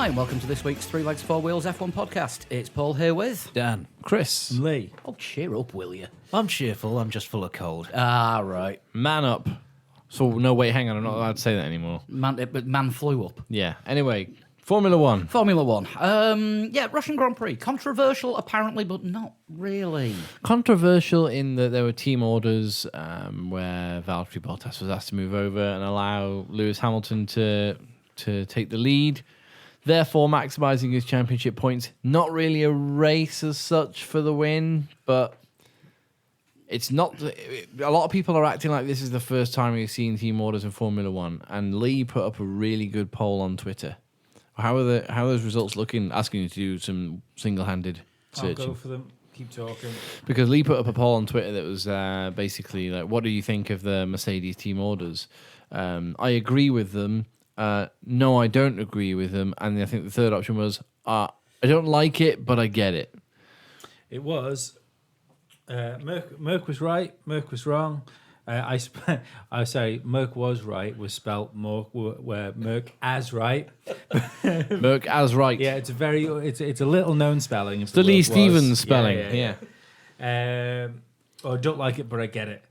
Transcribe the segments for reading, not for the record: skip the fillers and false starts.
Hi, and welcome to this week's Three Legs, Four Wheels F1 podcast. It's Paul here with... Dan. Chris. Lee. Oh, cheer up, will you? I'm cheerful, I'm just full of cold. Ah, right. Man up. So, no, wait, hang on, I'm not allowed to say that anymore. Man flew up. Yeah, anyway, Formula One. Formula One. Russian Grand Prix. Controversial, apparently, but not really. Controversial in that there were team orders where Valtteri Bottas was asked to move over and allow Lewis Hamilton to take the lead, therefore maximising his championship points. Not really a race as such for the win, but it's not. A lot of people are acting like this is the first time we've seen team orders in Formula One, and Lee put up a really good poll on Twitter. How are those results looking? Asking you to do some single-handed searching. I'll go for them. Keep talking. Because Lee put up a poll on Twitter that was basically like, what do you think of the Mercedes team orders? I agree with them. No, I don't agree with them. And I think the third option was, I don't like it, but I get it. It was Merck was right. Merck was wrong. Merck was right. Was spelt where Merck as right. Merck as right. Yeah, it's a little known spelling. It's the Lee Stevens spelling. Yeah. I don't like it, but I get it.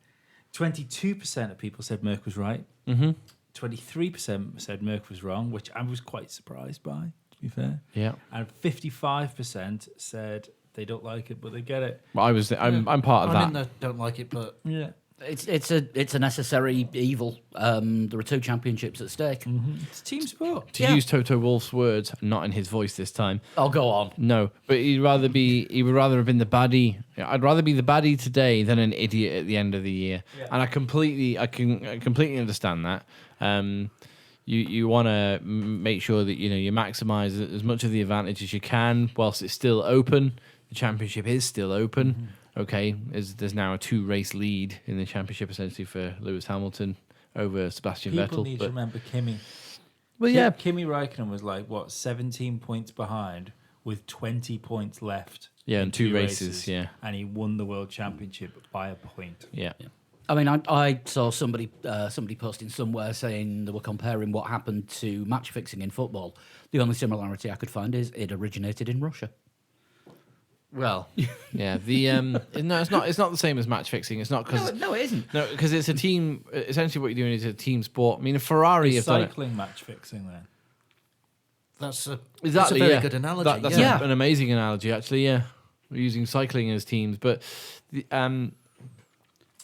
22% of people said Merck was right. 23% said Merck was wrong, which I was quite surprised by, to be fair. Yeah. And 55% said they don't like it, but they get it. Well, I'm part of that. I mean, don't like it, but Yeah. It's a necessary evil. There are two championships at stake. It's team sport. To use Toto Wolff's words, not in his voice this time. Oh, go on. No, but he would rather have been the baddie. I'd rather be the baddie today than an idiot at the end of the year. Yeah. And I completely understand that. You want to make sure that you maximise as much of the advantage as you can whilst it's still open. The championship is still open. Okay, there's now a 2-race lead in the championship essentially for Lewis Hamilton over Sebastian Vettel. People need to remember Kimi. Well, yeah, Kimi Räikkönen was 17 points behind with 20 points left. Yeah, in and two races, yeah. And he won the world championship by a point. Yeah. I mean, I saw somebody posting somewhere saying they were comparing what happened to match fixing in football. The only similarity I could find is it originated in Russia. well, Yeah, no, it's not the same as match fixing. It's not because No, it isn't. no, because it's a team. Essentially, what you're doing is a team sport. I mean, Ferrari have done it. Cycling match fixing then. that's a Exactly, very yeah. good analogy. That's Yeah. an amazing analogy, actually. Yeah, we're using cycling as teams, but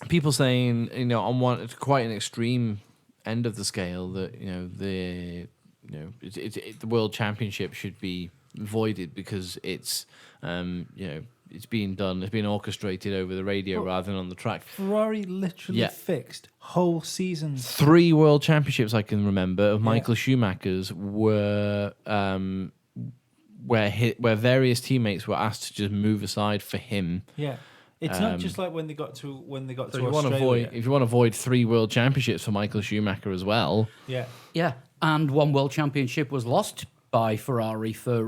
people saying on one, it's quite an extreme end of the scale that the World Championship should be voided because it's it's being done, it's been orchestrated over the radio rather than on the track. Ferrari literally Yeah. fixed whole seasons. 3 World Championships I can remember of Michael Schumacher's were where various teammates were asked to just move aside for him. Yeah. It's not just like when they got to So if you want to avoid 3 World Championships for Michael Schumacher as well. Yeah. Yeah, and one world championship was lost by Ferrari for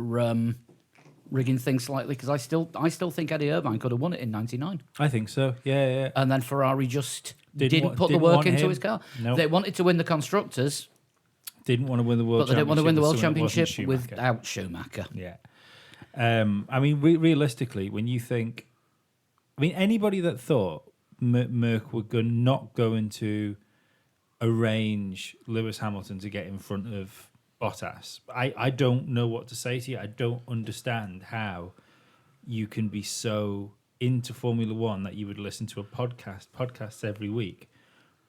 rigging things slightly because I still think Eddie Irvine could have won it in '99. I think so. Yeah. And then Ferrari just didn't wa- put the didn't work want into him. his car. Nope. They wanted to win the constructors, Didn't want to win the world but they didn't want to win the world championship Schumacher. without Schumacher. Yeah. I mean, realistically, when you think, anybody that thought Merck were not going to arrange Lewis Hamilton to get in front of Bottas, I don't know what to say to you. I don't understand how you can be so into Formula One that you would listen to podcasts every week,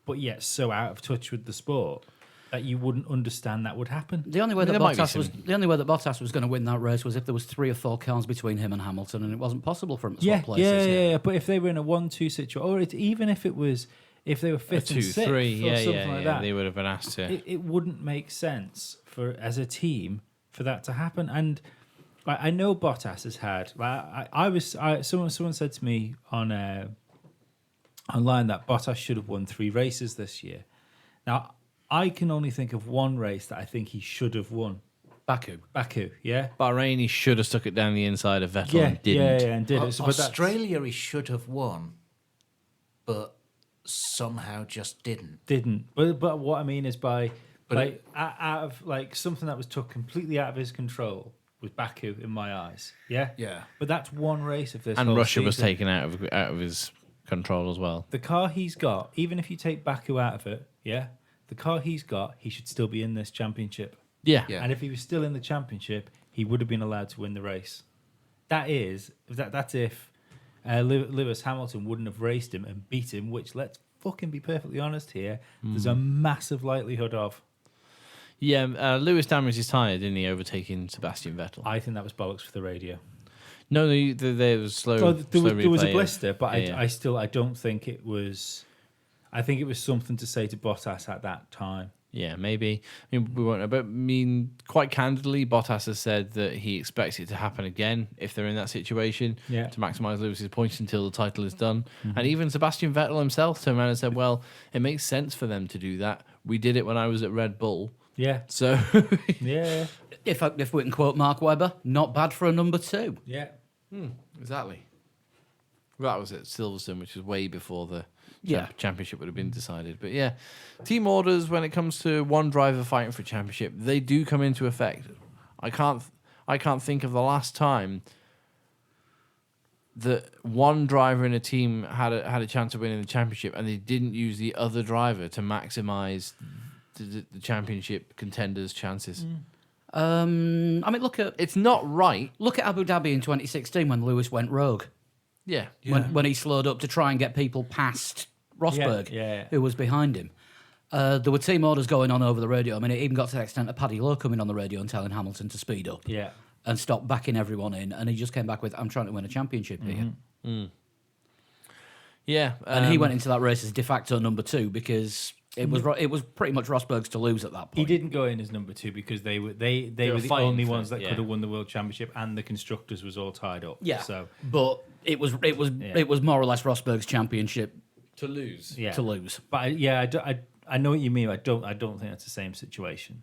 but yet so out of touch with the sport that you wouldn't understand that would happen. The only way I mean, that there might be Bottas was going to win that race was if there was 3 or 4 cars between him and Hamilton, and it wasn't possible for him to swap Yeah, places. yeah. But if they were in a 1-2 situation, or even if they were fifth and 2, sixth, 3, or something like that, they would have been asked to. it wouldn't make sense as a team for that to happen. And I know Bottas has had. Someone said to me online that Bottas should have won 3 races this year. Now I can only think of one race that I think he should have won. Baku. Yeah. Bahrain, he should have stuck it down the inside of Vettel and didn't. Yeah, and did it. So, but that's- Australia, he should have won, but somehow just didn't. But what I mean is by But like out of like something that was took completely out of his control was Baku in my eyes. Yeah, Yeah. But that's one race of this. And whole Russia was season. taken out of his control as well. The car he's got, even if you take Baku out of it, yeah, the car he's got, he should still be in this championship. Yeah. Yeah. And if he was still in the championship, he would have been allowed to win the race. That's if Lewis Hamilton wouldn't have raced him and beat him, which, let's fucking be perfectly honest here, there's a massive likelihood of. Yeah, Lewis damaged his tyre, didn't he, overtaking Sebastian Vettel? I think that was bollocks for the radio. No, there was slow. So there was a replay. blister, but Yeah, yeah. I don't think it was. I think it was something to say to Bottas at that time. Yeah, maybe. I mean, we won't know. But I mean, quite candidly, Bottas has said that he expects it to happen again if they're in that situation Yeah. to maximise Lewis's points until the title is done. And even Sebastian Vettel himself turned around and said, well, it makes sense for them to do that. We did it when I was at Red Bull. Yeah, So, yeah, If we can quote Mark Webber, not bad for a number 2. yeah. exactly. That was at Silverstone, which was way before the Yeah. championship would have been decided. But yeah, team orders, when it comes to one driver fighting for a championship, they do come into effect. I can't think of the last time that one driver in a team had a chance of winning the championship and they didn't use the other driver to maximise the championship contenders' chances. I mean, look at It's not right. Abu Dhabi in 2016 when Lewis went rogue. Yeah. When he slowed up to try and get people past Rosberg, Yeah. who was behind him. There were team orders going on over the radio. I mean, it even got to the extent of Paddy Lowe coming on the radio and telling Hamilton to speed up Yeah. and stop backing everyone in. And he just came back with, I'm trying to win a championship here. Yeah. And he went into that race as de facto number 2 because it was pretty much Rosberg's to lose at that point. He didn't go in as number 2 because they were were the fighting only for ones it, that yeah. could have won the world championship, and the constructors was all tied up. Yeah. So But it was more or less Rosberg's championship to lose. yeah. to lose. But I know what you mean. I don't think that's the same situation.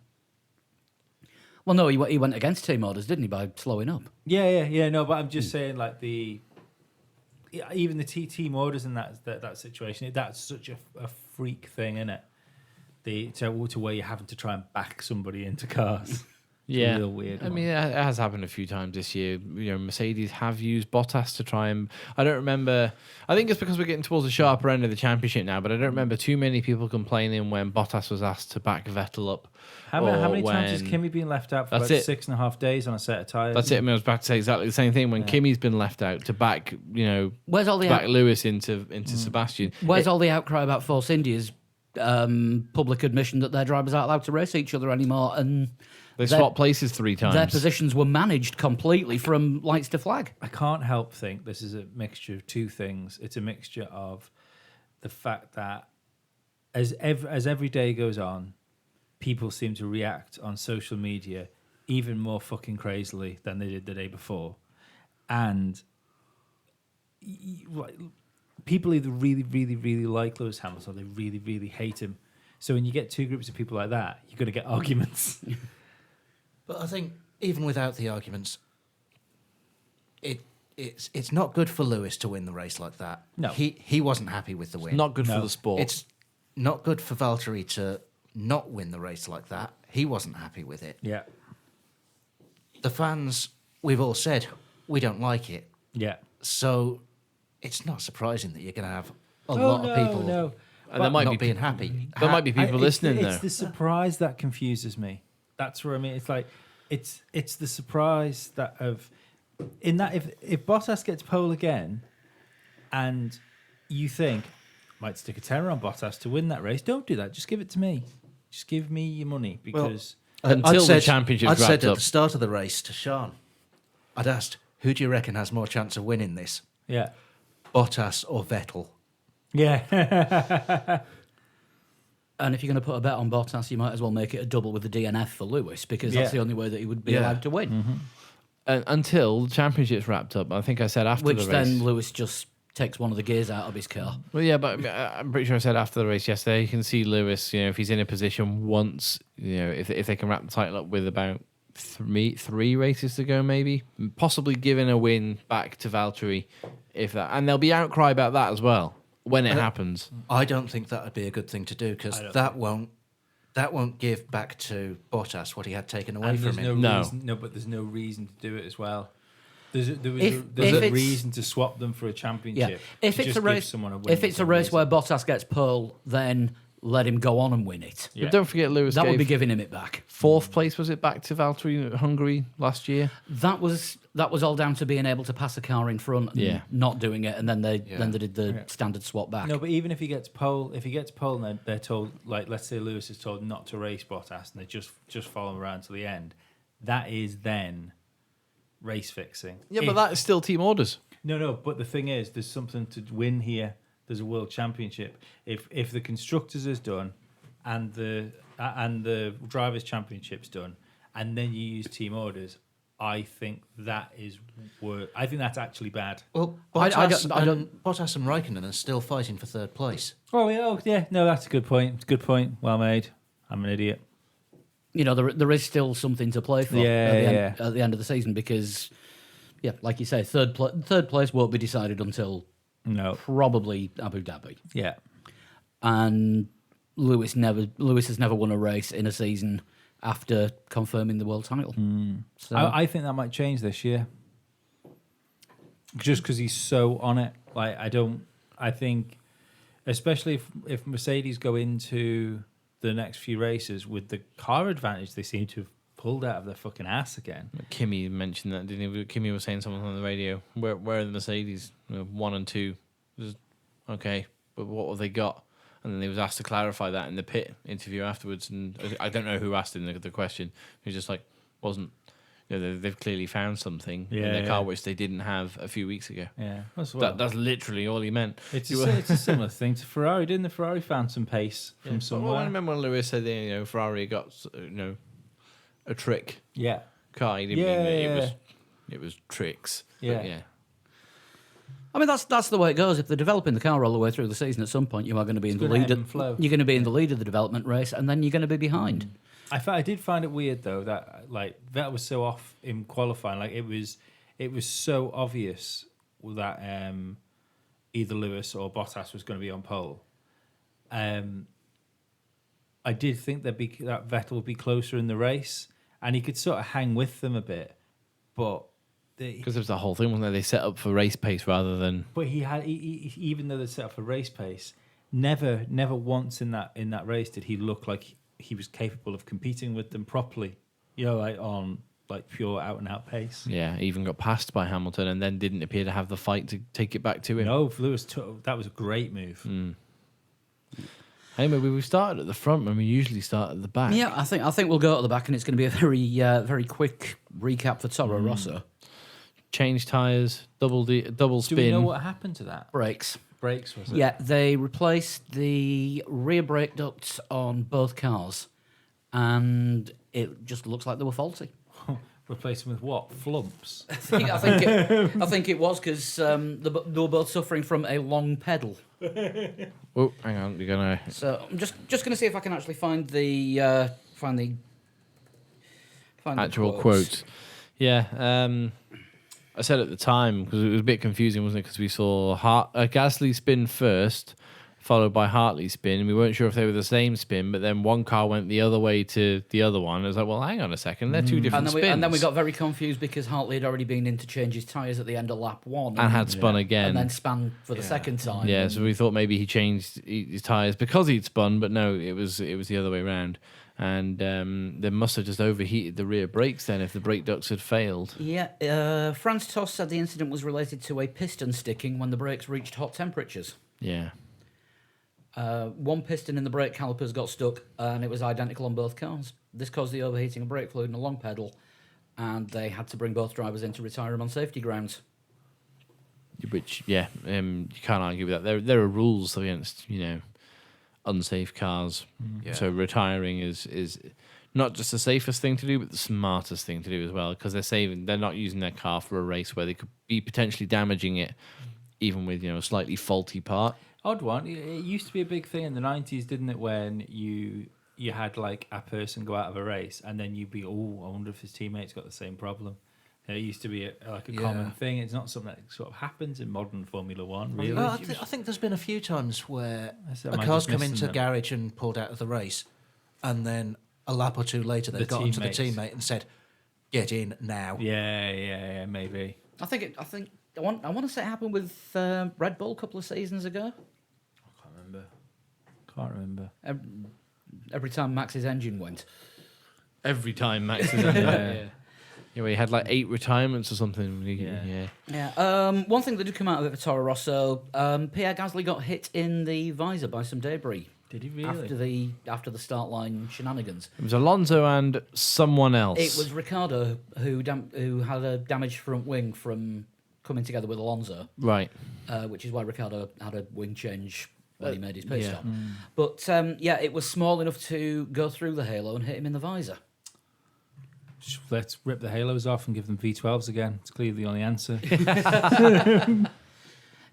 Well, no, he went against team orders, didn't he, by slowing up? Yeah. No, but I'm just saying, like even the team orders in that situation. That's such a freak thing, isn't it? To where you're having to try and back somebody into cars. Yeah, real weird I one. mean, it has happened a few times this year. You know, Mercedes have used Bottas to try and. I don't remember. I think it's because we're getting towards the sharper end of the championship now. But I don't remember too many people complaining when Bottas was asked to back Vettel up. How or many times has when- Kimi been left out for That's about it. 6.5 days on a set of tyres? That's it. I mean, I was about to say exactly the same thing when Kimi's been left out to back. You know, Where's all the back Lewis into Sebastian. Where's all the outcry about Force India's public admission that their drivers aren't allowed to race each other anymore, and They their- swapped places 3 times. their positions were managed completely from lights to flag. I can't help think this is a mixture of two things. It's a mixture of the fact that as every day goes on, people seem to react on social media even more fucking crazily than they did the day before, and people either really, really, really like Lewis Hamilton, or they really, really hate him. So when you get two groups of people like that, you're going to get arguments. But I think even without the arguments, it's not good for Lewis to win the race like that. No. He wasn't happy with the win. Not good for No. the sport. It's not good for Valtteri to not win the race like that. He wasn't happy with it. Yeah, The fans, we've all said, we don't like it. yeah. So it's not surprising that you're going to have a lot of people and there might not be being happy. There might be people listening It's though. the surprise that confuses me. That's where I mean. It's like it's the surprise that if Bottas gets pole again, and you think might stick a tenner on Bottas to win that race, don't do that. Just give it to me. Just give me your money because Until the championship's I'd said wrapped at up. the start of the race to Sean, I'd asked, who do you reckon has more chance of winning this, yeah, Bottas or Vettel? yeah, And if you're going to put a bet on Bottas, you might as well make it a double with the DNF for Lewis, because that's Yeah. the only way that he would be Yeah. allowed to win. Until the championship's wrapped up. I think I said after Which the race. then Lewis just takes one of the gears out of his car. Well, yeah, but I'm pretty sure I said after the race yesterday, you can see Lewis, you know, if he's in a position once, you know, if they can wrap the title up with about three races to go, maybe, possibly giving a win back to Valtteri, if that, and there'll be outcry about that as well when it happens. I don't think that would be a good thing to do because I don't that won't that won't give back to Bottas what he had taken away And from there's him. No. reason, but there's no reason to do it as well. There's a If it's- reason to swap them for a Yeah, championship. if to it's just a give race, someone a win if for it's a some race reason. where Bottas gets pole, then let him go on and win it. Yeah. But don't forget, Lewis That would gave be giving him it back. 4th place, was it, back to Valtteri at Hungary last year? That was all down to being able to pass a car in front and Yeah. not doing it, and then they Yeah. did the Yeah. standard swap back. No, but even if he gets pole, and they're told, like, let's say Lewis is told not to race Bottas, and they just follow him around to the end, that is then race fixing. Yeah, but If- that is still team orders. No. But the thing is, there's something to win here. There's a world championship. If the constructors is done, and the drivers' championship's done, and then you use team orders, I think that is I think that's actually bad. Well, I Bottas, don't- Bottas and Raikkonen are still fighting for 3rd place. Oh yeah. No, that's a good point. It's a good point. Well made. I'm an idiot. You know, there is still something to play for at the end of the season because, yeah, like you say, third place won't be decided until No. probably Abu Dhabi, Yeah. and Lewis has never won a race in a season after confirming the world title. So I think that might change this year. Just because he's so on it. Like, I think, especially if Mercedes go into the next few races with the car advantage they seem to have pulled out of their fucking ass again. Kimi mentioned that, didn't he? Kimi was saying something on the radio. Where are the Mercedes? 1 and 2. Okay, but what have they got? And then he was asked to clarify that in the pit interview afterwards. And I don't know who asked him the question. He was just like, wasn't. They've clearly found something in their car which they didn't have a few weeks ago. Yeah. That's literally all he meant. It's a similar thing to Ferrari, didn't the Ferrari found some pace from Well, somewhere? I remember when Lewis said that, Ferrari got a trick Yeah. car. He didn't mean that it was tricks. But Yeah. I mean, that's the way it goes. If they're developing the car all the way through the season, at some point you are going to be in the gonna lead. ebb and flow. You're going to be in the lead of the development race, and then you're going to be behind. I did find it weird though that like that was so off in qualifying. Like it was so obvious that either Lewis or Bottas was going to be on pole. I did think that Vettel would be closer in the race, and he could sort of hang with them a bit, but Because there was the whole thing, wasn't there? They set up for race pace rather than. But he even though they set up for race pace, never once in that race did he look like he was capable of competing with them properly. Like on like pure out and out pace. Yeah, even got passed by Hamilton and then didn't appear to have the fight to take it back to him. No, Lewis that was a great move. Anyway, we started at the front when we usually start at the back. Yeah, I think we'll go at the back, and it's going to be a very quick recap for Toro Rosso. Change tyres, double Do spin. we know what happened to that? Brakes. Brakes was it? Yeah, they replaced the rear brake ducts on both cars, and it just looks like they were faulty. Replace them with what? Flumps. I think it was because they were both suffering from a long pedal. Oh, hang on, you're gonna. So I'm just going to see if I can actually find the Actual quotes. quotes. Yeah, I said at the time because it was a bit confusing, wasn't it? Because we saw Gasly spin first, followed by Hartley spin, and we weren't sure if they were the same spin. But then one car went the other way to the other one. It was like, well, hang on a second, they're two different spins. And then we got very confused because Hartley had already been in to change his tyres at the end of lap 1 and had spun again. and then span for the second time. Yeah, so we thought maybe he changed his tyres because he'd spun, but no, it was the other way around. And they must have just overheated the rear brakes then if the brake ducts had failed. Yeah, Franz Tost said the incident was related to a piston sticking when the brakes reached hot temperatures. Yeah. One piston in the brake calipers got stuck, and it was identical on both cars. This caused the overheating of brake fluid in a long pedal, and they had to bring both drivers in to retire them on safety grounds. Which, you can't argue with that. There are rules against, unsafe cars. Yeah. So retiring is not just the safest thing to do, but the smartest thing to do as well, because they're not using their car for a race where they could be potentially damaging it, even with a slightly faulty part. Odd one. It used to be a big thing in the 90s, didn't it? When you had like a person go out of a race and then you'd be, I wonder if his teammates got the same problem. It used to be a common thing. It's not something that sort of happens in modern Formula One, really. Well, I think there's been a few times where Am a I car's just come missing into them? garage and pulled out of the race, and then a lap or two later they The got onto the teammates. teammate and said, "Get in now." Yeah, maybe. I want to say it happened with Red Bull a couple of seasons ago. Can't remember. Every time Max's engine went. Every time Max is in there. Yeah, well, he had like 8 retirements or something. Yeah. Yeah. One thing that did come out of it for Toro Rosso, Pierre Gasly got hit in the visor by some debris Did he really? after the start line shenanigans. It was Alonso and someone else. It was Ricciardo who had a damaged front wing from coming together with Alonso, Right. which is why Ricciardo had a wing change when he made his pit yeah. stop. But yeah, it was small enough to go through the halo and hit him in the visor. Let's rip the halos off and give them V12s again. It's clearly the only answer.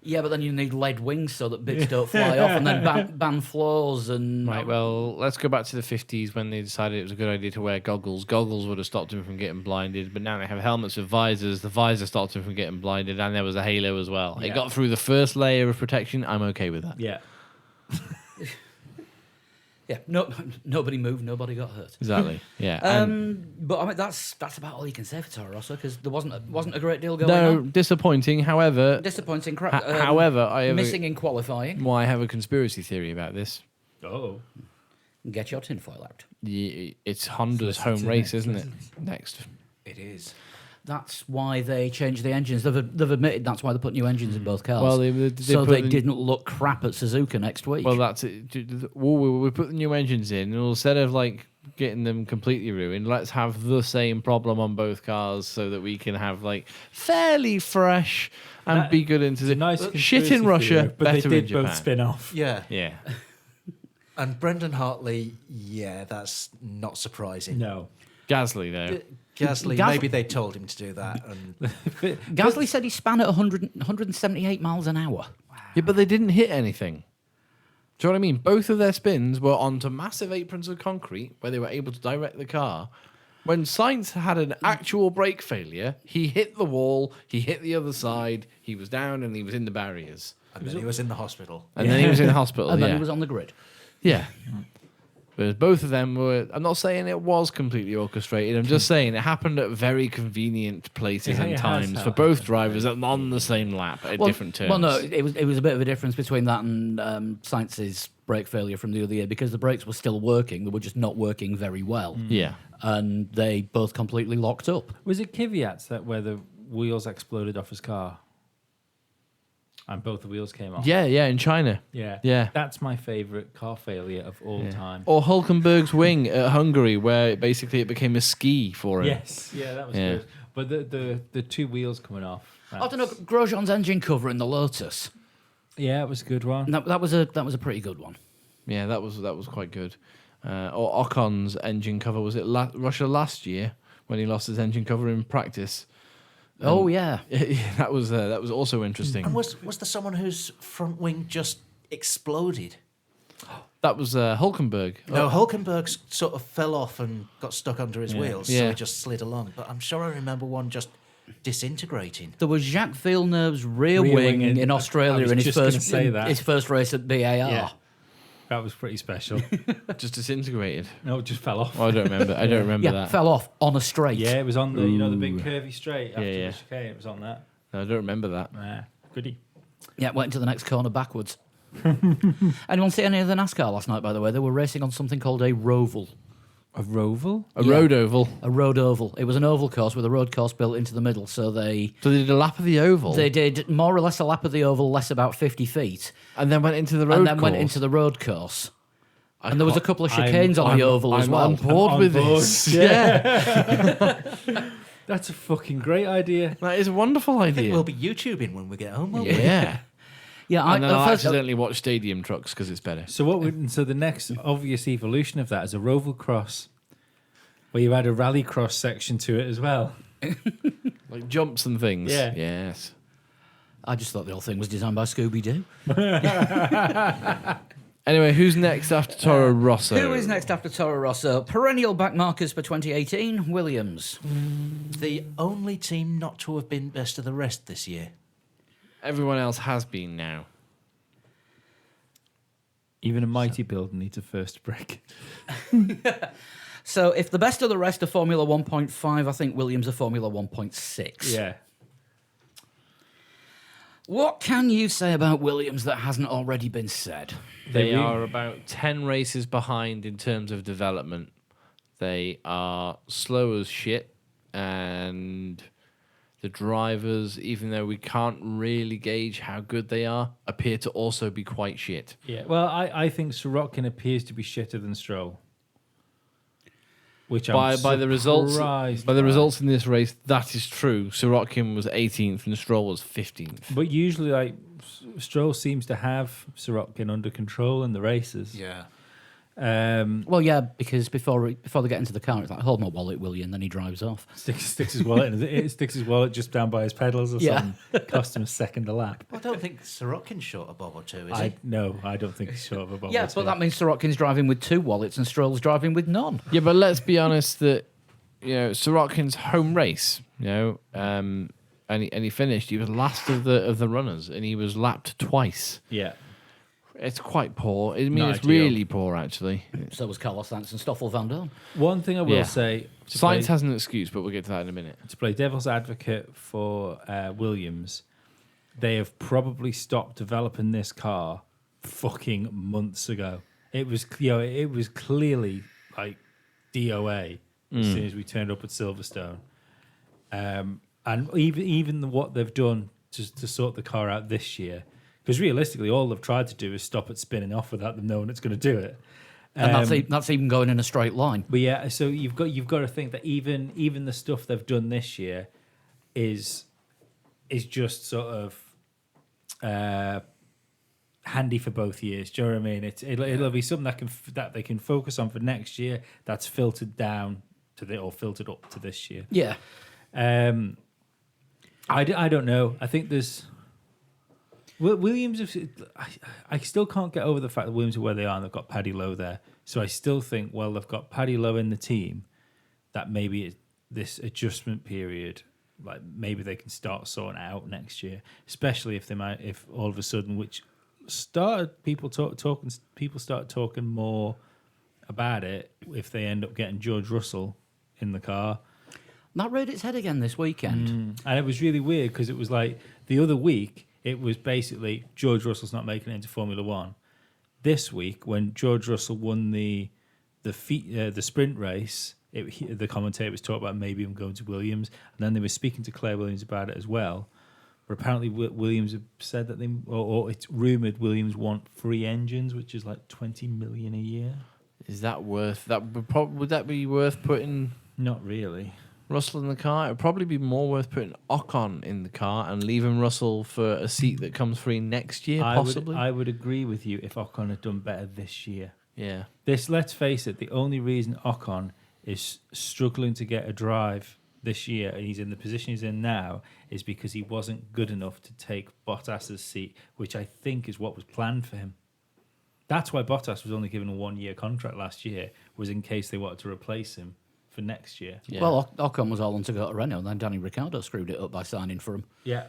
Yeah, but then you need lead wings so that bits don't fly off, and then ban floors and Right, well, let's go back to the 50s when they decided it was a good idea to wear goggles. Goggles would have stopped him from getting blinded, but now they have helmets with visors. The visor stopped him from getting blinded, and there was a halo as well. It Yeah. got through the first layer of protection. I'm okay with that. Yeah. yeah, nobody moved, nobody got hurt. Exactly. Yeah. and But I mean, that's about all you can say for Toro Rosso because there wasn't a great deal going no, on. disappointing. However, Disappointing crap. however, I have missing in qualifying. I have a conspiracy theory about this. Oh. Get your tinfoil out. It's Honda's Listen home to race, next, isn't it? Next. It is. That's why they changed the engines. They've admitted that's why they put new engines in both cars. Well, they so put they the- didn't look crap at Suzuka next week. Well, that's it. We put the new engines in, and instead of like getting them completely ruined, let's have the same problem on both cars so that we can have like fairly fresh and That- be good into It's the a nice shit in conspiracy Russia, theory, but better they in did Japan. both spin off. Yeah. Yeah, And Brendan Hartley, yeah, that's not surprising. No. Gasly though. Gasly, maybe they told him to do that. And Gasly said he span at 178 miles an hour. Yeah, but they didn't hit anything. Do you know what I mean? Both of their spins were onto massive aprons of concrete where they were able to direct the car. When Sainz had an actual brake failure, he hit the wall, he hit the other side, he was down and he was in the barriers. and then he was in the hospital. And then he was in hospital. And then yeah. he was on the grid. Yeah. But both of them were. I'm not saying it was completely orchestrated. I'm just saying it happened at very convenient places Yeah, and it has times for happened. both drivers on the same lap at different turns. Well, no, it was a bit of a difference between that and Sainz's brake failure from the other year because the brakes were still working. They were just not working very well. Yeah. And they both completely locked up. Was it Kvyat's that where the wheels exploded off his car? And both the wheels came off. Yeah, in China. Yeah. Yeah. That's my favourite car failure of all time. Or Hulkenberg's wing at Hungary, where basically it became a ski for him. Yes. Yeah, that was Yeah. good. But the two wheels coming off. I don't know, Grosjean's engine cover in the Lotus. Yeah, it was a good one. That was a pretty good one. Yeah, that was quite good. Or Ocon's engine cover, was it Russia last year when he lost his engine cover in practice? Oh yeah. that was also interesting. And was there someone whose front wing just exploded? That was Hulkenberg. No, Hulkenberg sort of fell off and got stuck under his wheels, so Yeah. he just slid along. But I'm sure I remember one just disintegrating. There was Jacques Villeneuve's rear Rear wing wing in I Australia was in his just gonna first say that. his first race at BAR. Yeah. That was pretty special. Just disintegrated. No, it just fell off. Oh, I don't remember. I don't remember Yeah, that. fell off on a straight. Yeah, it was on the the big curvy straight after Yeah. the chicane. It was on that. No, I don't remember that. Goody. Yeah, went into the next corner backwards. Anyone see any of the NASCAR last night, by the way? They were racing on something called a roval. A roval? A Yeah. road oval. A road oval. It was an oval course with a road course built into the middle. So they So they did a lap of the oval. did more or less a lap of the oval, less about 50 feet, and then went into the road and then went course. into the road course. And there was a couple of I'm- chicanes on the I'm- oval as I'm well. on board I'm with on board. this. Yeah. That's a fucking great idea. That is a wonderful I think idea. we'll be YouTubing when we get home, won't we? Yeah. Yeah, And then I'll first, accidentally watch stadium trucks because it's better. So the next obvious evolution of that is a roval cross, where you add a rally cross section to it as well. Like jumps and things. Yeah. Yes. I just thought the whole thing was designed by Scooby Doo. Anyway, who's next after Toro Rosso? Who is next after Toro Rosso? Perennial backmarkers for 2018, Williams. The only team not to have been best of the rest this year. Everyone else has been now. Even a mighty build needs a first brick. So if the best of the rest are Formula 1.5, I think Williams are Formula 1.6. Yeah. What can you say about Williams that hasn't already been said? They are about 10 races behind in terms of development. They are slow as shit, and the drivers, even though we can't really gauge how good they are, appear to also be quite shit. Yeah. Well, I think Sorokin appears to be shitter than Stroll. Which I'm By the results, surprised by the results in this race, that is true. Sorokin was 18th and Stroll was 15th. But usually, like, Stroll seems to have Sorokin under control in the races. Yeah. Well, yeah, because before they get into the car, it's like, hold my wallet, will you? And then he drives off. Sticks his wallet sticks his wallet just down by his pedals or Yeah. something. Cost him a second a lap. Well, I don't think Sorokin's short a bob or two, is he? I don't think he's short of a bubble. Yeah, but that means Sorokin's driving with 2 wallets and Stroll's driving with none. Yeah, but let's be honest that, Sorokin's home race, and he finished. He was last of the runners, and he was lapped twice. Yeah. It's quite poor. I mean, Not it's ideal. really poor, actually. So was Carlos Sainz and Stoffel Van Dorn. One thing I will Yeah. say Science has an excuse, but we'll get to that in a minute. to play devil's advocate for Williams, they have probably stopped developing this car fucking months ago. It was clearly like DOA as soon as we turned up at Silverstone, and even what they've done to sort the car out this year, because realistically all they've tried to do is stop it spinning off without them knowing it's going to do it. And that's even going in a straight line. But yeah, so you've got to think that even the stuff they've done this year is just sort of handy for both years. Do you know what I mean? It'll be something that they can focus on for next year. That's filtered down or filtered up to this year. Yeah. I don't know. I think there's Williams. I still can't get over the fact that Williams are where they are and they've got Paddy Lowe there. So I still think, well, they've got Paddy Lowe in the team, that maybe this adjustment period, like maybe they can start sorting it out next year. Especially if all of a sudden, people start talking more about it if they end up getting George Russell in the car. That reared its head again this weekend. And it was really weird because it was like the other week, it was basically George Russell's not making it into Formula One. This week, when George Russell won the sprint race, the commentator was talking about maybe him going to Williams, and then they were speaking to Claire Williams about it as well. But apparently, Williams have said that or it's rumored Williams want 3 engines, which is like $20 million a year. Is that worth that? Would that be worth putting Not really. Russell in the car? It would probably be more worth putting Ocon in the car and leaving Russell for a seat that comes free next year, possibly. I would agree with you if Ocon had done better this year. Yeah. Let's face it, the only reason Ocon is struggling to get a drive this year and he's in the position he's in now is because he wasn't good enough to take Bottas's seat, which I think is what was planned for him. That's why Bottas was only given a 1-year contract last year, was in case they wanted to replace him for next year. Yeah. Well, Ocon was all on to go to Renault, and then Danny Ricciardo screwed it up by signing for him. Yeah.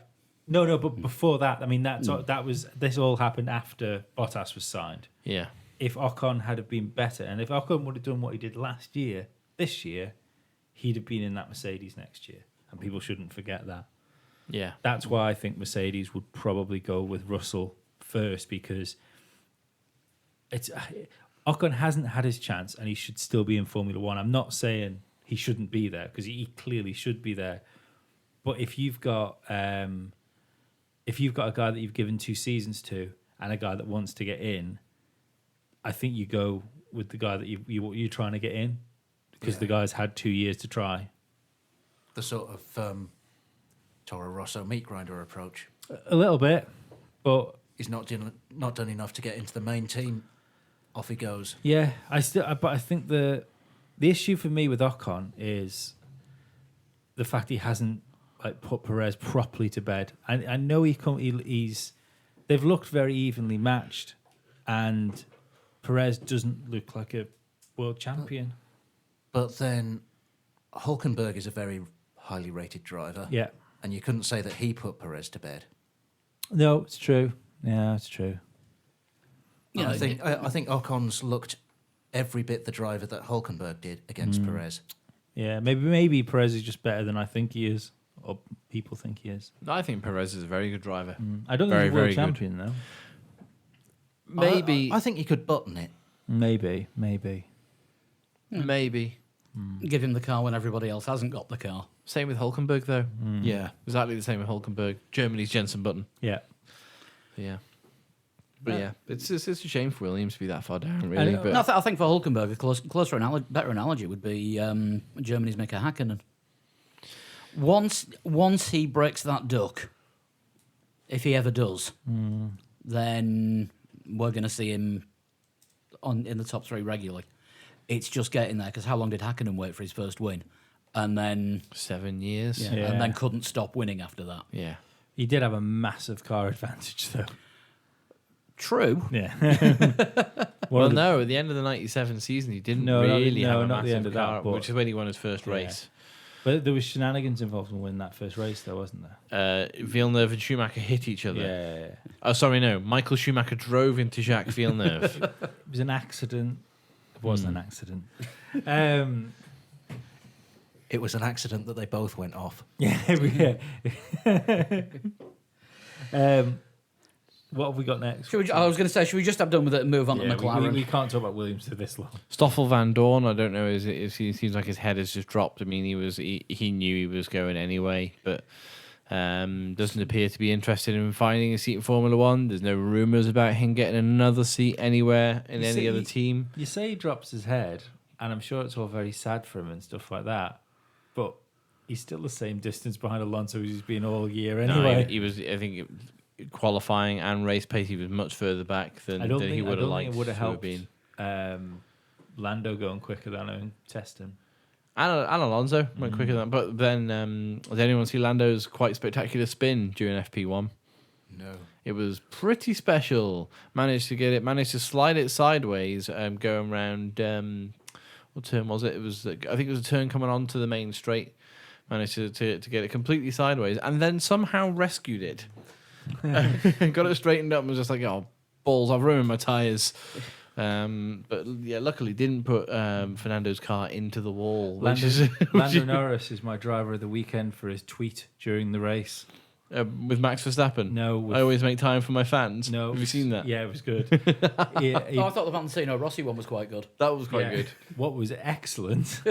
No, but before that, I mean, this all happened after Bottas was signed. Yeah. If Ocon had have been better, and if Ocon would have done what he did last year, this year, he'd have been in that Mercedes next year. And people shouldn't forget that. Yeah. That's why I think Mercedes would probably go with Russell first, because Ocon hasn't had his chance and he should still be in Formula One. I'm not saying he shouldn't be there, because he clearly should be there. But if you've got a guy that you've given 2 seasons to and a guy that wants to get in, I think you go with the guy that you're trying to get in, because the guy's had 2 years to try. The sort of Toro Rosso meat grinder approach. A little bit, but He's not done enough to get into the main team. Off he goes. yeah, I think the issue for me with Ocon is the fact he hasn't put Perez properly to bed. I know they've looked very evenly matched, and Perez doesn't look like a world champion. But then Hulkenberg is a very highly rated driver. Yeah, And you couldn't say that he put Perez to bed. no, it's true. Yeah, it's true. You know, I think Ocon's looked every bit the driver that Hulkenberg did against Perez. Yeah, maybe Perez is just better than I think he is, or people think he is. I think Perez is a very good driver. I don't think Very, he's a world very good. champion though. Maybe, I think he could button it. Maybe. maybe. give him the car when everybody else hasn't got the car. Same with Hulkenberg, though. Yeah. Exactly the same with Hulkenberg. Germany's Jensen Button. Yeah. Yeah. But yeah, it's a shame for Williams to be that far down, I really. know. But No, I think for Hulkenberg, a better analogy would be Germany's Mika Hakkinen. Once he breaks that duck, if he ever does, then we're going to see him in the top 3 regularly. It's just getting there, because how long did Hakkinen wait for his first win? And then 7 years. yeah, Yeah. and then couldn't stop winning after that. Yeah. He did have a massive car advantage though. True. Yeah. Well, no, at the end of the 97 season, he didn't No, really no, have a not the massive end of that, car, but- which is when he won his first Yeah. race. But there was shenanigans involved in winning that first race though, wasn't there? Villeneuve and Schumacher hit each other. Yeah. Oh, sorry, no. Michael Schumacher drove into Jacques Villeneuve. It was an accident. It wasn't an accident. It was an accident that they both went off. Yeah. What have we got next? I was going to say, should we just have done with it and move on to Yeah, McLaren? we can't talk about Williams for this long. Stoffel Van Dorn, I don't know, is he seems like his head has just dropped. I mean, he knew he was going anyway, but doesn't appear to be interested in finding a seat in Formula One. There's no rumours about him getting another seat anywhere in You any see- other team. You say he drops his head, and I'm sure it's all very sad for him and stuff like that, but he's still the same distance behind Alonso as he's been all year No, anyway. he was, I think, qualifying and race pace, he was much further back than he would have liked it would have to have helped been. Lando going quicker than him testing. And Alonso went quicker than, but then did anyone see Lando's quite spectacular spin during FP1? No. It was pretty special. Managed to slide it sideways, going around. What turn was it? It was, I think it was a turn coming onto the main straight. Managed to get it completely sideways, and then somehow rescued it. Got it straightened up and was just like, oh balls! I've ruined my tires. But yeah, luckily didn't put Fernando's car into the wall. Lando Norris is my driver of the weekend for his tweet during the race. With Max Verstappen. No, I always make time for my fans. no. Have you seen that? Yeah, it was good. He- Oh, I thought the Valentino Rossi one was quite good. That was quite yeah. good. What was excellent,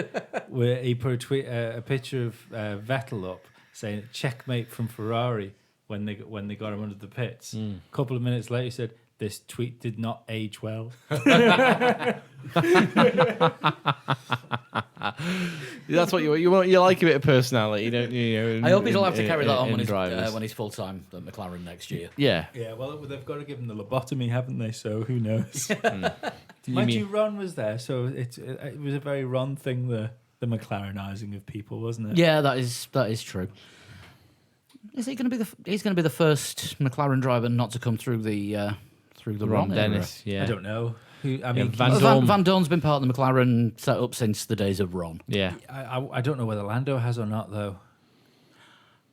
where he put a picture of Vettel up saying checkmate from Ferrari when they got him under the pits. A couple of minutes later, he said, "This tweet did not age well." That's what you want. You like a bit of personality, don't you? I hope he'll have to carry that on in drivers. when he's full time at McLaren next year. Yeah. Yeah, well, they've got to give him the lobotomy, haven't they? So who knows? You Mind mean- you, Ron was there, so it was a very Ron thing, the McLarenizing of people, wasn't it? Yeah, that is true. Is he going to be he's going to be the first McLaren driver not to come through the Ron Ron era? Dennis. Yeah. I don't know. I Yeah, mean, Van Well, Dorn. Van Dorn's been part of the McLaren setup since the days of Ron. Yeah. I don't know whether Lando has or not, though.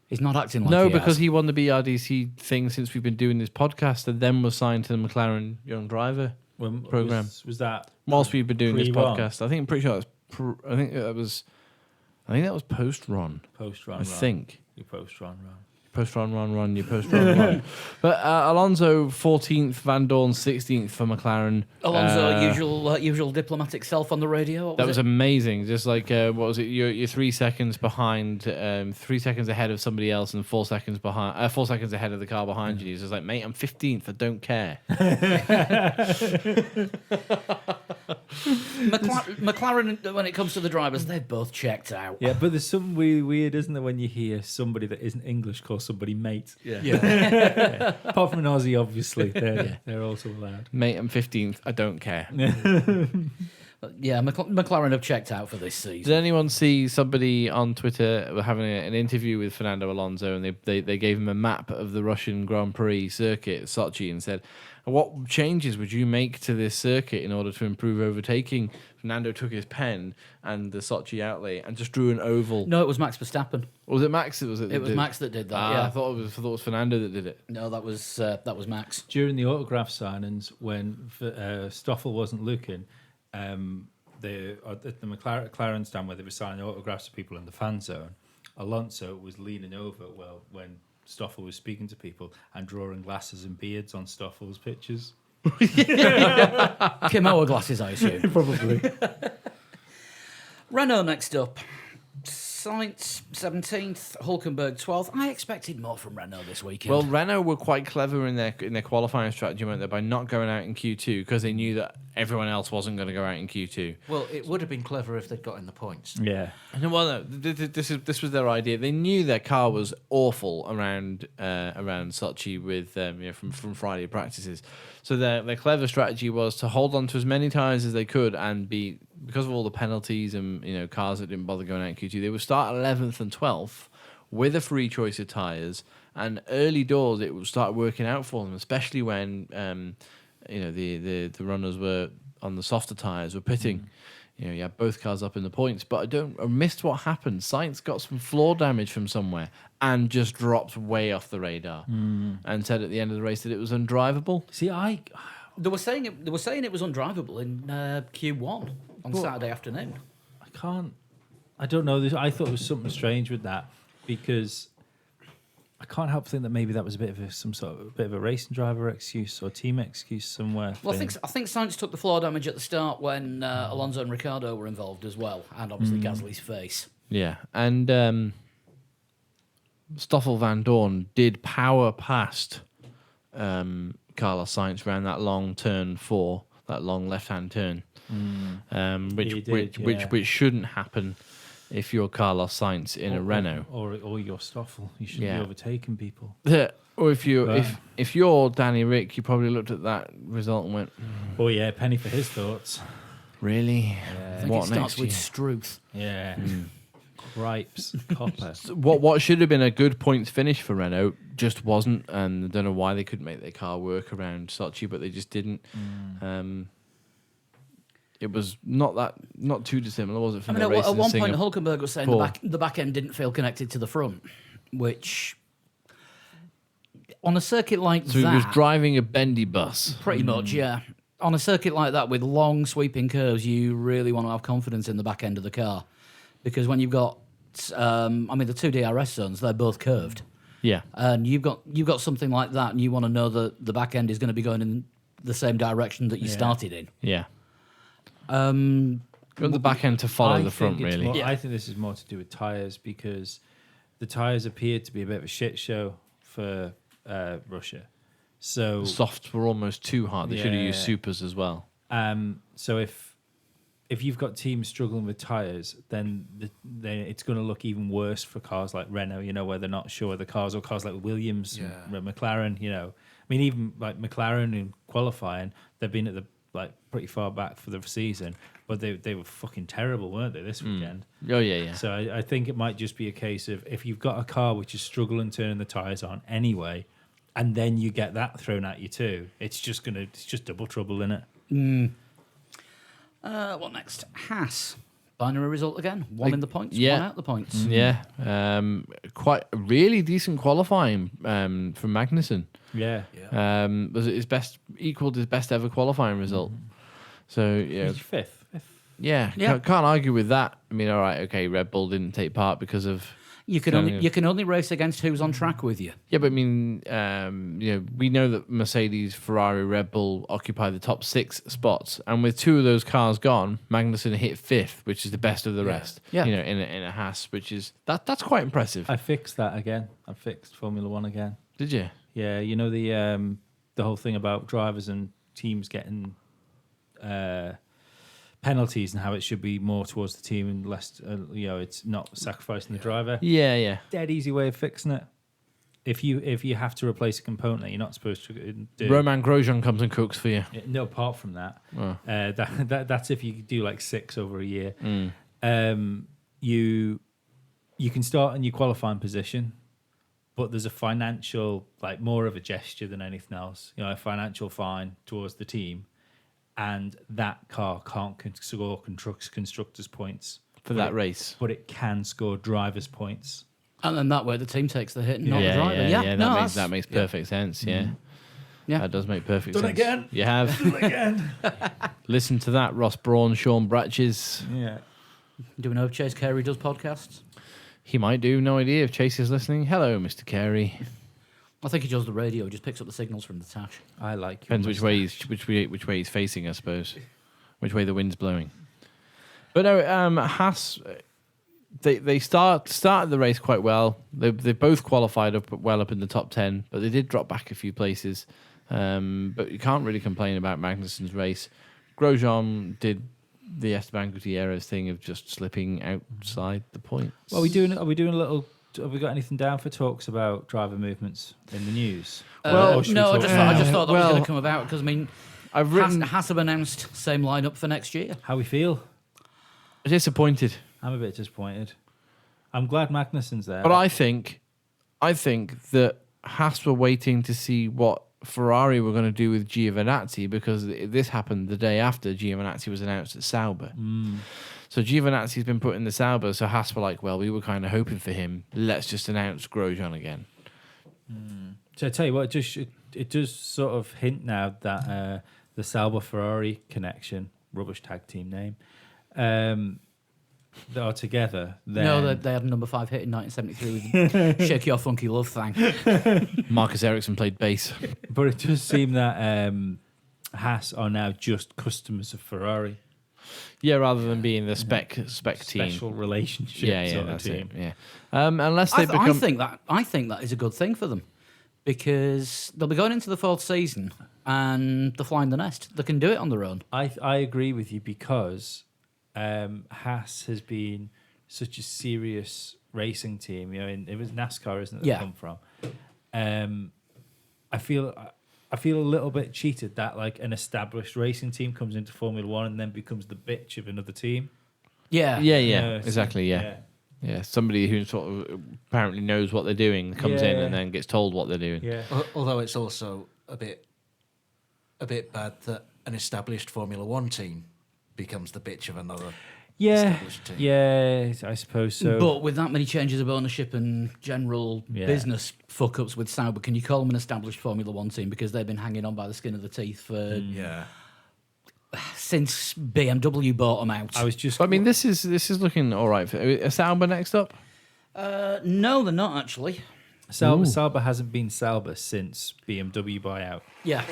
He's not acting like No, he because has. he won the BRDC thing since we've been doing this podcast, and then was signed to the McLaren Young Driver When Program. was that? whilst we've been doing this Pre-Ron? podcast. I think I'm pretty sure I think that was post Ron. Post Ron. I think. You post Ron. Post Ron, you post Ron. But Alonso 14th, Van Dorn 16th for McLaren. Alonso, usual diplomatic self on the radio. What That was it? amazing. Just like what was it? You're 3 seconds behind, 3 seconds ahead of somebody else, and 4 seconds behind. 4 seconds ahead of the car behind you. It's just like, mate, I'm 15th. I don't care. McLaren, when it comes to the drivers, they've both checked out. Yeah, but there's something really weird, isn't there, when you hear somebody that isn't English call somebody mate? Yeah. Apart from an Aussie, obviously, they're also allowed. Mate, I'm 15th. I don't care. Yeah, McLaren have checked out for this Did season. anyone see somebody on Twitter having an interview with Fernando Alonso, and they gave him a map of the Russian Grand Prix circuit, Sochi, and said, "What changes would you make to this circuit in order to improve overtaking?" Fernando took his pen and the Sochi outlay and just drew an oval. No, it was Max Verstappen. Was it Max? It was Max that did that. Ah, Yeah. I thought it was Fernando that did it. No, that was Max. During the autograph signings, when Stoffel wasn't looking, at the McLaren stand where they were signing autographs to people in the fan zone, Alonso was leaning over when Stoffel was speaking to people and drawing glasses and beards on Stoffel's pictures. Kimoa glasses, I assume. Probably. Renault next up. Sainz 17th, Hulkenberg 12th. I expected more from Renault this weekend. Well, Renault were quite clever in their qualifying strategy, weren't they, by not going out in Q2 because they knew that everyone else wasn't going to go out in Q2. Well, it would have been clever if they'd gotten the points. Yeah. Well, no, this was their idea. They knew their car was awful around Sochi with from Friday practices. So their clever strategy was to hold on to as many tires as they could and because of all the penalties and cars that didn't bother going out in Q2, they would start 11th and 12th with a free choice of tires, and early doors it would start working out for them, especially when the runners were on the softer tires were pitting. You had both cars up in the points, but I missed what happened. Sainz got some floor damage from somewhere and just dropped way off the radar, and said at the end of the race that it was undrivable. See, they were saying it was undrivable in Q1 on Saturday afternoon. I don't know. I thought there was something strange with that because I can't help think that maybe that was a bit of a racing driver excuse or team excuse somewhere. Well, I think Sainz took the floor damage at the start when Alonso and Ricciardo were involved as well, and obviously Gasly's face. Yeah, and Stoffel Van Dorn did power past Carlos Sainz around that long turn 4, that long left-hand turn, which shouldn't happen if you're Carlos Sainz in a Renault, or you're Stoffel. You shouldn't be overtaking people. Or if you're Danny Rick, you probably looked at that result and went, "Oh yeah, penny for his thoughts." Really? I think it starts with Struth. Yeah. Gripes, copper. What should have been a good points finish for Renault just wasn't, and I don't know why they couldn't make their car work around Sochi, but they just didn't. It was not too dissimilar, was it? From At one point, Singapore? Hulkenberg was saying the back end didn't feel connected to the front, which on a circuit like that, So he was driving a bendy bus. pretty much, yeah. On a circuit like that with long sweeping curves, you really want to have confidence in the back end of the car, because when you've got, the two DRS zones, they're both curved, Yeah. and you've got something like that, and you want to know that the back end is going to be going in the same direction that you started in. Yeah. You want the back end to follow the front, really. I think this is more to do with tyres, because the tyres appeared to be a bit of a shit show for Russia. So Softs were almost too hard. They should have used supers as well. So if you've got teams struggling with tyres, then it's going to look even worse for cars like Renault, where they're not sure of the cars, or cars like Williams, and McLaren, I mean, even like McLaren in qualifying, they've been at the pretty far back for the season, but they were fucking terrible, weren't they, this weekend? Oh, yeah. So I think it might just be a case of if you've got a car which is struggling turning the tyres on anyway, and then you get that thrown at you too, it's just double trouble, in it. What next? Haas. Binary result again. One in the points, yeah. one out the points. Yeah. Quite really decent qualifying from Magnussen. Yeah. Was it equaled his best ever qualifying result. So He's fifth. Yeah. Can't argue with that. I mean, all right, okay, Red Bull didn't take part because of You can only race against who's on track with you. Yeah, but I mean, we know that Mercedes, Ferrari, Red Bull occupy the top 6 spots, and with 2 of those cars gone, Magnussen hit 5th, which is the best of the rest. Yeah. In a Haas, which is that's quite impressive. I fixed that again. I fixed Formula One again. Did you? Yeah, the whole thing about drivers and teams getting penalties and how it should be more towards the team and less, it's not sacrificing the driver. Yeah. Dead easy way of fixing it if you have to replace a component, you're not supposed to do. Roman Grosjean comes and cooks for you. No, apart from that, Oh. that's if you do like 6 over a year. Mm. You can start in your qualifying position, but there's a financial, like more of a gesture than anything else. You know, a financial fine towards the team, and that car can't score constructors points For that race. but it can score drivers points. And then that way the team takes the hit and not yeah, the driver. yeah, no, that that's- makes perfect sense. Yeah. Yeah. That does make perfect Done sense. again. You have. Again. Listen to that, Ross Brawn, Sean Bratches. Yeah. Do we know if Chase Carey does podcasts? He might do. No idea if Chase is listening. Hello, Mr. Carey. I think he does the radio. He just picks up the signals from the Tash. I like. Depends which way he's facing, I suppose. Which way the wind's blowing. But no, Haas. They started the race quite well. They both qualified up in the top 10, but they did drop back a few places. But you can't really complain about Magnussen's race. Grosjean did the Esteban Gutierrez thing of just slipping outside the points. Well, are we doing a little? Have we got anything down for talks about driver movements in the news? Well, Or should we no, I talk just about thought that was well, going to come about because I mean, I've written Haas have announced same lineup for next year. how we feel. disappointed, I'm a bit disappointed. I'm glad Magnussen's there. but I think that Haas were waiting to see what Ferrari were going to do with Giovinazzi because this happened the day after Giovinazzi was announced at Sauber. So Giovinazzi's been put in the Sauber, so Haas were like, well, we were kind of hoping for him. Let's just announce Grosjean again. So I tell you what, it does sort of hint now that the Sauber Ferrari connection, rubbish tag team name, that are together. Then No, they had a number 5 hit in 1973 with Shake Your Funky Love thing. Marcus Ericsson played bass. but it does seem that Haas are now just customers of Ferrari. Yeah, rather than being the spec team. Special relationship. Yeah, sort of that's team. it. Yeah, unless they I become. think that is a good thing for them because they'll be going into the 4th season and they're flying the nest. They can do it on their own. I agree with you because Haas has been such a serious racing team. You know, it was NASCAR, isn't it? That Yeah. come from. I feel a little bit cheated that like an established racing team comes into Formula One and then becomes the bitch of another team. Yeah. Yeah, You know, exactly. Yeah, somebody who sort of apparently knows what they're doing comes in Yeah. and then gets told what they're doing. yeah. Although it's also a bit bad that an established Formula One team becomes the bitch of another established team. Yeah, I suppose so. But with that many changes of ownership and general Yeah. business fuck ups with Sauber, can you call them an established Formula One team because they've been hanging on by the skin of the teeth for Yeah. since BMW bought them out? I was just. But, I mean, this is looking all right. For Sauber next up. No, they're not actually. Sauber hasn't been Sauber since BMW buyout. Yeah,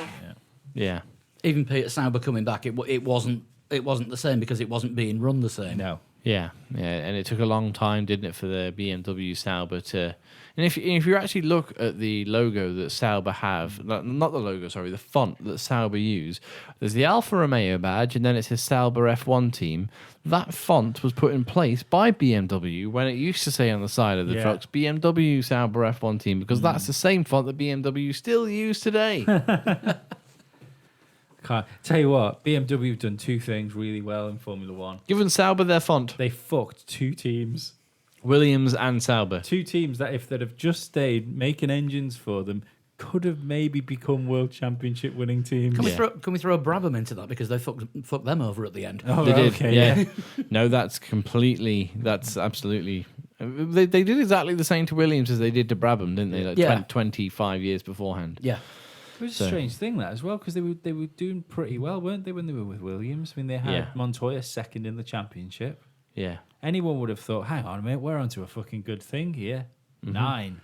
Yeah. even Peter Sauber coming back, it wasn't the same because it wasn't being run the same. No. Yeah, and it took a long time, didn't it, for the BMW Sauber to... And if you actually look at the logo that Sauber have, not the logo, sorry, the font that Sauber use, there's the Alfa Romeo badge, and then it says Sauber F1 team. That font was put in place by BMW when it used to say on the side of the Yeah. trucks, BMW Sauber F1 team, because that's the same font that BMW still use today. Tell you what, BMW have done two things really well in Formula One. Given Sauber their font, They fucked two teams. Williams and Sauber. Two teams that, if they'd have just stayed making engines for them, could have maybe become world championship winning teams. Can Yeah. we throw Brabham into that because they fucked them over at the end? Oh, They did, okay, yeah. No, that's absolutely. They did exactly the same to Williams as they did to Brabham, didn't they? Like Yeah. 25 years beforehand. Yeah. It was So- a strange thing that as well because they were doing pretty well, weren't they, when they were with Williams? I mean, they had Yeah. Montoya second in the championship. Yeah. Anyone would have thought, hang on a minute, we're onto a fucking good thing here. 9.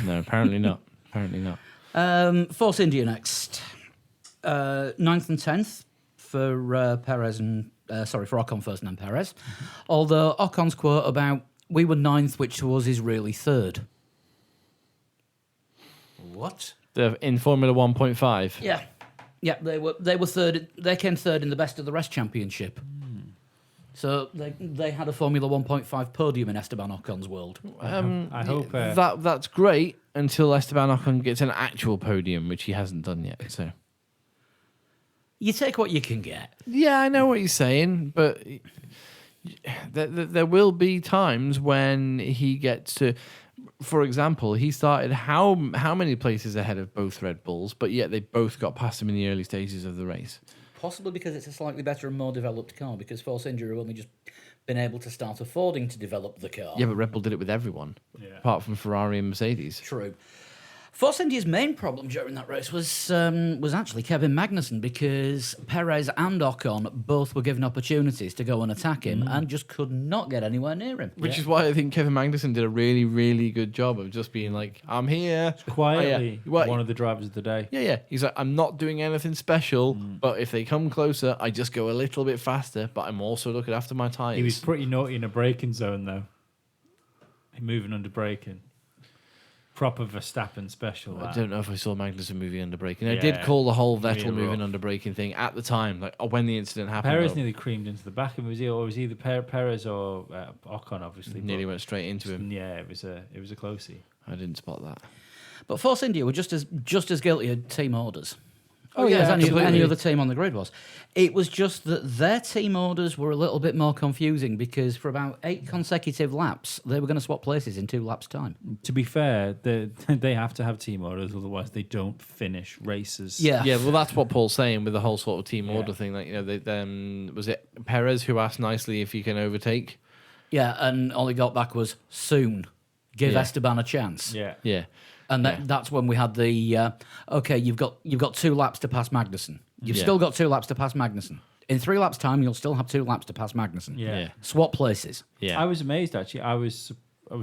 No, apparently not. Apparently not. Force India next. 9th and 10th for Perez and for Ocon first and then Perez. Although Ocon's quote about we were 9th, which to us is really 3rd. What? In Formula 1.5. Yeah. Yeah, they were third. They came third in the Best of the Rest Championship. So they had a Formula 1.5 podium in Esteban Ocon's world. I hope. That's great until Esteban Ocon gets an actual podium, which he hasn't done yet. So You take what you can get. yeah, I know what you're saying, but there will be times when he gets to. For example, he started how many places ahead of both Red Bulls, but yet they both got past him in the early stages of the race. Possibly because it's a slightly better and more developed car, because Force India have only just been able to start affording to develop the car. Yeah, but Red Bull did it with everyone, apart from Ferrari and Mercedes. True. Force India's main problem during that race was actually Kevin Magnussen, because Perez and Ocon both were given opportunities to go and attack him and just could not get anywhere near him. Which is why I think Kevin Magnussen did a really, really good job of just being like, I'm here. Quietly, Oh, yeah. one of the drivers of the day. Yeah. He's like, I'm not doing anything special, but if they come closer, I just go a little bit faster, but I'm also looking after my tyres. He was pretty naughty in a braking zone, though. Moving under braking. Proper Verstappen special. I that. don't know if I saw Magnussen moving under braking. I Yeah, did call the whole Vettel really moving rough. under braking thing at the time, like when the incident happened. Perez though. nearly creamed into the back of him. Or was either Perez or Ocon, obviously. Nearly but- went straight into him. Yeah, it was a closey. I didn't spot that. But Force India were just as guilty of team orders. Oh, yeah, as any absolutely. other team on the grid was. It was just that their team orders were a little bit more confusing, because for about 8 consecutive laps, they were going to swap places in 2 laps' time. To be fair, they have to have team orders, otherwise they don't finish races. Yeah. Yeah, well, that's what Paul's saying with the whole sort of team Yeah. order thing. Like, you know, was it Perez who asked nicely if he can overtake? Yeah, and all he got back was soon. Give Yeah. Esteban a chance. Yeah. Yeah. And Yeah. that's when we had the okay, you've got 2 laps to pass Magnussen. You've Yeah. still got 2 laps to pass Magnussen. In 3 laps' time, you'll still have 2 laps to pass Magnussen. Yeah. Swap places. Yeah. I was amazed, actually. I was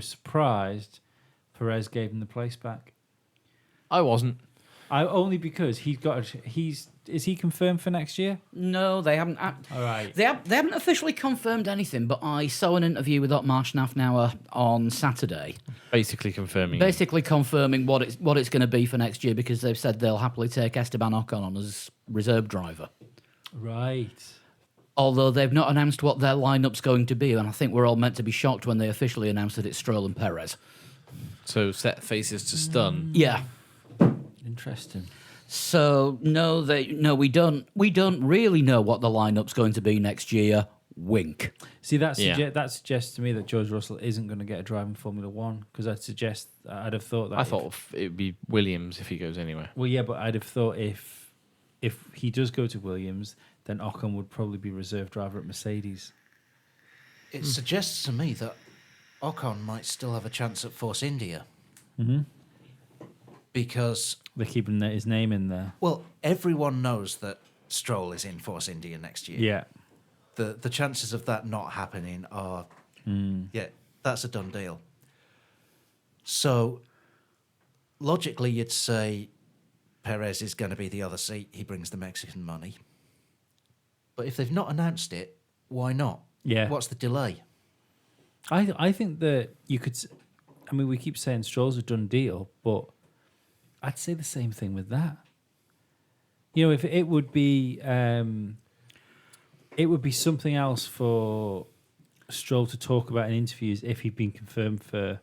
surprised Perez gave him the place back. I wasn't. Only because is he confirmed for next year? No, they haven't. All right. They haven't officially confirmed anything, but I saw an interview with Otmar Schnafnauer on Saturday, Basically confirming. basically confirming what it's going to be for next year, because they've said they'll happily take Esteban Ocon on as reserve driver. Right. Although they've not announced what their lineup's going to be, and I think we're all meant to be shocked when they officially announce that it's Stroll and Perez. So set faces to stun. Yeah. Interesting. So we don't really know what the lineup's going to be next year. Wink. See, that Yeah. that suggests to me that George Russell isn't going to get a drive in Formula One, because I'd have thought that. I thought it would be Williams if he goes anywhere. Well, yeah, but I'd have thought if he does go to Williams, then Ocon would probably be reserve driver at Mercedes. It suggests to me that Ocon might still have a chance at Force India. Mm-hmm. Because, They're keeping his name in there. well, everyone knows that Stroll is in Force India next year. Yeah. The chances of that not happening are, yeah, that's a done deal. So, logically, you'd say Perez is going to be the other seat. He brings the Mexican money. But if they've not announced it, why not? Yeah. What's the delay? I think that you could. I mean, we keep saying Stroll's a done deal, but I'd say the same thing with that. You know, if it would be something else for Stroll to talk about in interviews if he'd been confirmed for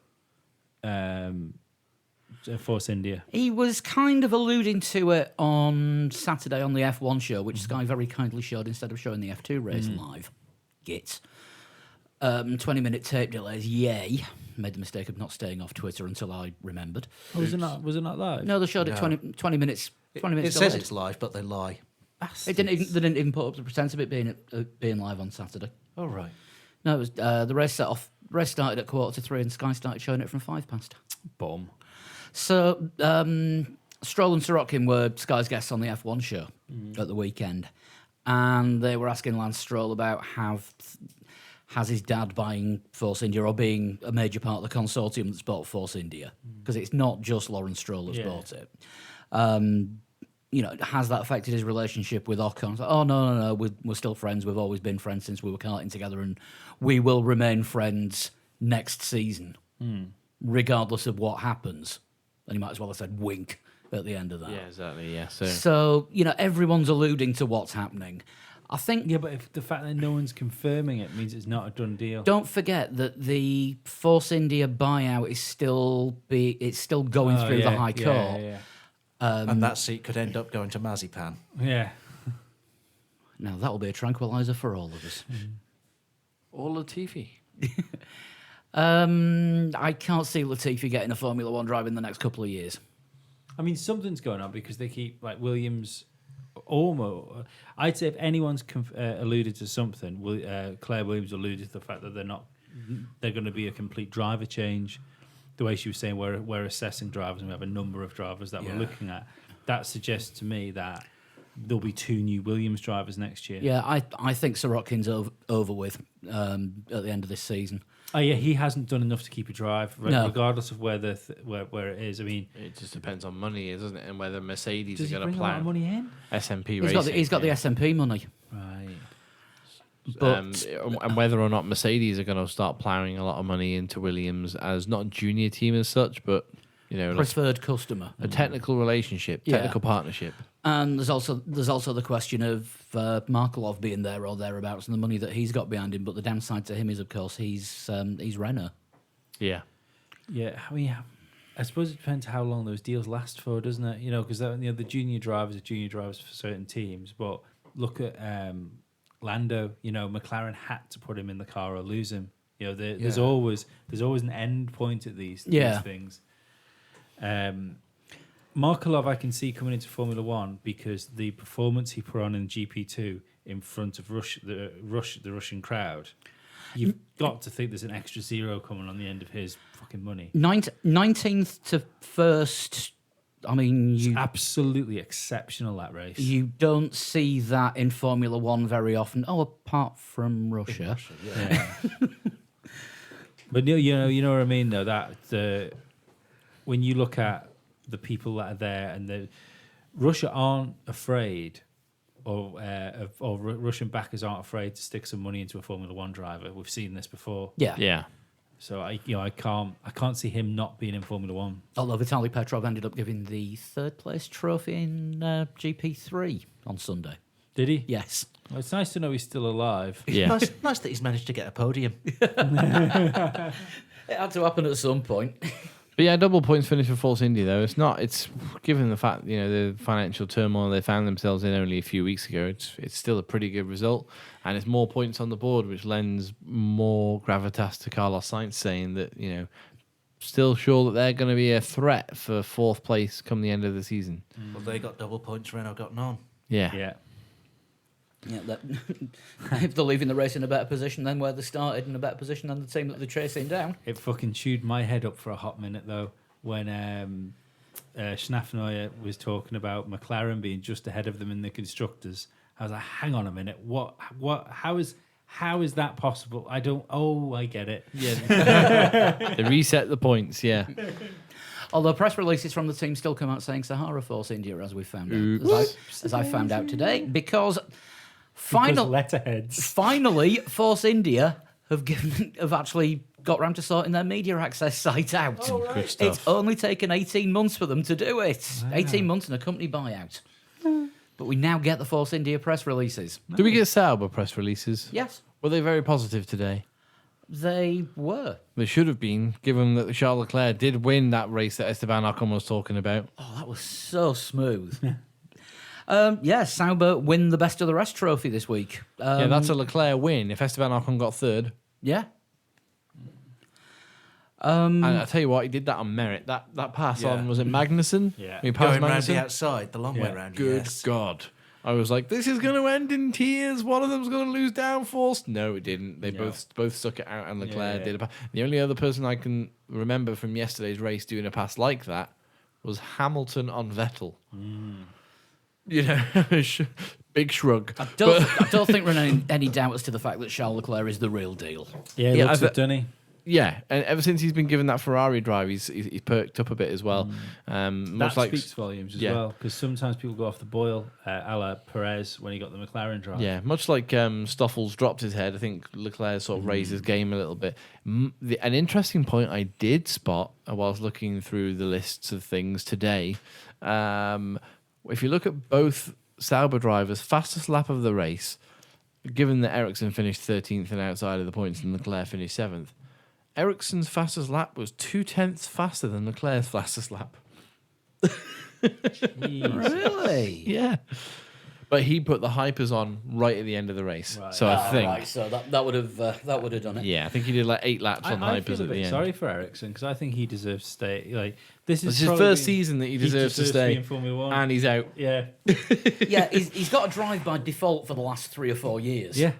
Force India. He was kind of alluding to it on Saturday on the F1 show, which Sky very kindly showed instead of showing the F2 race live. Gits. 20-minute tape delays, yay. Made the mistake of not staying off Twitter until I remembered. Oh, was it not live? No, they showed it No. 20 minutes. 20 minutes It says delayed. it's live, but they lie. They didn't even put up the pretense of it being live on Saturday. Oh, right. No, it was the race set off. Race started at 2:45, and Sky started showing it from 5 past. Bomb. So Stroll and Sorokin were Sky's guests on the F1 show at the weekend, and they were asking Lance Stroll about has his dad buying Force India or being a major part of the consortium that's bought Force India, because it's not just Lawrence Stroll that's bought it. Has that affected his relationship with Ocon? It's like, oh, no, we're still friends. We've always been friends since we were karting together, and we will remain friends next season, regardless of what happens. And he might as well have said wink at the end of that. Yeah, exactly. Yeah. So, everyone's alluding to what's happening. I think. Yeah, but if the fact that no one's confirming it means it's not a done deal. Don't forget that the Force India buyout is still going through the High Court. And that seat could end up going to Mazipan. Yeah. Now that'll be a tranquilizer for all of us. Or Latifi. I can't see Latifi getting a Formula One drive in the next couple of years. I mean, something's going on because they keep like Williams. Almost, I'd say if anyone's alluded to something, Claire Williams alluded to the fact that they're going to be a complete driver change. The way she was saying we're assessing drivers and we have a number of drivers that we're looking at. That suggests to me that there'll be 2 new Williams drivers next year. Yeah, I think Sirotkin's over with at the end of this season. Oh yeah, he hasn't done enough to keep a drive, No. regardless of where it is. I mean, It just depends on money, doesn't it? And whether Mercedes does are he going bring to a lot of plan money in? SMP He's got racing. the SMP money. Right. But And whether or not Mercedes are going to start ploughing a lot of money into Williams as not a junior team as such, but like preferred customer. a technical relationship, Yeah. technical partnership. And there's also the question of Markelov being there or thereabouts and the money that he's got behind him. But the downside to him is, of course, he's Renault. Yeah. Yeah, I mean, I suppose it depends how long those deals last for, doesn't it? Because the junior drivers are junior drivers for certain teams. But look at Lando. McLaren had to put him in the car or lose him. There's always an end point at these things. Markelov, I can see coming into Formula One because the performance he put on in GP2 in front of the Russian crowd. You've got to think there's an extra zero coming on the end of his fucking money. 19th to 1st. I mean, It's absolutely exceptional, that race. you don't see that in Formula One very often. Oh, apart from Russia. Yeah. But you know what I mean, though. That when you look at the people that are there, and Russia aren't afraid, or Russian backers aren't afraid to stick some money into a Formula One driver. We've seen this before. Yeah. Yeah. So I can't see him not being in Formula One. Although Vitaly Petrov ended up giving the 3rd place trophy in GP3 on Sunday. Did he? Yes. Well, it's nice to know he's still alive. Yeah. Nice that he's managed to get a podium. It had to happen at some point. But yeah, double points finish for Force India though. It's given the fact the financial turmoil they found themselves in only a few weeks ago. It's still a pretty good result, and it's more points on the board, which lends more gravitas to Carlos Sainz, saying that still sure that they're going to be a threat for 4th place come the end of the season. Well, they got double points, Renault got none. Yeah. Yeah. Yeah, if they're leaving the race in a better position than where they started, in a better position than the team that they're chasing down. It fucking chewed my head up for a hot minute though when Schnaffneuer was talking about McLaren being just ahead of them in the constructors. I was like, hang on a minute, what? How is that possible? I get it. Yeah. They reset the points. Yeah. Although press releases from the team still come out saying Sahara Force India, as we found out, as I found out today, because letterheads. finally Force India have actually got round to sorting their media access site out. Good stuff. It's only taken 18 months for them to do it. 18 months and a company buyout. But we now get the Force India press releases. Do we get Sauber press releases? Yes, Were they very positive today? they were. They should have been, given that Charles Leclerc did win that race that Esteban Ocon was talking about. Oh, that was so smooth. Sauber win the best of the rest trophy this week. Yeah, that's a Leclerc win. If Esteban Ocon got 3rd, Yeah. and I tell you what, he did that on merit. That pass on, was it Magnussen? Yeah. He passed Going round the Magnussen. outside, the long way Yeah. round. Good yes. God. I was like, this is going to end in tears. One of them's going to lose downforce. No, it didn't. They both stuck it out, and Leclerc did a pass. The only other person I can remember from yesterday's race doing a pass like that was Hamilton on Vettel. Big shrug. I don't think we're in any doubt as to the fact that Charles Leclerc is the real deal. Yeah, he looks I it, doesn't he? Yeah, and ever since he's been given that Ferrari drive, he's perked up a bit as well. That Much like speaks volumes as yeah. well, because sometimes people go off the boil, a la Perez when he got the McLaren drive. yeah, much like Stoffels dropped his head. I think Leclerc sort of raised his game a little bit. An interesting point I did spot whilst looking through the lists of things today. If you look at both Sauber drivers, fastest lap of the race, given that Ericsson finished 13th and outside of the points and Leclerc finished 7th, Ericsson's fastest lap was 0.2 faster than Leclerc's fastest lap. Really? Yeah. But he put the hypers on right at the end of the race. Right. So I think, Right, so that would have done it. yeah, I think he did like 8 laps on I hypers feel a at the bit end. sorry for Ericsson because I think he deserves to stay. Like this It's is his probably- first season that he deserves to be stay, in Formula One. and he's out. Yeah, Yeah, he's got a drive by default for the last 3 or 4 years. yeah,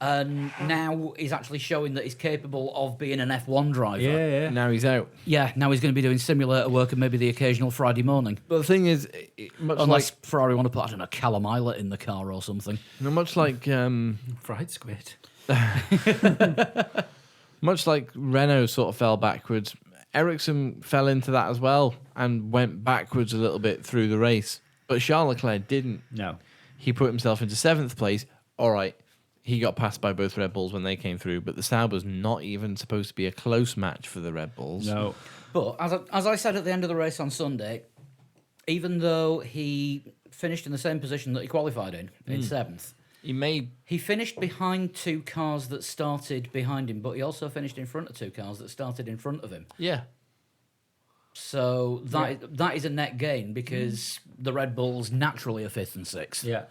And now he's actually showing that he's capable of being an F1 driver. yeah. Now he's out. Yeah, now he's going to be doing simulator work and maybe the occasional Friday morning. But the thing is, much Unless Ferrari want to put, I don't know, Callum Islet in the car or something. much like Fried squid. much like Renault sort of fell backwards, Ericsson fell into that as well and went backwards a little bit through the race. But Charles Leclerc didn't. No, He put himself into 7th place. All right, he got passed by both Red Bulls when they came through, but the Sauber's not even supposed to be a close match for the Red Bulls. no. But as I said at the end of the race on Sunday, even though he finished in the same position that he qualified in 7th, He made he finished behind 2 cars that started behind him, but he also finished in front of 2 cars that started in front of him. yeah. So that is a net gain because the Red Bulls naturally are 5th and 6th. Yeah,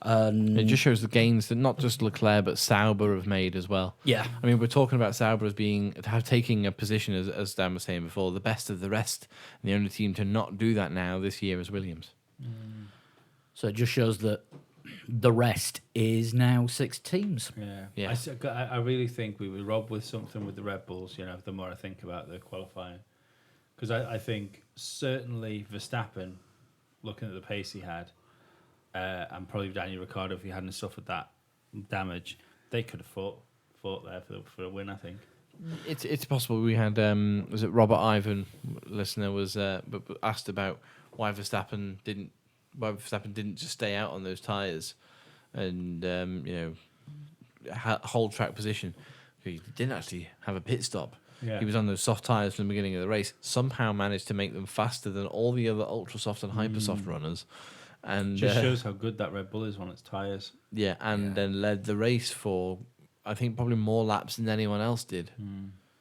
It just shows the gains that not just Leclerc but Sauber have made as well. Yeah. I mean, we're talking about Sauber as taking a position, as Dan was saying before, the best of the rest. And the only team to not do that now this year is Williams. So it just shows that the rest is now 6 teams. yeah. I really think we were robbed with something with the Red Bulls. You know, the more I think about the qualifying, because I think certainly Verstappen, looking at the pace he had, and probably Daniel Ricciardo, if he hadn't suffered that damage, they could have fought there for a win. I think. It's possible. We had was it Robert Ivan listener was asked about why Verstappen didn't just stay out on those tires and hold track position. He didn't actually have a pit stop. Yeah. He was on those soft tires from the beginning of the race. Somehow managed to make them faster than all the other ultra soft and hyper soft runners, and Just shows how good that Red Bull is on its tires. then led the race for I think probably more laps than anyone else did.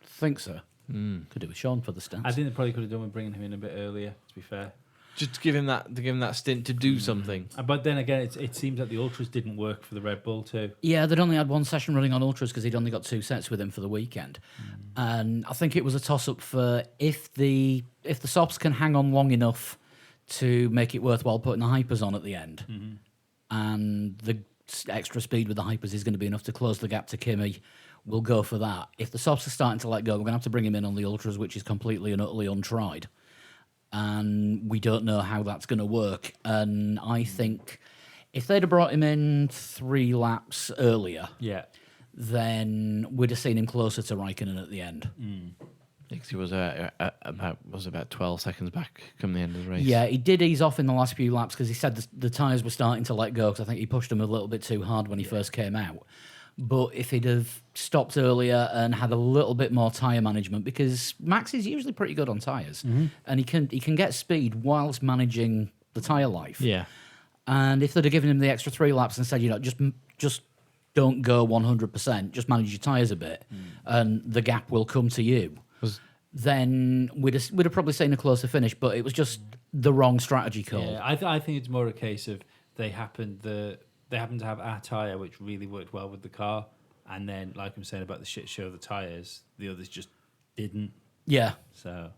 Think so. Could do with Sean for the stats. I think they probably could have done with bringing him in a bit earlier. To be fair. Just to give him that stint to do something. But then again, it seems that the ultras didn't work for the Red Bull too. Yeah, they'd only had 1 session running on Ultras because he'd only got 2 sets with him for the weekend. And I think it was a toss-up for if the softs can hang on long enough to make it worthwhile putting the hypers on at the end. And the extra speed with the hypers is going to be enough to close the gap to Kimi. We'll go for that. If the softs are starting to let go, we're going to have to bring him in on the Ultras, which is completely and utterly untried. And we don't know how that's going to work. And I think if they'd have brought him in 3 laps earlier, Yeah. then we'd have seen him closer to Raikkonen at the end. Because he was about 12 seconds back come the end of the race. Yeah, he did ease off in the last few laps because he said the tyres were starting to let go because I think he pushed them a little bit too hard when he first came out. But if he'd have stopped earlier and had a little bit more tyre management, because Max is usually pretty good on tyres, and he can get speed whilst managing the tyre life. Yeah. And if they'd have given him the extra 3 laps and said, just don't go 100%, just manage your tyres a bit, and the gap will come to you, then we'd have probably seen a closer finish. But it was just the wrong strategy call. Yeah, I think it's more a case of they happened to have our tyre, which really worked well with the car, and then, like I'm saying about the shit show of the tyres, the others just didn't. Yeah. So,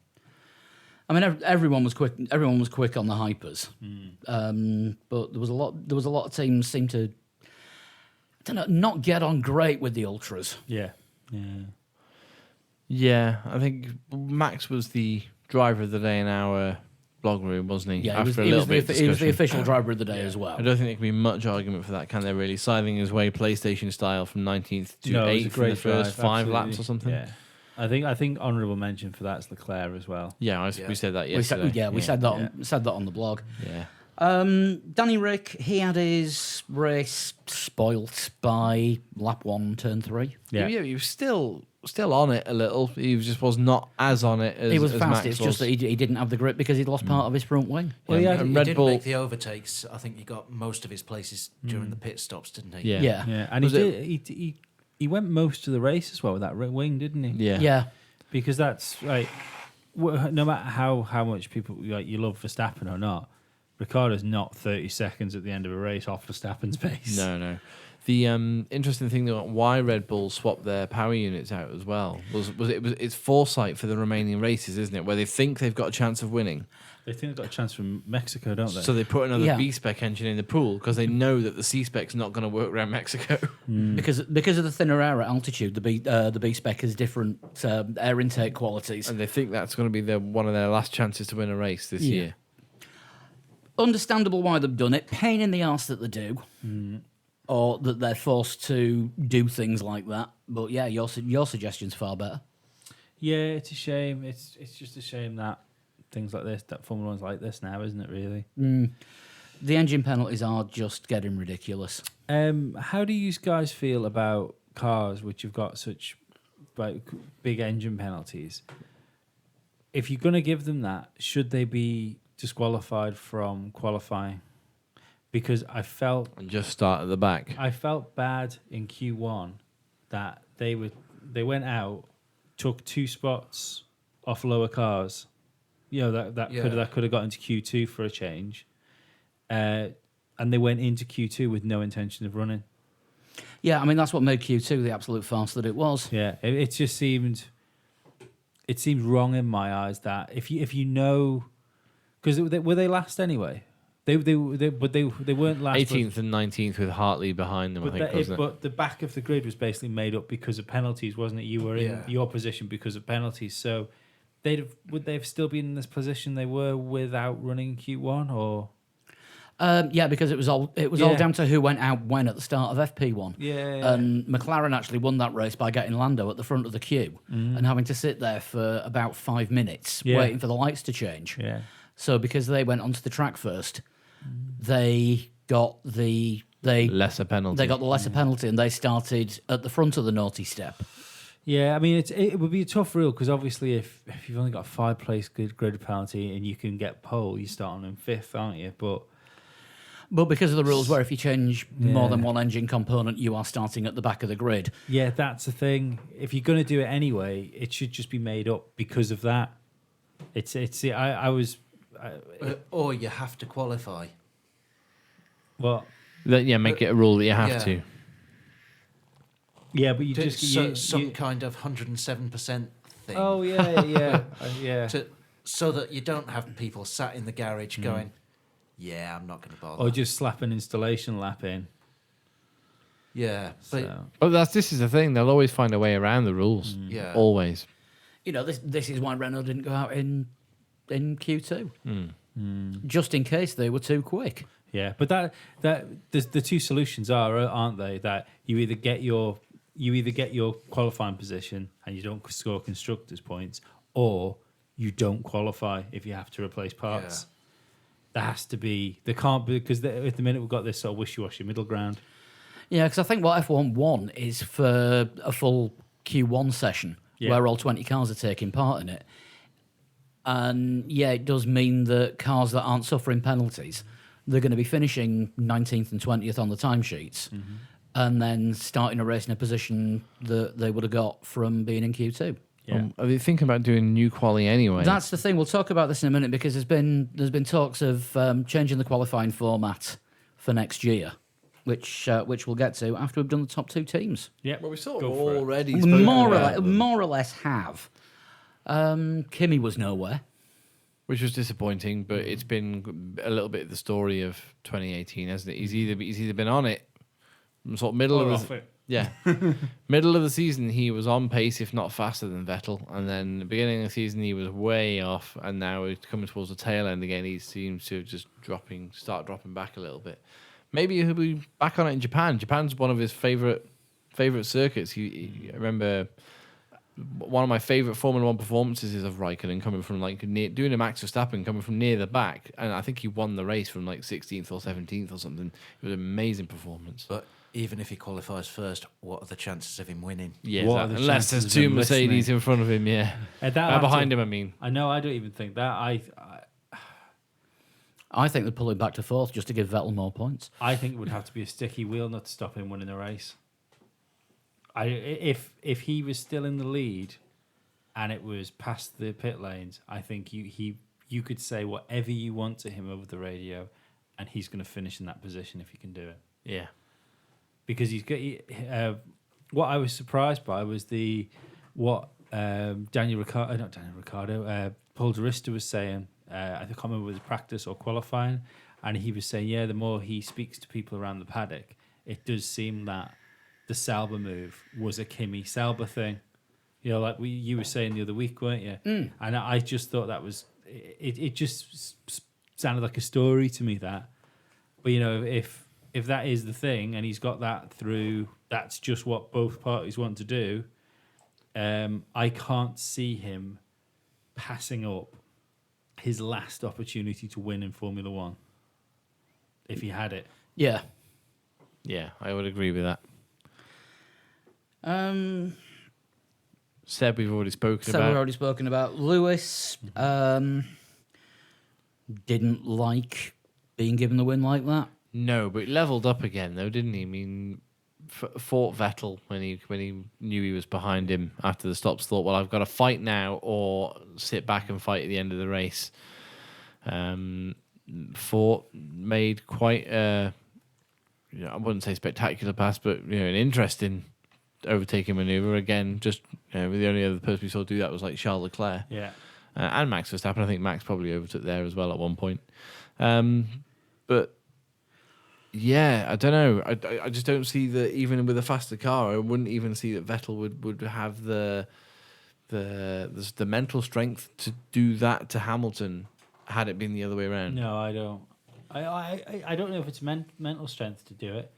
I mean, everyone was quick. Everyone was quick on the hypers, but there was a lot of teams seemed to, not get on great with the ultras. yeah. Yeah, I think Max was the driver of the day in our blog room, wasn't he? Yeah, After he a was little bit of he was the discussion. official driver of the day as well. I don't think there can be much argument for that, can there? Really, scything his way PlayStation style from 19th to No, it was a 8th in the great first drive, 5 absolutely. laps or something. Yeah. I think honourable mention for that is Leclerc as well. Yeah, we said that We said, yesterday. we said that on the blog. Yeah. Danny Rick, he had his race spoilt by lap 1, turn 3. Yeah, he was still still on it a little. He just was not as on it as He was as fast. Max It's was. just that he didn't have the grip because he'd lost part of his front wing. Well, Yeah, yeah, and He Red didn't Bull. make the overtakes. I think he got most of his places during the pit stops, didn't he? Yeah. Yeah. yeah, and Was he went most of the race as well with that wing, didn't he? Yeah. Yeah. Because that's like, no matter how much people like you love Verstappen or not, Ricciardo's not 30 seconds at the end of a race off Verstappen's pace. No. The interesting thing about why Red Bull swapped their power units out as well it's foresight for the remaining races, isn't it? Where they think they've got a chance of winning, They think they've got a chance from Mexico, don't they? so they put another Yeah. B spec engine in the pool because they know that the C spec's not going to work around Mexico. Because of the thinner air at altitude, the B spec has different air intake qualities. And they think that's going to be one of their last chances to win a race this Yeah. year. Understandable why they've done it. Pain in the arse that they do, or that they're forced to do things like that. But yeah, your suggestion's far better. Yeah, it's a shame. It's just a shame that things like this, that Formula One's like this now, isn't it? Really. The engine penalties are just getting ridiculous. How do you guys feel about cars which have got such like big engine penalties? If you're going to give them that, should they be disqualified from qualifying? Because I felt And just start at the back. bad in Q1 that they went out, took 2 spots off lower cars. You know that could have got into Q2 for a change, and they went into Q2 with no intention of running. Yeah, I mean that's what made Q2 the absolute farce that it was. Yeah, it just seemed wrong in my eyes that if you know, because were they last anyway? They weren't last. 18th and 19th with Hartley behind them, I think, wasn't it? But the back of the grid was basically made up because of penalties, wasn't it? You were in Yeah. your position because of penalties. So would they have still been in this position they were without running Q1 or? Yeah, because it was all Yeah. down to who went out when at the start of FP1. Yeah. And McLaren actually won that race by getting Lando at the front of the queue and having to sit there for about 5 minutes Yeah. waiting for the lights to change. Yeah. So because they went onto the track first, they got the Lesser penalty. they got the lesser penalty and they started at the front of the naughty step. Yeah, I mean, it would be a tough rule because obviously if you've only got a 5-place grid penalty and you can get pole, you start on in 5th, aren't you? But because of the rules where if you change more Yeah. than one engine component, you are starting at the back of the grid. Yeah, that's the thing. If you're going to do it anyway, it should just be made up because of that. Or you have to qualify. Well, Make it a rule that you have Yeah. to. yeah, but you just Some kind of 107% thing. Oh yeah, yeah. So that you don't have people sat in the garage going, "Yeah, I'm not going to bother." Or just slap an installation lap in. yeah, but So. But this is the thing. They'll always find a way around the rules. Yeah. Always. You know, this is why Renault didn't go out in Q2. Just in case they were too quick. Yeah, but that the two solutions aren't they? That you either get your qualifying position and you don't score constructors points, or you don't qualify if you have to replace parts. There has to be. There can't be because at the minute we've got this sort of wishy-washy middle ground. Yeah, because I think what F1 won is for a full Q1 session Yeah. where all 20 cars are taking part in it. And yeah, it does mean that cars that aren't suffering penalties, they're going to be finishing 19th and 20th on the timesheets and then starting a race in a position that they would have got from being in Q2. Yeah. Are they thinking about doing new quali anyway? That's the thing. We'll talk about this in a minute because there's been talks of changing the qualifying format for next year, which we'll get to after we've done the top 2 teams. Yeah, Well, we sort Go of for it. already More or less have. Kimmy was nowhere. which was disappointing, but it's been a little bit of the story of 2018, hasn't it? He's either been on it, sort of middle Or of off the, it. yeah, middle of the season he was on pace, if not faster than Vettel, and then the beginning of the season he was way off, and now he's coming towards the tail end again. He seems to just start dropping back a little bit. Maybe he'll be back on it in Japan. Japan's one of his favorite circuits. I remember one of my favorite Formula One performances is of Raikkonen coming from doing a Max Verstappen coming from near the back, and I think he won the race from 16th or 17th or something. It was an amazing performance. But even if he qualifies first, what are the chances of him winning? Yeah, What are exactly. the Unless there's chances of two him Mercedes listening? in front of him, yeah. Behind him, I mean. I know. I don't even think that. I think they'd pull him back to fourth just to give Vettel more points. I think it would have to be a sticky wheel not to stop him winning the race. If he was still in the lead, and it was past the pit lanes, I think you could say whatever you want to him over the radio, and he's going to finish in that position if he can do it. Yeah. Because he's got. What I was surprised by was Paul Di Resta was saying. I can't remember whether it was practice or qualifying, and he was saying, the more he speaks to people around the paddock, it does seem that the Sauber move was a Kimi Sauber thing. You know, like you were saying the other week, weren't you? And I just thought that was it. Just sounded like a story to me, that. But you know, if that is the thing, and he's got that through, that's just what both parties want to do. I can't see him passing up his last opportunity to win in Formula One if he had it. Yeah. Yeah, I would agree with that. Seb, we've already spoken So about. we've already spoken about Lewis. Didn't like being given the win like that. No, but he leveled up again, though, didn't he? I mean, fought Vettel when he knew he was behind him after the stops. Thought, well, I've got to fight now or sit back and fight at the end of the race. Made quite a, I wouldn't say spectacular pass, but an interesting overtaking maneuver. Again, just the only other person we saw do that was like Charles Leclerc. Yeah. And Max Verstappen. I think Max probably overtook there as well at one point. But yeah, I don't know. I just don't see that even with a faster car. I wouldn't even see that Vettel would have the mental strength to do that to Hamilton had it been the other way around. No, I don't. I don't know if it's mental strength to do it.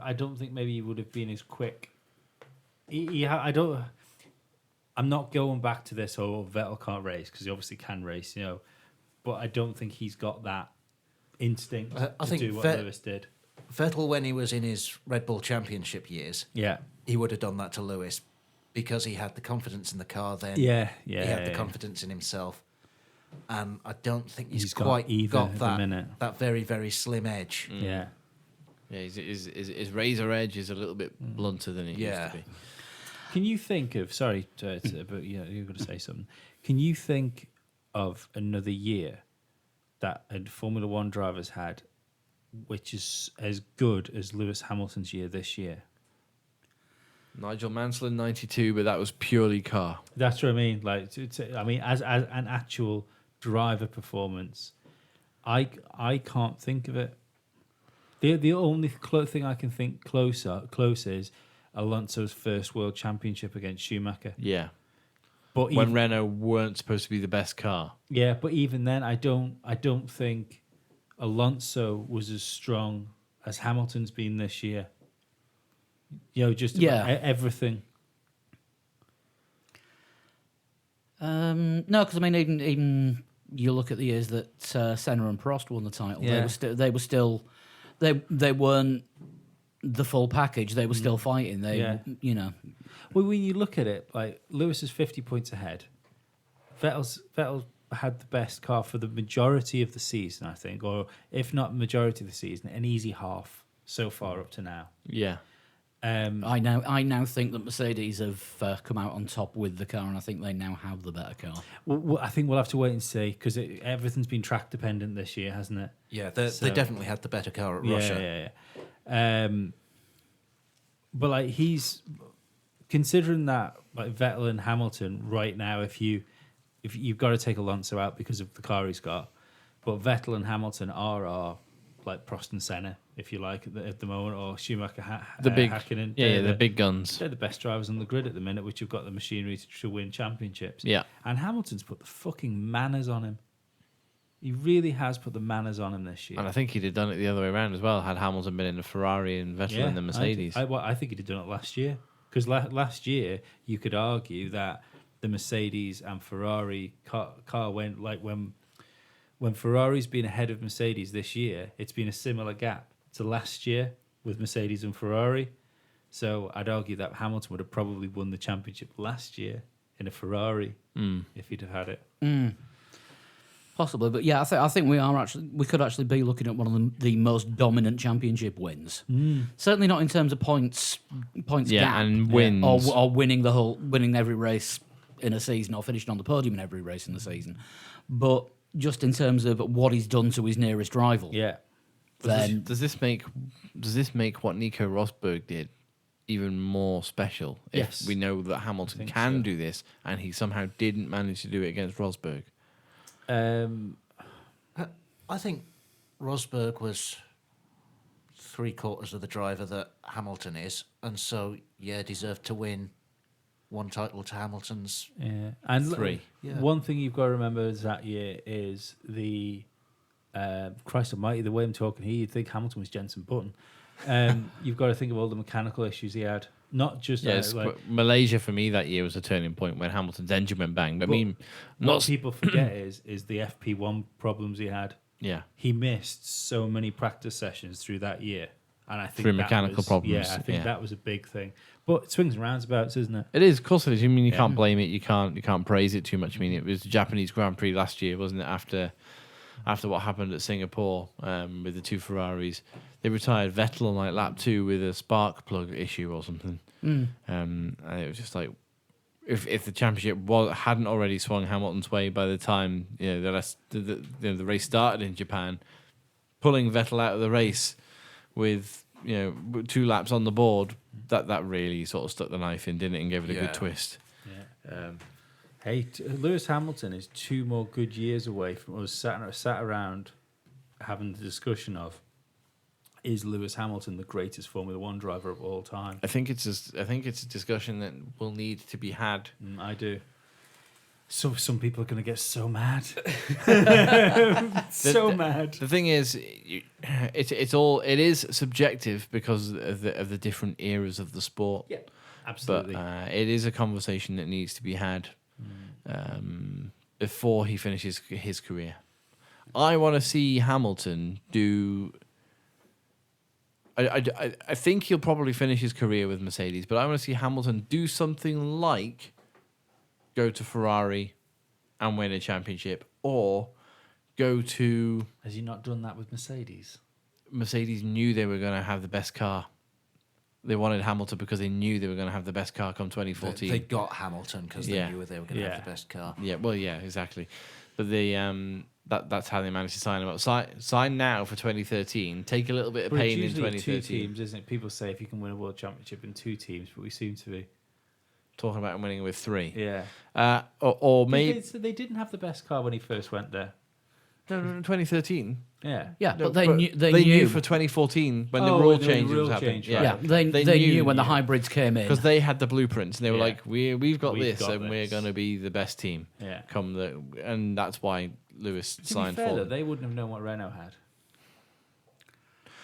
I don't think maybe he would have been as quick. I'm not going back to this whole Vettel can't race, because he obviously can race, but I don't think he's got that instinct I to think do what Lewis did. Vettel, when he was in his Red Bull Championship years, Yeah. he would have done that to Lewis because he had the confidence in the car then. Yeah. He had the yeah. confidence in himself. And I don't think He's he's got quite either got at the minute. that very, very slim edge. Yeah. Yeah, his razor edge is a little bit blunter than it used to be. Can you think of, sorry, but you're going to say something. Can you think of another year that a Formula One driver's had, which is as good as Lewis Hamilton's year this year? Nigel Mansell in '92, but that was purely car. That's what I mean. Like, as an actual driver performance, I can't think of it. The only thing I can think close is Alonso's first World Championship against Schumacher. Yeah. But When even, Renault weren't supposed to be the best car. yeah, but even then, I don't think Alonso was as strong as Hamilton's been this year. Just about everything. No, because I mean, even you look at the years that Senna and Prost won the title. Yeah. They weren't the full package. They were still fighting. Well, when you look at it, like Lewis is 50 points ahead. Vettel had the best car for the majority of the season, I think, or if not majority of the season, an easy half so far up to now. Yeah. I now think that Mercedes have come out on top with the car, and I think they now have the better car. Well, I think we'll have to wait and see, because everything's been track dependent this year, hasn't it? Yeah, they definitely had the better car at Russia. Yeah. But like, he's considering that, like Vettel and Hamilton right now, if you've got to take Alonso out because of the car he's got, but Vettel and Hamilton are like Prost and Senna, if you like, at the moment, or Schumacher, Hakkinen. The big guns. They're the best drivers on the grid at the minute, which have got the machinery to win championships. Yeah. And Hamilton's put the fucking manners on him. He really has put the manners on him this year. And I think he'd have done it the other way around as well, had Hamilton been in the Ferrari and Vettel in the Mercedes. I think he'd have done it last year. Because last year, you could argue that the Mercedes and Ferrari car went, like, when Ferrari's been ahead of Mercedes this year, it's been a similar gap to last year. with Mercedes and Ferrari. So I'd argue that Hamilton would have probably won the championship last year in a Ferrari if he'd have had it. Possibly, but yeah, I think we could actually be looking at one of the most dominant championship wins. Certainly not in terms of points gap, and wins. or winning every race in a season, or finishing on the podium in every race in the season, but just in terms of what he's done to his nearest rival. Yeah. Then Does this make what Nico Rosberg did even more special? Yes. If we know that Hamilton think can so. do this, and he somehow didn't manage to do it against Rosberg. I think Rosberg was 3/4 of the driver that Hamilton is, and so deserved to win one title to Hamilton's. Yeah, and 3. Yeah. One thing you've got to remember is that year is the Christ Almighty, the way I'm talking here, you'd think Hamilton was Jenson Button. You've got to think of all the mechanical issues he had, not just Yes, like. Malaysia for me that year was a turning point when Hamilton's engine went bang. But I But mean, What people forget is the FP1 problems he had. yeah, He missed so many practice sessions through that year, and I think Through that mechanical was- problems, Yeah, I think yeah. that was a big thing. But it swings and roundabouts, isn't it? it is. Of course, it is. I mean, you can't blame it. You can't praise it too much. I mean, it was the Japanese Grand Prix last year, wasn't it? After what happened at Singapore with the 2 Ferraris, they retired Vettel on like lap 2 with a spark plug issue or something. And it was just like, if the championship hadn't already swung Hamilton's way by the time the race started in Japan, pulling Vettel out of the race with 2 laps on the board, that really sort of stuck the knife in, didn't it, and gave it a Yeah. good twist. Yeah. Hey, Lewis Hamilton is 2 more good years away from us sat around having the discussion of, is Lewis Hamilton the greatest Formula One driver of all time? I think it's a discussion that will need to be had. I do. So some people are going to get so mad, mad. The thing is, it is subjective because of the different eras of the sport. Yeah, But absolutely. it is a conversation that needs to be had before he finishes his career. I want to see Hamilton do. I think he'll probably finish his career with Mercedes, but I want to see Hamilton do something like go to Ferrari and win a championship, or go to Has he not done that with Mercedes? Mercedes. Knew they were going to have the best car. They wanted Hamilton because they knew they were going to have the best car come 2014. They got Hamilton because Yeah. they knew they were going to Yeah. have the best car. Yeah, well, yeah, exactly. But that's how they managed to sign him up. Sign now for 2013. Take a little bit of But it's pain in usually 2013. 2 teams, isn't it? People say if you can win a world championship in 2 teams, but we seem to be. Talking about him winning with 3. Yeah. Or maybe They didn't have the best car when he first went there. no, 2013. Yeah. yeah, No, but they knew knew for 2014 when the Oh, rule when the changes rule was happening. change, yeah, right. they knew when the hybrids came in. Because they had the blueprints and they were Yeah. like, we've got We've this got and we're this. going to be the best team. Yeah. And that's why Lewis To be signed fair, for though, them. they wouldn't have known what Renault had.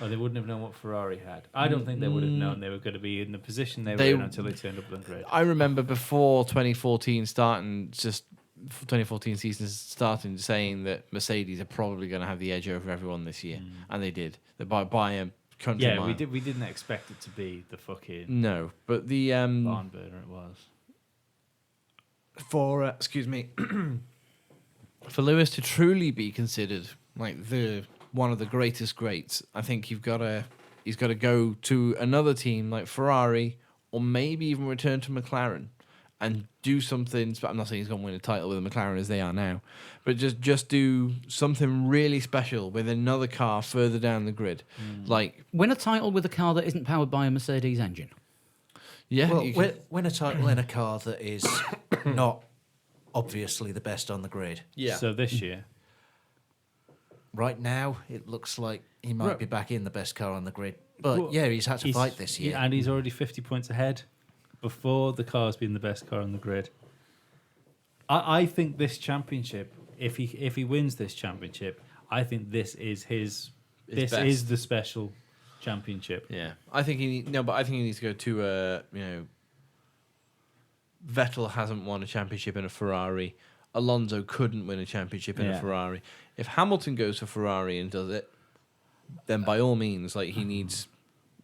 Or they wouldn't have known what Ferrari had. I don't think they would have known they were going to be in the position they were They- in until they turned up on grid. I remember before 2014 starting, just 2014 season starting, saying that Mercedes are probably going to have the edge over everyone this year, and they did. They by a country Yeah, mile. we didn't expect it to be the fucking No, but the barn burner it was. for excuse me, for Lewis to truly be considered like one of the greatest greats, I think he's got to go to another team like Ferrari, or maybe even return to McLaren and do something. I'm not saying he's going to win a title with a McLaren as they are now, but just do something really special with another car further down the grid. Like, Win a title with a car that isn't powered by a Mercedes engine. yeah, Well, you can- win a title in a car that is not obviously the best on the grid. yeah. So this year, Right now, it looks like he might Right. be back in the best car on the grid. But Well, yeah, he's had to fight this year. and he's already 50 points ahead before the car's been the best car on the grid. I think this championship, if he wins this championship, I think this is this best. is the special championship. Yeah, I think but I think he needs to go to Vettel hasn't won a championship in a Ferrari. Alonso couldn't win a championship in a Yeah. Ferrari. If Hamilton goes to Ferrari and does it, then by all means, like he needs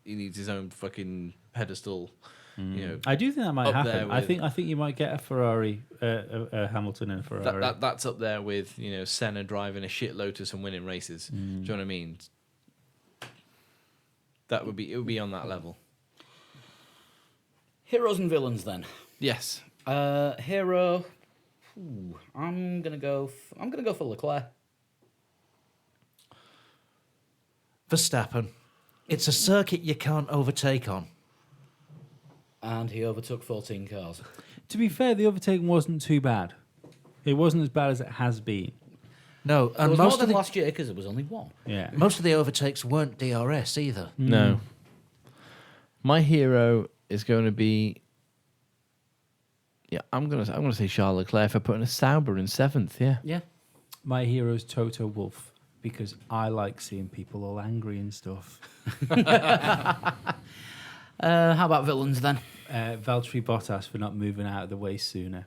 his own fucking pedestal. You know, I do think that might Up there happen. with- I think you might get a Ferrari, a Hamilton and a Ferrari. that's up there with Senna driving a shit Lotus and winning races. Do you know what I mean? It would be on that level. Heroes and villains then. Yes. Hero. I'm gonna go for Leclerc. Verstappen. It's a circuit you can't overtake on. And he overtook 14 cars. To be fair, the overtaking wasn't too bad. It wasn't as bad as it has been. No, It and was more most than of the last year because there was only one. Yeah. most of the overtakes weren't DRS either. No. My hero is going to be. Yeah, I'm gonna say Charles Leclerc for putting a Sauber in 7th. Yeah. Yeah. My hero's Toto Wolff because I like seeing people all angry and stuff. How about villains then? Valtteri Bottas for not moving out of the way sooner.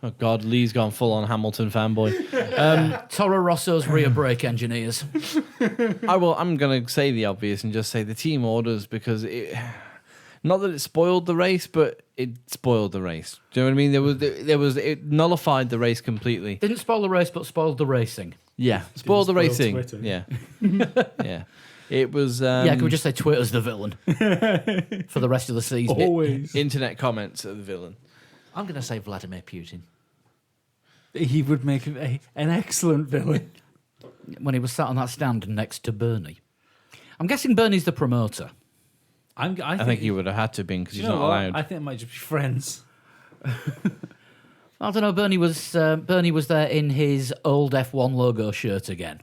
Oh God, Lee's gone full on Hamilton fanboy. Toro Rosso's rear brake engineers. I'm going to say the obvious and just say the team orders because not that it spoiled the race, but it spoiled the race. Do you know what I mean? It nullified the race completely. Didn't spoil the race, but spoiled the racing. Yeah, spoiled the spoil racing. Twitter. Yeah, yeah. It was. Yeah, can we just say Twitter's the villain for the rest of the season? Always. internet comments of the villain? I'm going to say Vladimir Putin. He would make an excellent villain. When he was sat on that stand next to Bernie. I'm guessing Bernie's the promoter. I think he would have had to be because Do he's you know not what? allowed. I think it might just be friends. I don't know. Bernie was there in his old F1 logo shirt again.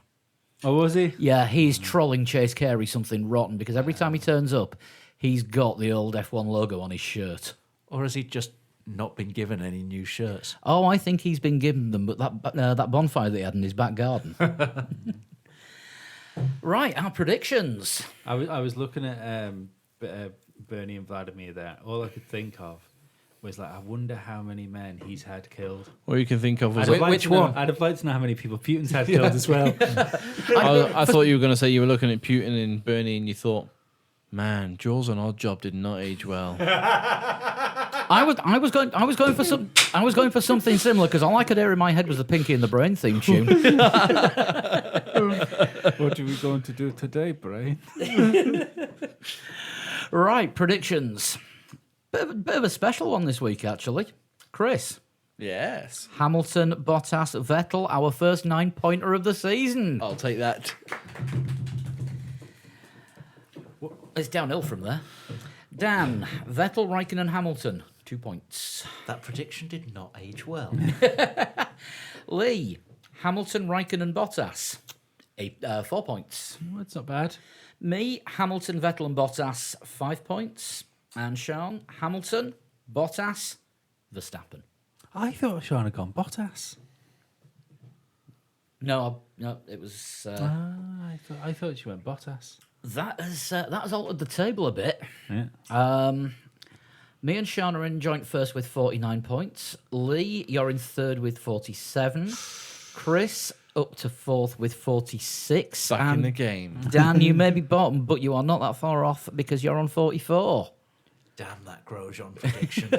Oh, was he? Yeah, he's trolling Chase Carey something rotten because every time he turns up, he's got the old F1 logo on his shirt. Or has he just not been given any new shirts? Oh, I think he's been given them, but that bonfire that he had in his back garden. Right, our predictions. I was looking at Bernie and Vladimir there. All I could think of was like, I wonder how many men he's had killed. All you can think of was. I'd have liked Which to know- one? I'd have liked to know how many people Putin's had killed as well. I thought you were going to say you were looking at Putin and Bernie and you thought, man, Jules on Odd Job did not age well. I was going for something similar because all I could hear in my head was the Pinky and the Brain theme tune. What are we going to do today, Brain? Right, predictions. Bit of a special one this week, actually. Chris, Yes. Hamilton, Bottas, Vettel, our first 9-pointer of the season. I'll take that. It's downhill from there. Dan, Vettel, Raikkonen, Hamilton, 2 points. That prediction did not age well. Lee, Hamilton, Raikkonen, Bottas, 4 points. That's not bad. Me, Hamilton, Vettel, and Bottas, 5 points. And Sean, Hamilton, Bottas, Verstappen. I thought Sean had gone Bottas. No, it was I thought she went Bottas. that has altered the table a bit. Yeah. Me and Sean are in joint first with 49 points. Lee, you're in third with 47. Chris up to fourth with 46. Back in and the game. Dan, you may be bottom, but you are not that far off because you're on 44. Damn that Grosjean prediction.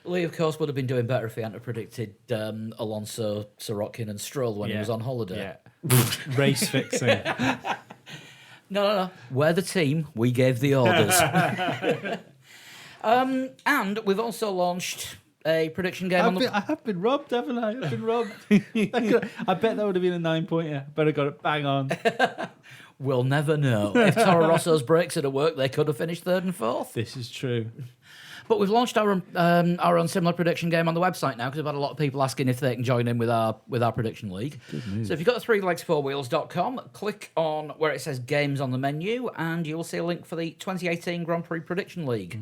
Lee, of course, would have been doing better if he hadn't have predicted Alonso, Sorokin, and Stroll when he was on holiday. Yeah. Race fixing. No. We're the team. We gave the orders. And we've also launched a prediction game on the... I have been robbed, haven't I? I've been robbed. I bet that would have been a 9-pointer, but I got it bang on. We'll never know. If Toro Rosso's brakes had worked, they could have finished third and fourth. This is true. But we've launched our own similar prediction game on the website now because we've had a lot of people asking if they can join in with our prediction league. So if you've got 3legs4wheels.com, click on where it says games on the menu and you'll see a link for the 2018 Grand Prix Prediction League.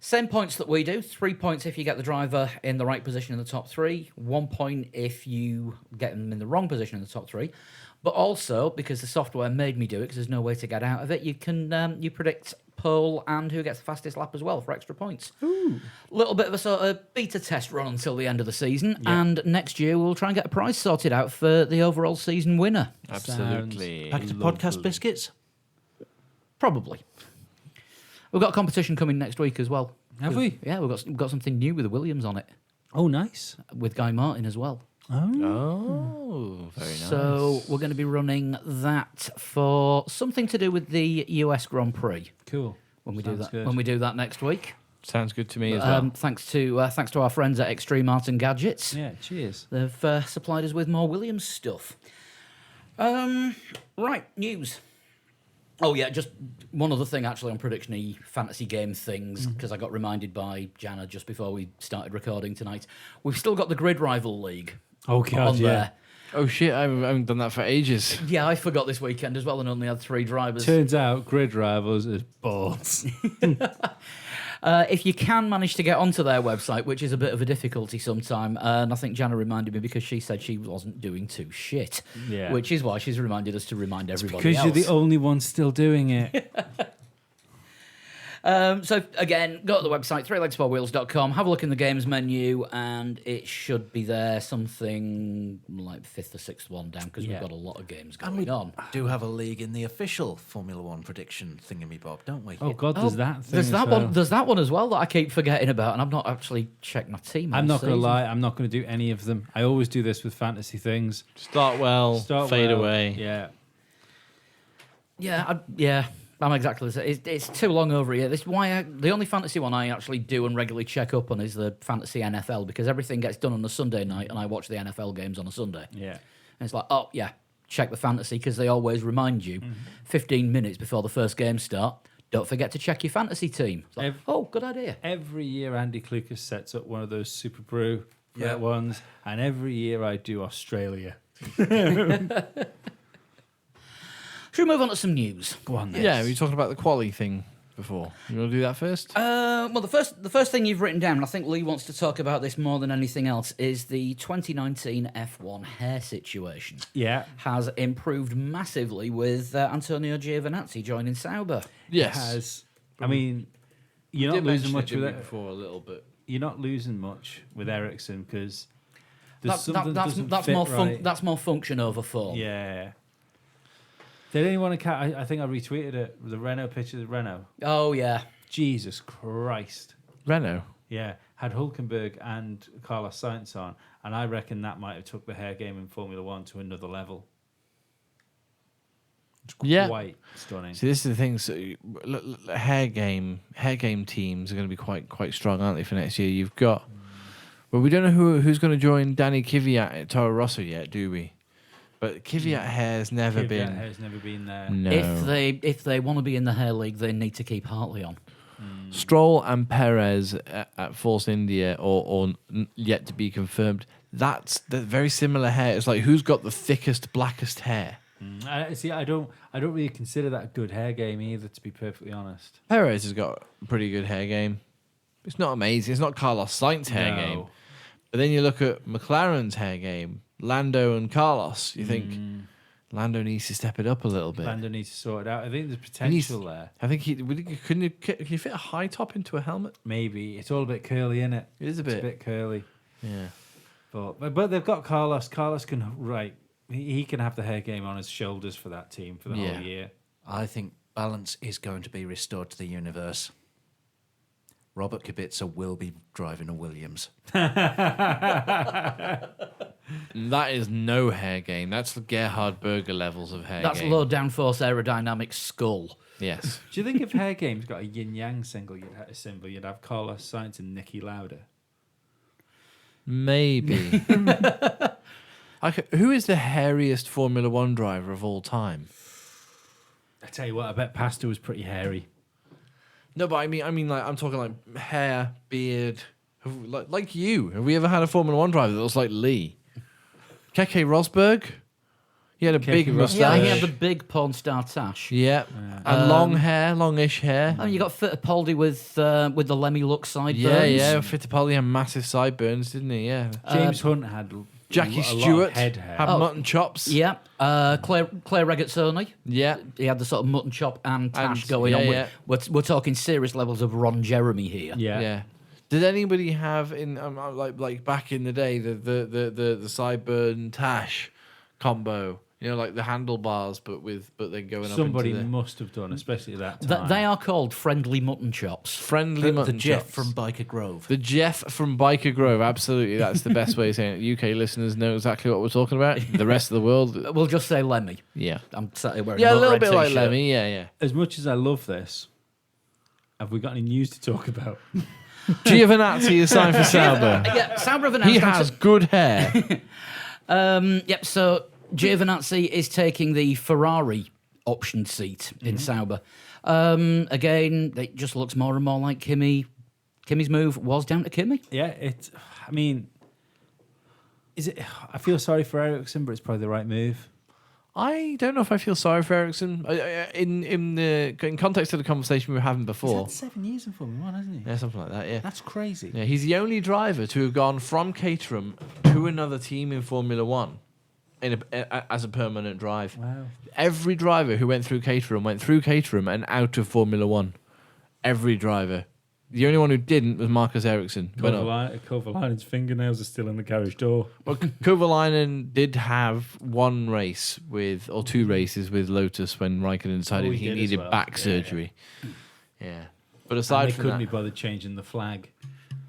Same points that we do. 3 points if you get the driver in the right position in the top 3. 1 point if you get them in the wrong position in the top 3. But also, because the software made me do it, because there's no way to get out of it, you can you predict pole and who gets the fastest lap as well for extra points. Little bit of a sort of beta test run until the end of the season, and next year we'll try and get a prize sorted out for the overall season winner. Absolutely. Packet of Lovely. podcast biscuits. Probably. We've got a competition coming next week as well. Have we? Yeah, we've got something new with the Williams on it, Oh, nice. with Guy Martin as well. Oh, very nice. So we're going to be running that for something to do with the US Grand Prix Cool. when we do Sounds that. good. When we do that next week. Sounds good to me as well. Thanks to our friends at Extreme Art and Gadgets. Yeah, cheers. They've supplied us with more Williams stuff. Right, news. Oh yeah, just one other thing actually on prediction-y fantasy game things, because I got reminded by Jana just before we started recording tonight. We've still got the Grid Rival League Oh, God, on yeah. there. Oh shit, I haven't done that for ages. Yeah, I forgot this weekend as well and only had 3 drivers. Turns out Grid Rivals is balls. If you can manage to get onto their website, which is a bit of a difficulty sometime, and I think Jana reminded me because she said she wasn't doing too shit, Yeah. which is why she's reminded us to remind everybody Because else. you're the only one still doing it. So again, go to the website, threelegs4wheels.com, have a look in the games menu, and it should be there something like 5th or 6th one down, because Yeah. we've got a lot of games And going we on. do have a league in the official Formula One prediction thingamy-bob, don't we? Oh, God, there's that thing. There's as that well. one. There's that one as well that I keep forgetting about, and I've not actually checked my team. I'm all not going to season. lie. I'm not going to do any of them. I always do this with fantasy things. Start well, Start fade well. away. Yeah. Yeah, I'm exactly the same. It's too long over here. This is why the only fantasy one I actually do and regularly check up on is the fantasy NFL, because everything gets done on a Sunday night, and I watch the NFL games on a Sunday. Yeah. And it's like, oh yeah, check the fantasy, because they always remind you 15 minutes before the first game start. Don't forget to check your fantasy team. It's like, oh, good idea. Every year, Andy Klukas sets up one of those Super Brew Yeah. ones, and every year I do Australia. Should we move on to some news? Go on, then. Yeah, we were talking about the quali thing before. You want to do that first? Well, the first thing you've written down, and I think Lee wants to talk about this more than anything else, is the 2019 F1 hair situation. Yeah. Has improved massively with Antonio Giovinazzi joining Sauber. Yes. Has. I mean, you're Did not losing mention much it, with didn't we, it. before a little bit. You're not losing much with Ericsson because That's more function over form. Yeah. Did anyone account? I think I retweeted it. The Renault picture of Renault. Oh yeah. Jesus Christ. Renault. Yeah. Had Hulkenberg and Carlos Sainz on, and I reckon that might have took the hair game in Formula One to another level. It's Yeah. quite stunning. See, this is the thing. So, hair game teams are going to be quite strong, aren't they, for next year? You've got, well, we don't know who's going to join Danny Kvyat at Toro Rosso yet, do we? But Kvyat hair's never Kvyat been. has never been there. No. If they want to be in the hair league, they need to keep Hartley on. Stroll and Perez at Force India or yet to be confirmed. That's the very similar hair. It's like who's got the thickest, blackest hair? I don't really consider that a good hair game either, to be perfectly honest. Perez has got a pretty good hair game. It's not amazing. It's not Carlos Sainz hair No. game. But then you look at McLaren's hair game, Lando and Carlos. You think Lando needs to step it up a little bit. Lando needs to sort it out. I think there's potential there. I think can you fit a high top into a helmet? Maybe it's all a bit curly, isn't it? It is a It's bit. a bit curly. Yeah. But they've got Carlos. Carlos can he can have the hair game on his shoulders for that team for the Yeah. whole year. I think balance is going to be restored to the universe. Robert Kubica will be driving a Williams. That is no hair game. That's the Gerhard Berger levels of hair That's game. low downforce aerodynamic skull. Yes. Do you think if hair game's got a yin yang symbol, you'd have Carlos Sainz and Nicky Lauda? Maybe. Who is the hairiest Formula One driver of all time? I tell you what, I bet Pastor was pretty hairy. No, but I mean, like I'm talking like hair, beard, like you. Have we ever had a Formula One driver that looks like Lee? Keke Rosberg. He had a big Rosberg. mustache. Yeah, he had the big porn star tash. Yeah, and long hair, longish hair. Oh, you got Fittipaldi with the Lemmy look sideburns. Yeah. Fittipaldi had massive sideburns, didn't he? Yeah. James Hunt had Jackie a lot of Stewart head hair. had Oh. mutton chops. Yeah, Claire Regazzoni. Yeah. He had the sort of mutton chop and tash And- going yeah, on. yeah. We're talking serious levels of Ron Jeremy here. Yeah. Did anybody have in like back in the day the Sideburn Tash combo? You know, like the handlebars, but then going Somebody up into the must have done, especially at that time. They are called friendly mutton chops. friendly The mutton Jeff chops. from Biker Grove. The Jeff from Biker Grove, absolutely. That's the best way of saying it. UK listeners know exactly what we're talking about. The rest of the world, We'll just say Lemmy. yeah. I'm sat here wearing Yeah, a Motorhead little bit like t-shirt. Lemmy, yeah. As much as I love this, have we got any news to talk about? Giovinazzi is signed for Sauber. Yeah, Sauber have He announced. has good hair. Yep, so Giovinazzi is taking the Ferrari option seat in Sauber. Again, it just looks more and more like Kimi. Kimi's move was down to Kimi. Yeah, I mean, is it? I feel sorry for Ericsson, but it's probably the right move. I don't know if I feel sorry for Ericsson. In context of the conversation we were having before. 7 years in Formula 1, hasn't he? Yeah, something like that, yeah. That's crazy. Yeah, he's the only driver to have gone from Caterham to another team in Formula One as a permanent drive. Wow. Every driver who went through Caterham and out of Formula One. Every driver. The only one who didn't was Marcus Ericsson. Kovalainen's fingernails are still in the garage door. Well, Kovalainen did have one race or two races with Lotus when Raikkonen decided he he did as needed well. back Yeah, surgery. Yeah. But And aside they from couldn't that, be bothered changing the flag.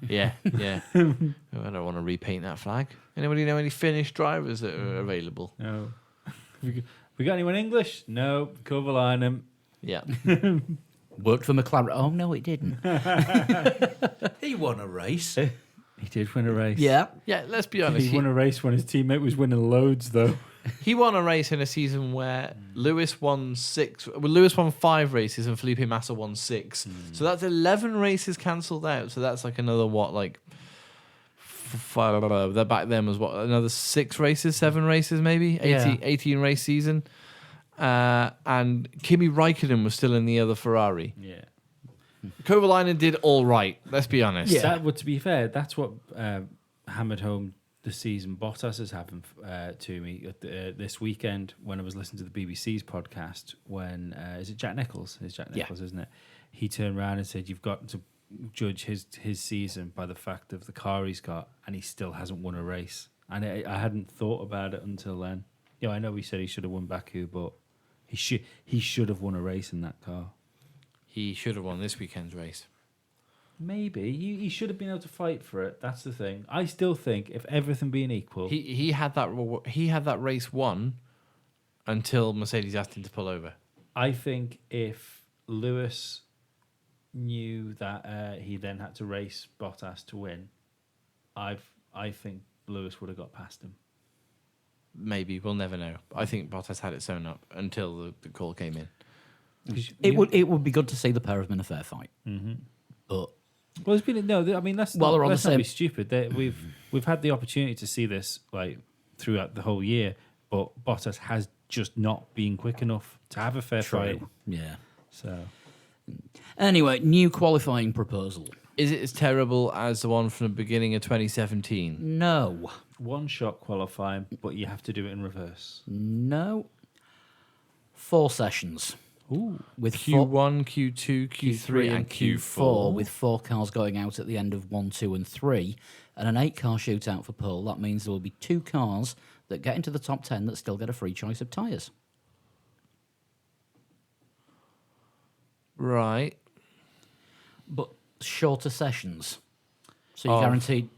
yeah. Oh, I don't want to repaint that flag. Anybody know any Finnish drivers that are available? No. we got anyone English? No. Kovalainen. Yeah. Worked for McLaren. Oh, no, it didn't. He won a race. He did win a race. Yeah. Yeah, let's be honest. He won a race when his teammate was winning loads, though. He won a race in a season where Lewis won 6. Well, Lewis won 5 races and Felipe Massa won 6. So that's 11 races cancelled out. So that's like another that back then was another 6 races, 7 races maybe, 18 race season. And Kimi Raikkonen was still in the other Ferrari. Yeah. Kovalainen did all right. Let's be honest. Yeah. That would, to be fair, that's what hammered home the season Bottas is having to me this weekend when I was listening to the BBC's podcast. When is it Jack Nicholls? It's Jack Nicholls, isn't it? He turned around and said, "You've got to judge his season by the fact of the car he's got, and he still hasn't won a race." And I hadn't thought about it until then. You know, I know he said he should have won Baku, but he should have won a race in that car. He should have won this weekend's race. Maybe he should have been able to fight for it. That's the thing. I still think, if everything being equal, He had that race won until Mercedes asked him to pull over. I think if Lewis knew that he then had to race Bottas to win, I think Lewis would have got past him. Maybe, we'll never know. I think Bottas had it sewn up until the call came in. It would be good to see the pair of them in a fair fight. Mm-hmm. But Well, there's been I mean, let's Well, they're on let's the not be same- stupid. We've had the opportunity to see this like throughout the whole year, but Bottas has just not been quick enough to have a fair fight. yeah. So Anyway, new qualifying proposal. Is it as terrible as the one from the beginning of 2017? No. one shot qualifying, but you have to do it in reverse. No. 4 sessions. Ooh, With four, Q1, Q2, Q3, and Q4. with 4 cars going out at the end of 1, 2, and 3, and an 8-car shootout for pole. That means there will be 2 cars that get into the top 10 that still get a free choice of tyres. Right. But shorter sessions. So you're Of- guaranteed.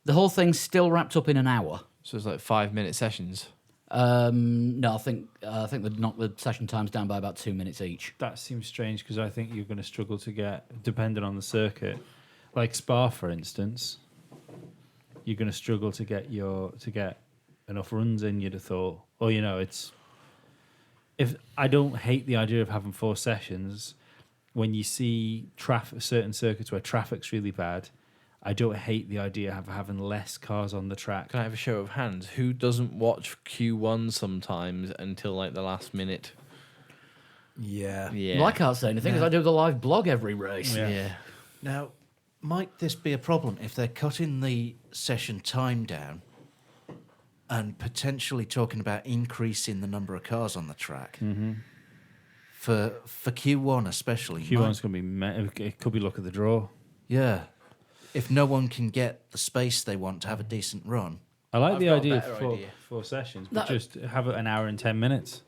The whole thing's still wrapped up in an hour. So it's like 5-minute sessions. No, I think they'd knock the session times down by about 2 minutes each. that seems strange because I think you're going to struggle to get, depending on the circuit, like Spa, for instance. You're going to struggle to get enough runs in. You'd have thought, or it's. If I don't hate the idea of having 4 sessions, when you see certain circuits where traffic's really bad, I don't hate the idea of having less cars on the track. Can I have a show of hands? Who doesn't watch Q1 sometimes until like the last minute? Yeah. Yeah. Well, I can't say anything because I do the live blog every race. Yeah. Now, might this be a problem if they're cutting the session time down and potentially talking about increasing the number of cars on the track. For Q1 especially. Q1's going to be. It could be luck of the draw. Yeah. If no one can get the space they want to have a decent run. I like I've the got a idea of better idea. four sessions, but That- just have it an hour and 10 minutes.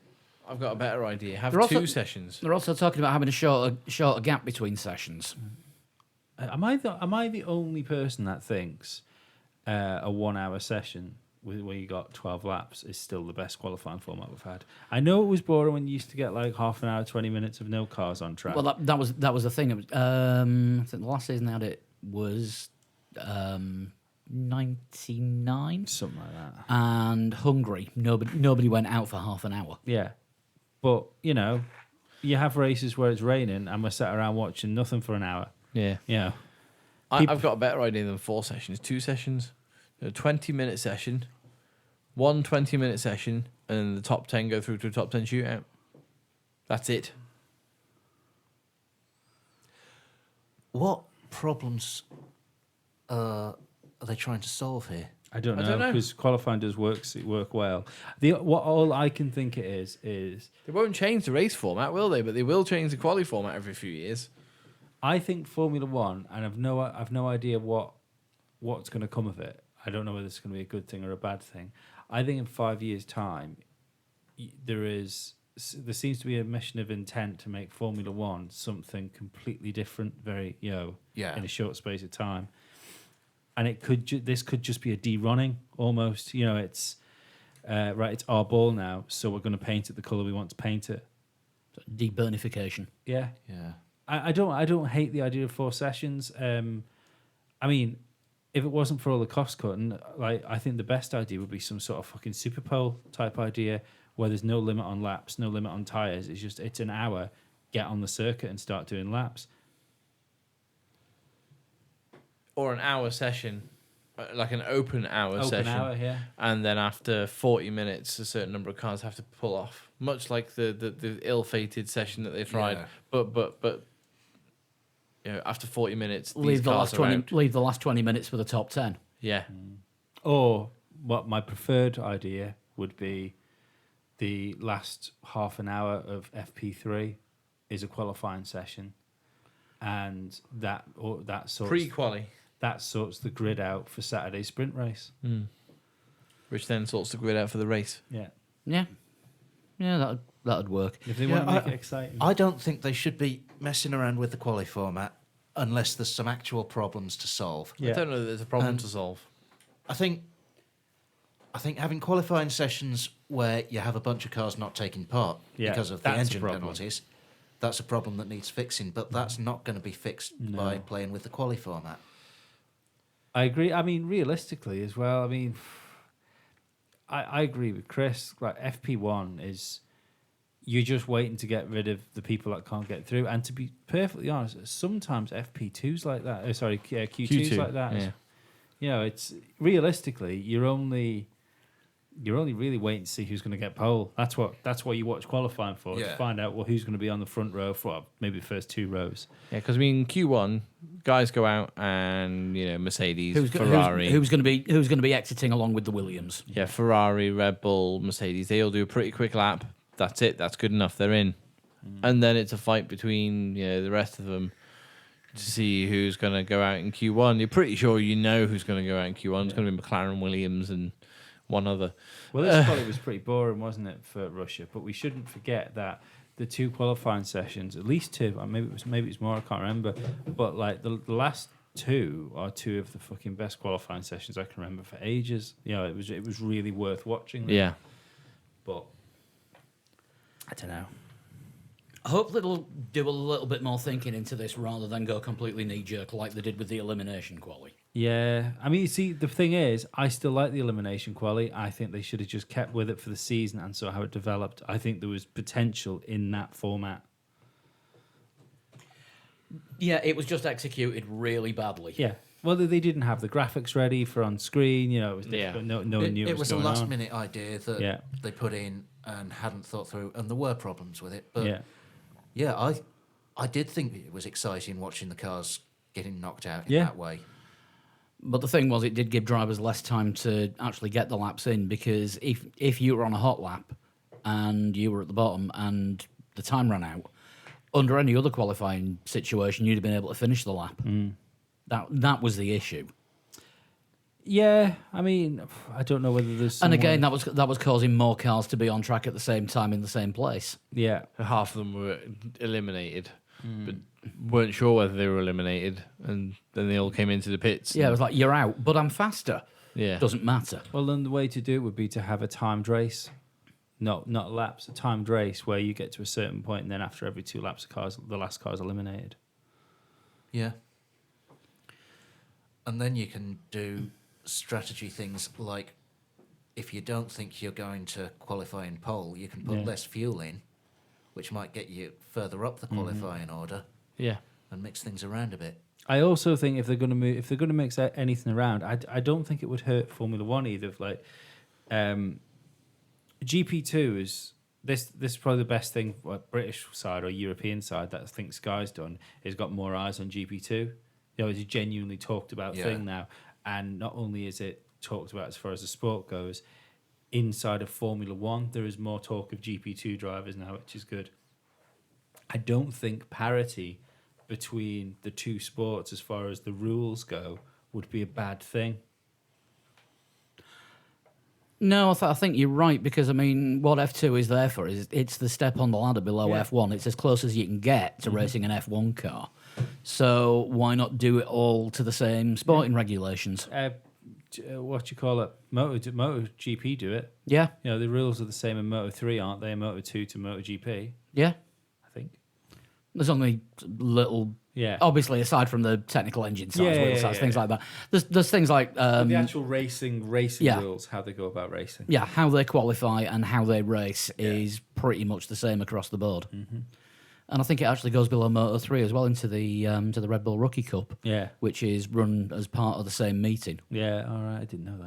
I've got a better idea. Have They're also- 2 sessions. They're also talking about having a shorter gap between sessions. Am I the only person that thinks a 1 hour session where you got 12 laps is still the best qualifying format we've had? I know it was boring when you used to get like half an hour, 20 minutes of no cars on track. Well, that was the thing. It was, I think the last season they had it was 99, Something like that. and Hungary. Nobody went out for half an hour. Yeah. But, you have races where it's raining and we're sat around watching nothing for an hour. Yeah. People- I've got a better idea than 4 sessions. 2 sessions. A 20-minute session. 1 20-minute session. And the top 10 go through to a top 10 shootout. That's it. What problems are they trying to solve here? I don't I don't know know. because qualifying does work well. What all I can think it is They won't change the race format, will they? But they will change the quali format every few years. I think Formula One, and I've no idea what's going to come of it. I don't know whether it's going to be a good thing or a bad thing. I think in 5 years' time, there seems to be a mission of intent to make Formula One something completely different, very in a short space of time. And it this could just be a derunning almost. It's right. It's our ball now, so we're going to paint it the color we want to paint it. Deburnification. Yeah. Yeah. I don't hate the idea of 4 sessions. I mean, if it wasn't for all the cost cutting, I think the best idea would be some sort of fucking Super Bowl type idea where there's no limit on laps, no limit on tires. It's an hour, get on the circuit and start doing laps. Or an hour session, like an open hour Open session. hour, yeah. And then after 40 minutes, a certain number of cars have to pull off. Much like the ill-fated session that they tried. Yeah. But after 40 minutes, these Leave the cars last are out. Leave the last 20 minutes for the top 10. Yeah. Or what my preferred idea would be, the last half an hour of FP3 is a qualifying session, and that sorts Pre-quali. that sorts the grid out for Saturday's sprint race. Which then sorts the grid out for the race. Yeah, Yeah, that'd work. if they Yeah, want to make it exciting. I don't think they should be messing around with the quali format unless there's some actual problems to solve. I don't know that there's a problem And- to solve. I think having qualifying sessions where you have a bunch of cars not taking part Yeah, because of the that's a engine problem. penalties, that's a problem that needs fixing. But that's not going to be fixed by playing with the quali format. I agree. I mean, realistically as well. I mean, I agree with Chris. Like FP1 is, you're just waiting to get rid of the people that can't get through. And to be perfectly honest, sometimes FP2's like that. Q2's like that. Yeah. It's realistically you're only really waiting to see who's going to get pole. That's what you watch qualifying for, to Yeah. find out who's going to be on the front row for maybe the first 2 rows. Yeah, because Q1, guys go out and Mercedes, Ferrari. Who's going to be exiting along with the Williams? Yeah, Ferrari, Red Bull, Mercedes. They all do a pretty quick lap. That's it. That's good enough. They're in. And then it's a fight between the rest of them to see who's going to go out in Q1. You're pretty sure who's going to go out in Q1. It's going to be McLaren, Williams, and one other. Well, this quality was pretty boring, wasn't it, for Russia? But we shouldn't forget that the 2 qualifying sessions, at least 2, or maybe it was more, I can't remember. But like the last 2 are 2 of the fucking best qualifying sessions I can remember for ages. It was really worth watching them. Yeah. But I don't know. I hope they'll do a little bit more thinking into this rather than go completely knee-jerk like they did with the elimination quali. yeah, I mean, see, the thing is, I still like the elimination quali. I think they should have just kept with it for the season and saw how it developed. I think there was potential in that format. Yeah, it was just executed really badly. Yeah. Well, they didn't have the graphics ready for on screen. It was Yeah. no one knew It what was a going on. last minute idea that Yeah. they put in and hadn't thought through, and there were problems with it. But Yeah. I did think it was exciting watching the cars getting knocked out in Yeah. that way. But the thing was, it did give drivers less time to actually get the laps in, because if you were on a hot lap and you were at the bottom and the time ran out, under any other qualifying situation, you'd have been able to finish the lap. That was the issue. Yeah, I mean, I don't know whether there's. And again, someone- that was causing more cars to be on track at the same time in the same place. yeah, Half of them were eliminated, but weren't sure whether they were eliminated, and then they all came into the pits. Yeah, it was like, you're out, but I'm faster. yeah. Doesn't matter. well, then the way to do it would be to have a timed race, not laps, a timed race where you get to a certain point, and then after every 2 laps, the last car is eliminated. Yeah. And then you can do strategy things like, if you don't think you're going to qualify in pole, you can put Yeah. less fuel in, which might get you further up the qualifying order Yeah. and mix things around a bit. I also think if they're going to move, if they're going to mix anything around, I don't think it would hurt Formula One either. Like, GP2 is this is probably the best thing. What British side or European side that I think Sky's done is got more eyes on GP2. You know, it's a genuinely talked about Yeah. thing now, and not only is it talked about as far as the sport goes, inside of Formula One there is more talk of GP2 drivers now, which is good. I don't think parity between the two sports as far as the rules go would be a bad thing. No, I think you're right, because, I mean, what F2 is there for is it's the step on the ladder below Yeah. F1. It's as close as you can get to racing an F1 car. So why not do it all to the same sporting regulations? What you call it? MotoGP do it. Yeah, You know, the rules are the same in Moto3, aren't they? Moto2 to MotoGP, yeah. I think. There's only little, Yeah. obviously, aside from the technical engine size, Yeah, wheel yeah, size, yeah, things yeah. like that. There's things like the actual racing yeah. rules, how they go about racing. yeah, how they qualify and how they race is pretty much the same across the board. And I think it actually goes below Moto3 as well, into the to the Red Bull Rookie Cup, Yeah. which is run as part of the same meeting. Yeah, all right. I didn't know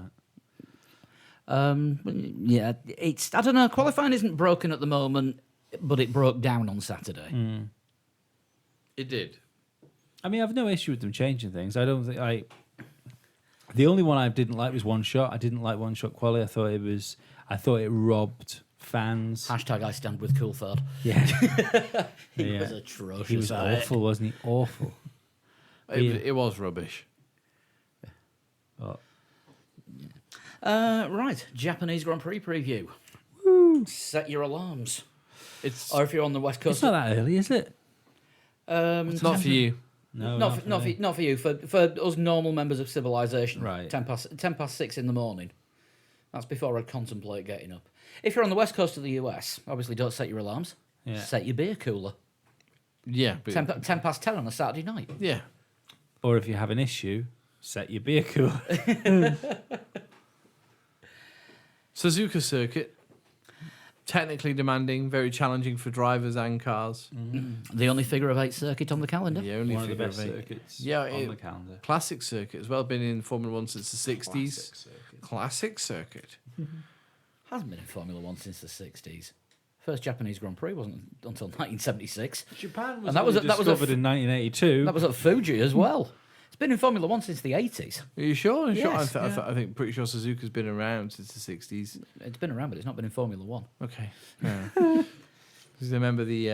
that. Yeah, it's, I don't know, qualifying isn't broken at the moment, but it broke down on Saturday. It did. I mean, I've no issue with them changing things. I don't think the only one I didn't like was One Shot. I didn't like One Shot quali. I thought it robbed fans. Hashtag I stand with Coulthard. Yeah. He Yeah. was atrocious. He was at it. awful, wasn't he? Awful. It was rubbish. Oh, Right, Japanese Grand Prix preview. Set your alarms. It's Or if you're on the West Coast, it's not that early, is it? it's not for you. No, not for you. For us normal members of civilization, Right. 10 past 6 in the morning. That's before I'd contemplate getting up. If you're on the West Coast of the US, obviously don't set your alarms. Yeah. Set your beer cooler. Yeah, but 10 past 10 on a Saturday night. yeah. Or if you have an issue, set your beer cooler. Suzuka circuit, technically demanding, very challenging for drivers and cars. The only figure of 8 circuit on the calendar. The only One of the figure best of eight. circuits Yeah, on the calendar. Classic circuit as well. Been in Formula One since the 60s. Classic circuit. Hasn't been in Formula One since the 60s. First Japanese Grand Prix wasn't until 1976. Japan And that was discovered in 1982. That was at Fuji as well. It's been in Formula One since the 80s. Are you sure? Yes, I think pretty sure Suzuka's been around since the 60s. It's been around, but it's not been in Formula One. Okay. Because I remember the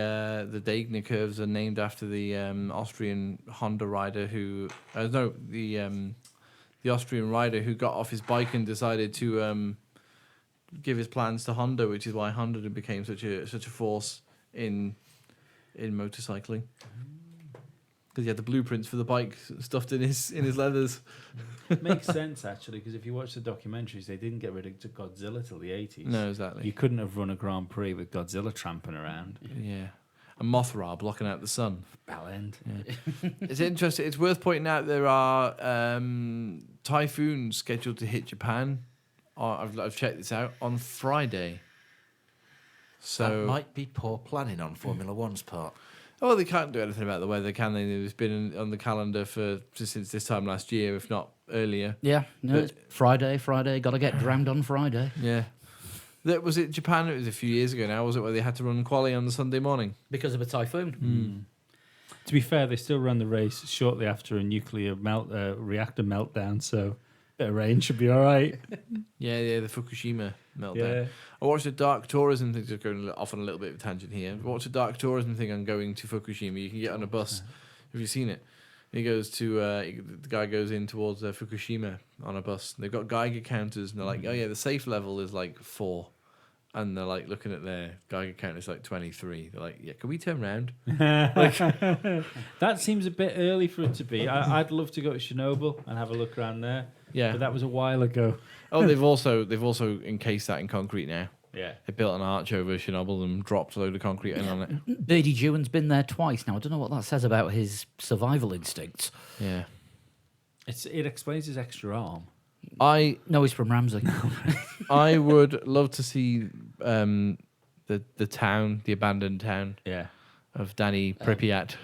Dagny curves are named after the Austrian Honda rider who the Austrian rider who got off his bike and decided to give his plans to Honda, which is why Honda became such a force in motorcycling. Because he had the blueprints for the bike stuffed in his leathers. Makes sense, actually, because if you watch the documentaries, they didn't get rid of Godzilla till the 80s. No, exactly. You couldn't have run a Grand Prix with Godzilla tramping around. Yeah. And Mothra blocking out the sun. Bell end. It's interesting. It's worth pointing out there are typhoons scheduled to hit Japan. I've checked this out on Friday. So That might be poor planning on Formula One's part. oh, they can't do anything about the weather, can they? It's been on the calendar since this time last year, if not earlier. Yeah, no, But- it's Friday. Got to get drowned on Friday. Yeah. Was it Japan? It was a few years ago now, was it, where they had to run quali on the Sunday morning? Because of a typhoon. To be fair, they still ran the race shortly after a nuclear reactor meltdown, so bit of rain should be all right. Yeah, the Fukushima meltdown. Yeah. I watched a dark tourism thing, just going off on a little bit of a tangent here. I watched a dark tourism thing on going to Fukushima. You can get on a bus. Have you seen it? He goes to, the guy goes in towards Fukushima on a bus. They've got Geiger counters, and they're like, oh yeah, the safe level is like 4. And they're like looking at their Geiger counter, it's like 23. They're like, yeah, can we turn around? That seems a bit early for it to be. I'd love to go to Chernobyl and have a look around there. Yeah. But that was a while ago. Oh, they've also encased that in concrete now. Yeah. They built an arch over Chernobyl and dropped a load of concrete in on it. Beardy Jewen's been there twice now. I don't know what that says about his survival instincts. Yeah. It explains his extra arm. No, he's from Ramsey. I would love to see the town, the abandoned town Yeah. of Danny Pripyat.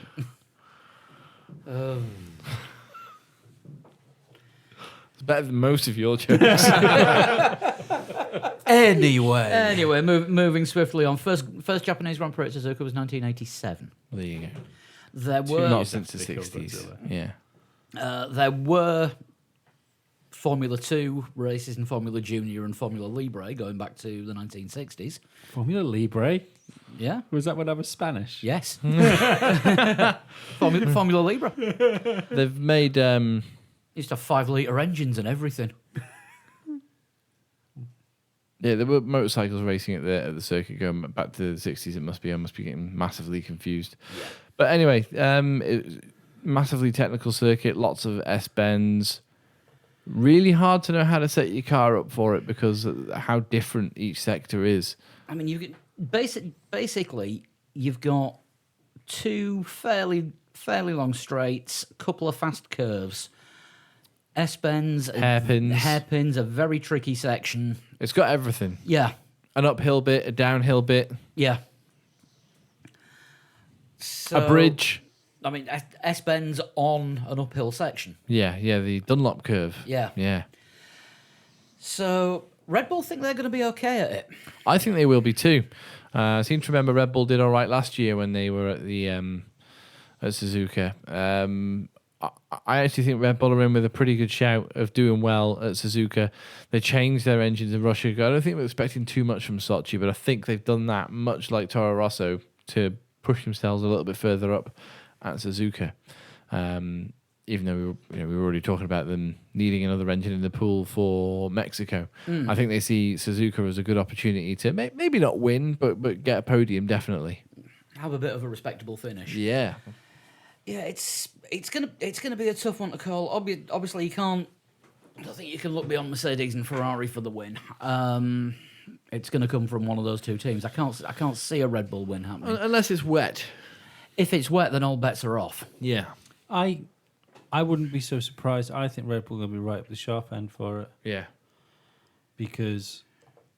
It's better than most of your jokes. Anyway, moving swiftly on. First Japanese Grand Prix at Suzuka was 1987. There you go. There Not were since the 60s. Yeah. there were Formula 2 races in Formula Junior and Formula Libre going back to the 1960s. Formula Libre? Yeah. Was that when I was Spanish? Yes. Formula Libre. They've made Used to have 5-litre engines and everything. yeah, there were motorcycles racing at the circuit going back to the 60s. I must be getting massively confused. Yeah. But anyway, massively technical circuit, lots of S-bends. Really hard to know how to set your car up for it because of how different each sector is. I mean, you basically you've got 2 fairly long straights, a couple of fast curves, S-bends, hairpins, a very tricky section. It's got everything. Yeah, An uphill bit, a downhill bit, yeah. a bridge. I mean, S-bends on an uphill section. Yeah, the Dunlop curve. Yeah. Yeah. So Red Bull think they're going to be okay at it. I think they will be too. I seem to remember Red Bull did all right last year when they were at the at Suzuka. I actually think Red Bull are in with a pretty good shout of doing well at Suzuka. They changed their engines in Russia. I don't think we're expecting too much from Sochi, but I think they've done that much like Toro Rosso to push themselves a little bit further up at Suzuka. Even though we were already talking about them needing another engine in the pool for Mexico. I think they see Suzuka as a good opportunity to maybe not win, but get a podium definitely. Have a bit of a respectable finish. Yeah. Yeah, it's gonna be a tough one to call. Obviously, you can't. I don't think you can look beyond Mercedes and Ferrari for the win. It's going to come from one of those 2 teams. I can't see a Red Bull win happening. Unless it's wet. If it's wet, then all bets are off. Yeah. I wouldn't be so surprised. I think Red Bull are going to be right at the sharp end for it Yeah. because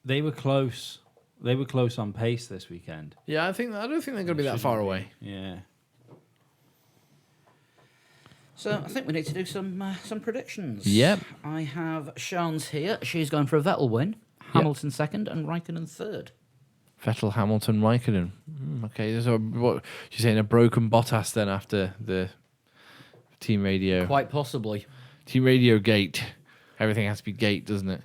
they were close. They were close on pace this weekend. Yeah, I don't think they're going to be that far away. Yeah. So I think we need to do some predictions. Yep. I have Sean's here. She's going for a Vettel win, Hamilton second, and Raikkonen third. Vettel, Hamilton, Raikkonen. Okay, so what she's saying, a broken Bottas then after the team radio. Quite possibly. Team radio gate. Everything has to be gate, doesn't it?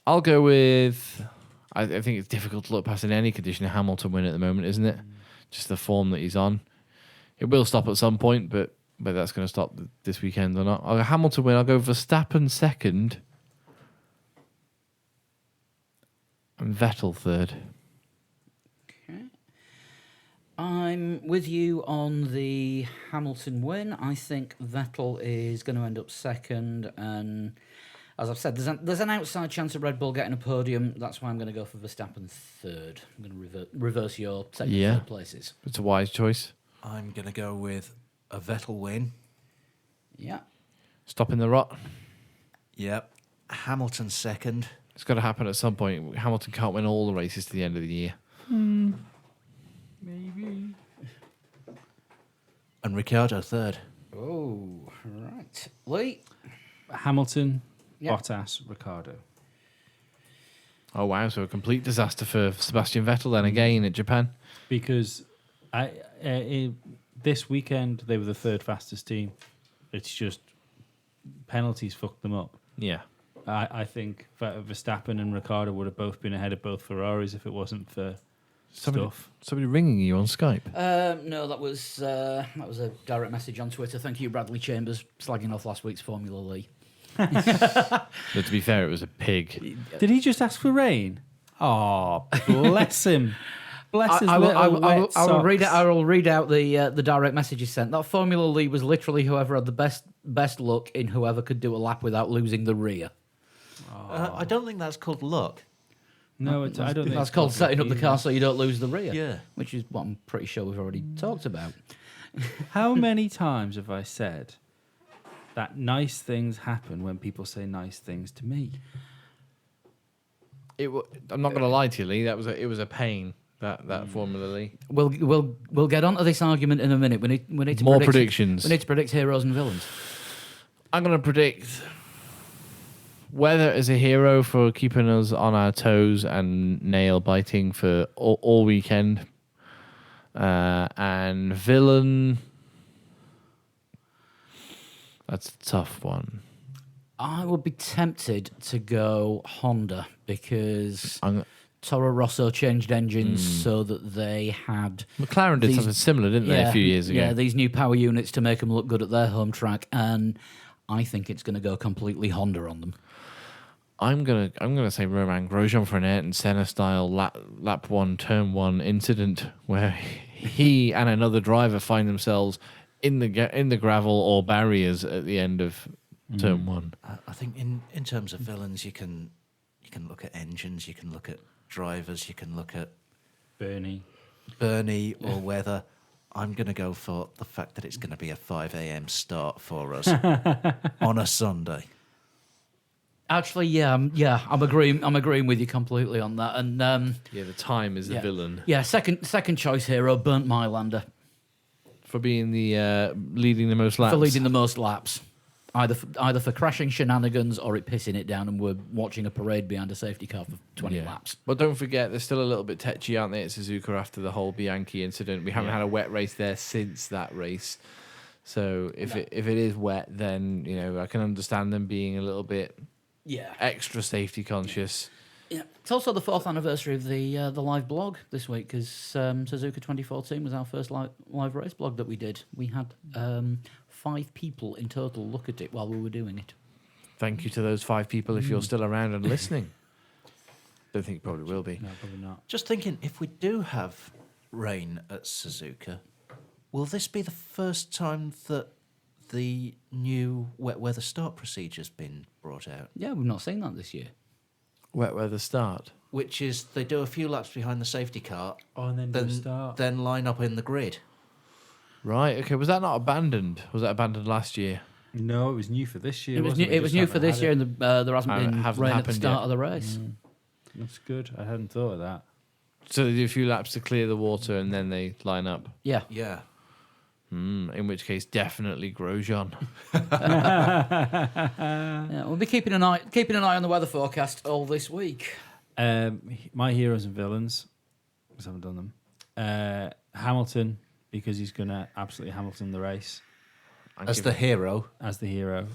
I'll go with. I think it's difficult to look past in any condition a Hamilton win at the moment, isn't it? Just the form that he's on. It will stop at some point, but whether that's going to stop this weekend or not. I'll go Hamilton win. I'll go Verstappen second. And Vettel third. Okay. I'm with you on the Hamilton win. I think Vettel is going to end up second, and as I've said, there's an outside chance of Red Bull getting a podium. That's why I'm going to go for Verstappen third. I'm going to reverse your second and third places. It's a wise choice. I'm going to go with a Vettel win. Yeah. Stopping the rot. Yep. Hamilton second. It's got to happen at some point. Hamilton can't win all the races to the end of the year. Maybe. And Ricciardo third. Oh, right. Lee? Hamilton, Yep. Bottas, Ricciardo. Oh, wow. So a complete disaster for Sebastian Vettel then again at Japan. Because This weekend they were the third fastest team. It's just penalties fucked them up. Yeah. I think Verstappen and Ricciardo would have both been ahead of both Ferraris if it wasn't for stuff. Somebody ringing you on Skype. No, that was a direct message on Twitter. Thank you, Bradley Chambers, slagging off last week's Formula Lee. But to be fair, it was a pig. Did he just ask for rain? Oh, bless him. Bless his I will read it. socks. I will read out the direct message he sent. That Formula Lee was literally whoever had the best luck in whoever could do a lap without losing the rear. I don't think that's called luck. No, I don't think That's it's called setting up the either. car so you don't lose the rear. Yeah. Which is what I'm pretty sure we've already talked about. How many times have I said that nice things happen when people say nice things to me? I'm not going to lie to you, Lee. It was a pain. That Formula Lee. We'll get onto this argument in a minute. We need to More predict, predictions. We need to predict heroes and villains. I'm going to predict Weather as a hero for keeping us on our toes and nail biting for all weekend. And villain, that's a tough one. I would be tempted to go Honda because I'm, Toro Rosso changed engines so that they had McLaren did these- something similar, didn't they, a few years ago? Yeah, these new power units to make them look good at their home track, and I think it's going to go completely Honda on them. I'm gonna say Romain Grosjean for an Ayrton Senna style lap one, turn one incident where he and another driver find themselves in the gravel or barriers at the end of turn one. I think in terms of villains, you can look at engines, you can look at drivers, you can look at Bernie. or weather. I'm going to go for the fact that it's going to be a 5 a.m. start for us on a Sunday. Actually, I'm agreeing with you completely on that. And Yeah, the time is a villain yeah, second choice hero, Bernd Mailander, for being the leading the most laps. for leading the most laps, either for crashing shenanigans or it pissing it down, and we're watching a parade behind a safety car for 20 laps. But don't forget, they're still a little bit tetchy, aren't they, at Suzuka after the whole Bianchi incident? We haven't had a wet race there since that race. So if it is wet, then I can understand them being a little bit extra safety conscious. Yeah, it's also the 4th anniversary of the live blog this week because Suzuka 2014 was our first live race blog that we did. We had 5 people in total look at it while we were doing it. Thank you to those 5 people if you're still around and listening. Don't think you probably will be. No, probably not. Just thinking, if we do have rain at Suzuka, will this be the first time that the new wet weather start procedure's been brought out? Yeah, we've not seen that this year. Wet weather start. Which is they do a few laps behind the safety car, Oh, and then do a start. then line up in the grid. Right, okay. Was that not abandoned? Was that abandoned last year? No, it was new for this year. It was wasn't new, it was Just new for haven't this had year, it. and there hasn't been Haven't rain at the happened start yet. of the race. That's good. I hadn't thought of that. So they do a few laps to clear the water and then they line up. Yeah. Yeah. In which case, definitely Grosjean. Yeah, we'll be keeping an eye on the weather forecast all this week. My heroes and villains, because I haven't done them. Hamilton, because he's going to absolutely Hamilton the race As the hero. as the hero.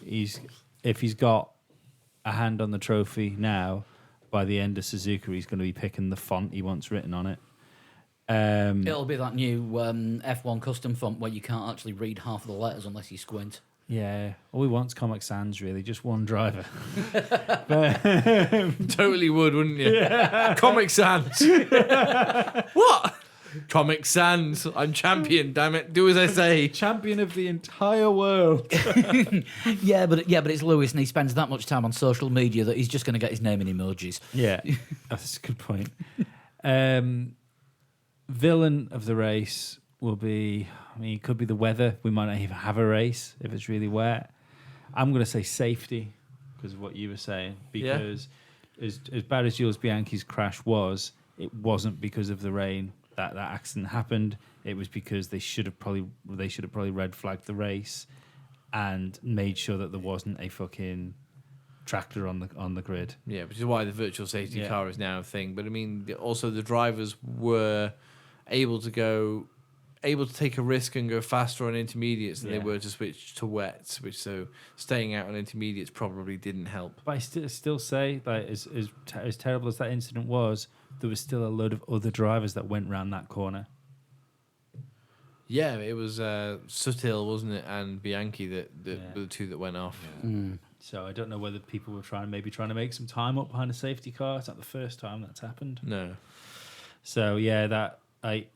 If he's got a hand on the trophy now, by the end of Suzuka, he's going to be picking the font he wants written on it. It'll be that new F1 custom font where you can't actually read half of the letters unless you squint. Yeah, all he wants Comic Sans, really, just one driver. Totally would, wouldn't you? Yeah. Comic Sans. What? Comic Sans. I'm champion, damn it. Do as I say. Champion of the entire world. Yeah, but it's Lewis, and he spends that much time on social media that he's just going to get his name in emojis. Yeah, that's a good point. Villain of the race will be, it could be the weather. We might not even have a race if it's really wet. I'm going to say safety because of what you were saying. Because as bad as Jules Bianchi's crash was, it wasn't because of the rain that accident happened. It was because they should have probably red flagged the race and made sure that there wasn't a fucking tractor on the grid. Yeah, which is why the virtual safety Yeah. car is now a thing. But I mean, also the drivers were able to go able to take a risk and go faster on intermediates than they Yeah. were to switch to wets, so staying out on intermediates probably didn't help. But I still say, like, as terrible as that incident was, there was still a load of other drivers that went round that corner. Yeah, it was Suttil, wasn't it, and Bianchi that Yeah. were the two that went off. So I don't know whether people were trying to make some time up behind a safety car. It's not the first time that's happened. No. So yeah, that I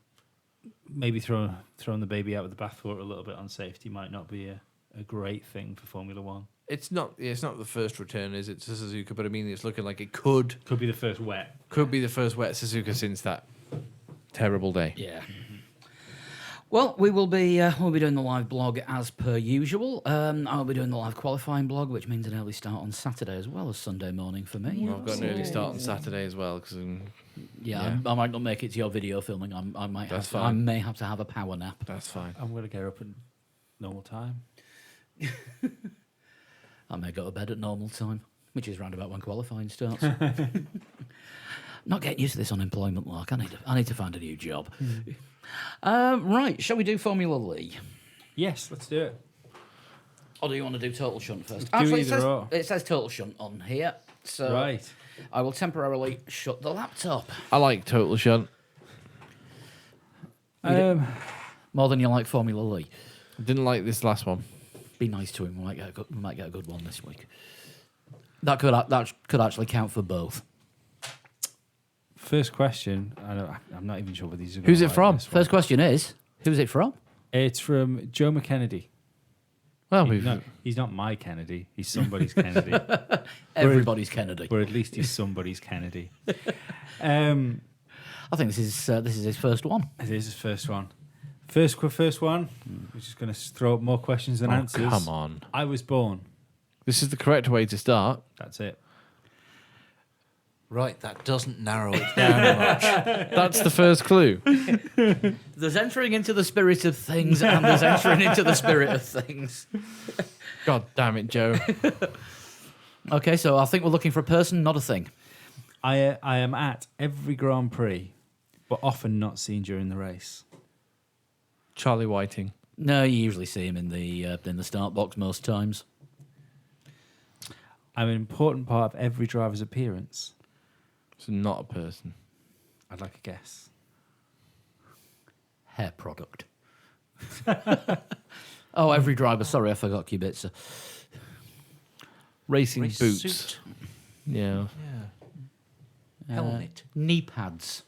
maybe throwing the baby out with the bathwater a little bit on safety might not be a great thing for Formula One. It's not the first return, is it, to Suzuka? But I mean, it's looking like it could Could be the first wet. be the first wet Suzuka since that terrible day. Yeah. Well, we'll be doing the live blog as per usual. I'll be doing the live qualifying blog, which means an early start on Saturday as well as Sunday morning for me. Well, I've got an early start on Saturday as well because Yeah, I might not make it to your video filming. I might. That's I fine. may have to have a power nap. that's fine. I'm going to get up at normal time. I may go to bed at normal time, which is round about when qualifying starts. Not getting used to this unemployment lark. I need to find a new job. Right, shall we do Formula Lee? Yes, let's do it. Or do you want to do Total Shunt first? Do either or. It says Total Shunt on here, so Right. I will temporarily shut the laptop. I like Total Shunt. More than you like Formula Lee. Didn't like this last one. Be nice to him. We might get a good one this week. That could actually count for both. First question. I'm not even sure what these are. Who's gonna it like from? this one. First question is, who's it from? It's from Joe McKennedy. Well, He's not my Kennedy. He's somebody's Kennedy. Everybody's Kennedy. Or at least he's somebody's Kennedy. I think this is his first one. It is his first one. First one. We're just going to throw up more questions than answers. come on. I was born. This is the correct way to start. That's it. Right, that doesn't narrow it down much. That's the first clue. There's entering into the spirit of things, and there's entering into the spirit of things. God damn it, Joe. Okay, so I think we're looking for a person, not a thing. I am at every Grand Prix, but often not seen during the race. Charlie Whiting. No, you usually see him in the start box most times. I'm an important part of every driver's appearance. So not a person. I'd like a guess. Hair product. Oh, every driver. Sorry, I forgot Kubica. Racing Race boots. suit. Yeah. Yeah. Helmet. Knee pads,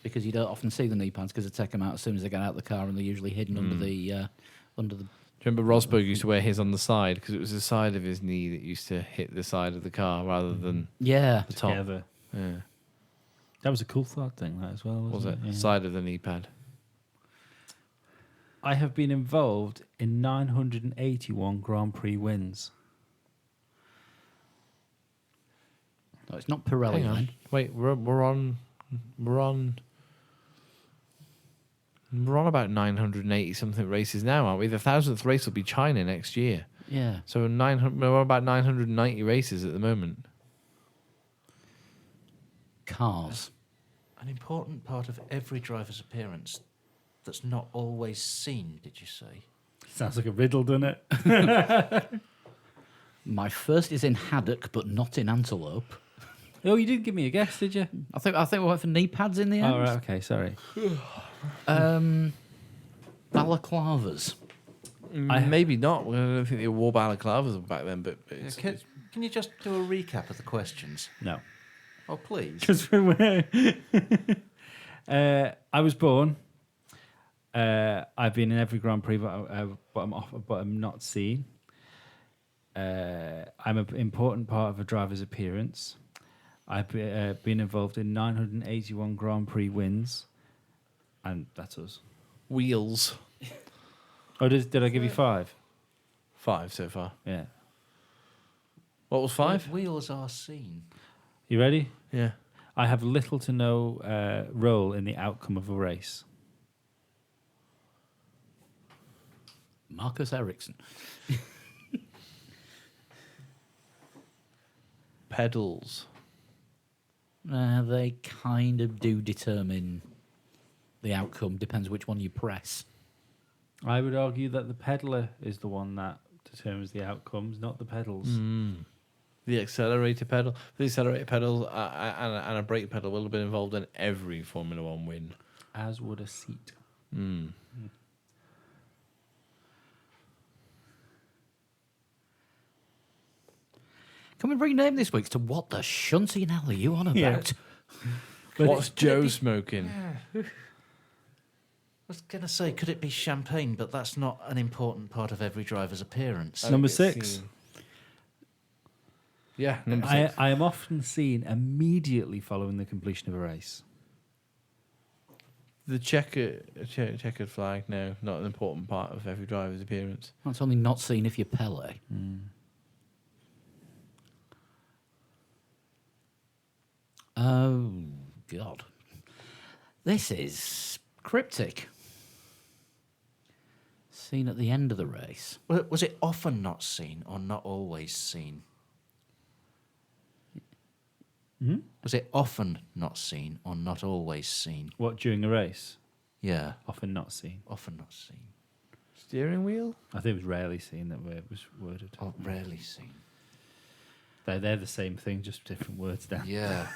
because you don't often see the knee pads because they take them out as soon as they get out of the car, and they're usually hidden under the. Do you remember Rosberg used to wear his on the side because it was the side of his knee that used to hit the side of the car rather than Yeah. the top. Together. Yeah. That was a cool thought thing, that as well. Was Wasn't it? Yeah. Side of the knee pad. I have been involved in 981 Grand Prix wins. No, it's not Pirelli. Hang on. Then. Wait, we're on about 980 something races now, aren't we? The 1,000th race will be China next year. Yeah. So we're about 990 races at the moment. Cars. An important part of every driver's appearance that's not always seen, did you say? Sounds like a riddle, doesn't it? My first is in Haddock, but not in Antelope. Oh, you didn't give me a guess, did you? I think we went for knee pads in the end. Oh, right, okay, sorry. Balaclavas. Maybe not. I don't think they wore balaclavas back then, but it's, Can you just do a recap of the questions? No. Oh, please. Because I was born. I've been in every Grand Prix, but I'm not seen. I'm an important part of a driver's appearance. I've been involved in 981 Grand Prix wins, and that's us. wheels. Oh, did I give you 5? 5 so far. Yeah. What was 5? Wheels are seen. You ready? Yeah. I have little to no role in the outcome of a race. Marcus Ericsson. Pedals. They kind of do determine the outcome. Depends which one you press. I would argue that the peddler is the one that determines the outcomes, not the pedals. The accelerator pedal. The accelerator pedal and a brake pedal will have been involved in every Formula One win. As would a seat. Can we rename this week's to What the Shunty hell are you on about? What's Joe smoking? I was going to say, could it be champagne? But that's not an important part of every driver's appearance. Number It's 6. seen- Yeah, number 6. I am often seen immediately following the completion of a race. The checkered flag, no, not an important part of every driver's appearance. That's only not seen if you're Pele. Oh, God. This is cryptic. Seen at the end of the race. Was it often not seen or not always seen? Was it often not seen or not always seen? What, during a race? Yeah, Often not seen. often not seen Steering wheel? I think it was rarely seen that way it was worded. or rarely seen. They're the same thing, just different words down. Yeah.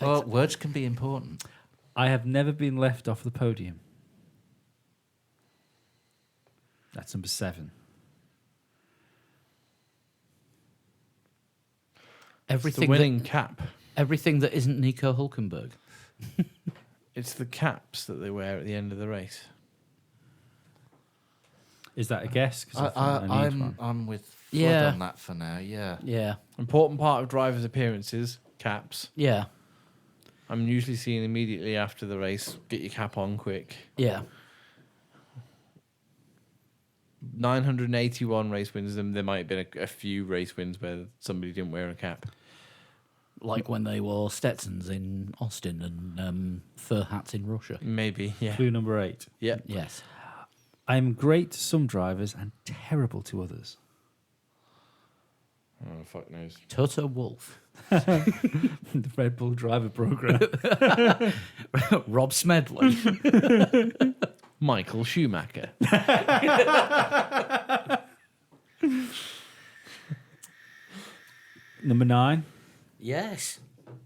Well, words can be important. I have never been left off the podium. That's number 7. It's the Everything winning that, cap. everything that isn't Nico Hulkenberg. It's the caps that they wear at the end of the race. Is that a guess? 'Cause I think I need one. I'm with Flood Yeah. on that for now. Yeah. Yeah, Important part of drivers' appearances, caps. yeah, I'm usually seen immediately after the race. Get your cap on quick. yeah. 981 race wins, and there might have been a few race wins where somebody didn't wear a cap. Like when they wore Stetsons in Austin and fur hats in Russia. Maybe, yeah. Clue number 8. Yeah. Yes. I'm great to some drivers and terrible to others. Oh, fuck knows. Toto Wolff. The Red Bull driver program. Rob Smedley. Michael Schumacher. Number 9. Yes.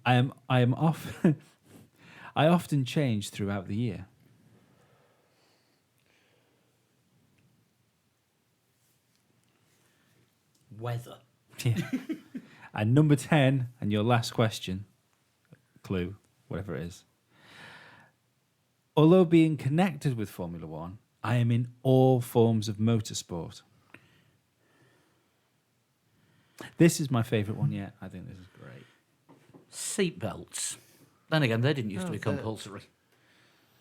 I am off. I often change throughout the year. Weather. Yeah. And number 10, and your last question, clue, whatever it is. Although being connected with Formula One, I am in all forms of motorsport. This is my favourite one yet. I think this is great. Seatbelts. Then again, they didn't used to be they're- compulsory.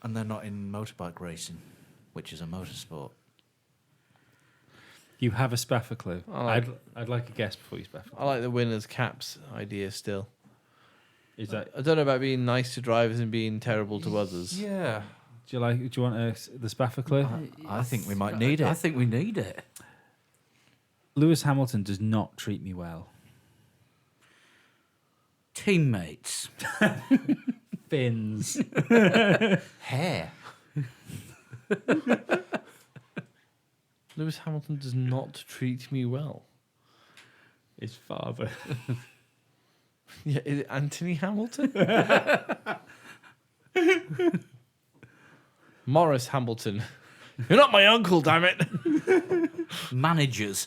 And they're not in motorbike racing, which is a motorsport. You have a Spaffer clue. I like- I'd like a guess before you Spaffer. I like the winner's caps idea still. Is that? I don't know about being nice to drivers and being terrible to others. Yeah. Do you want the Spaffer clue? I think we might need I it. think we need it. Lewis Hamilton does not treat me well. Teammates. Fins. Hair. Lewis Hamilton does not treat me well. His father. Yeah, is it Anthony Hamilton? Morris Hamilton. You're not my uncle, damn it. Managers.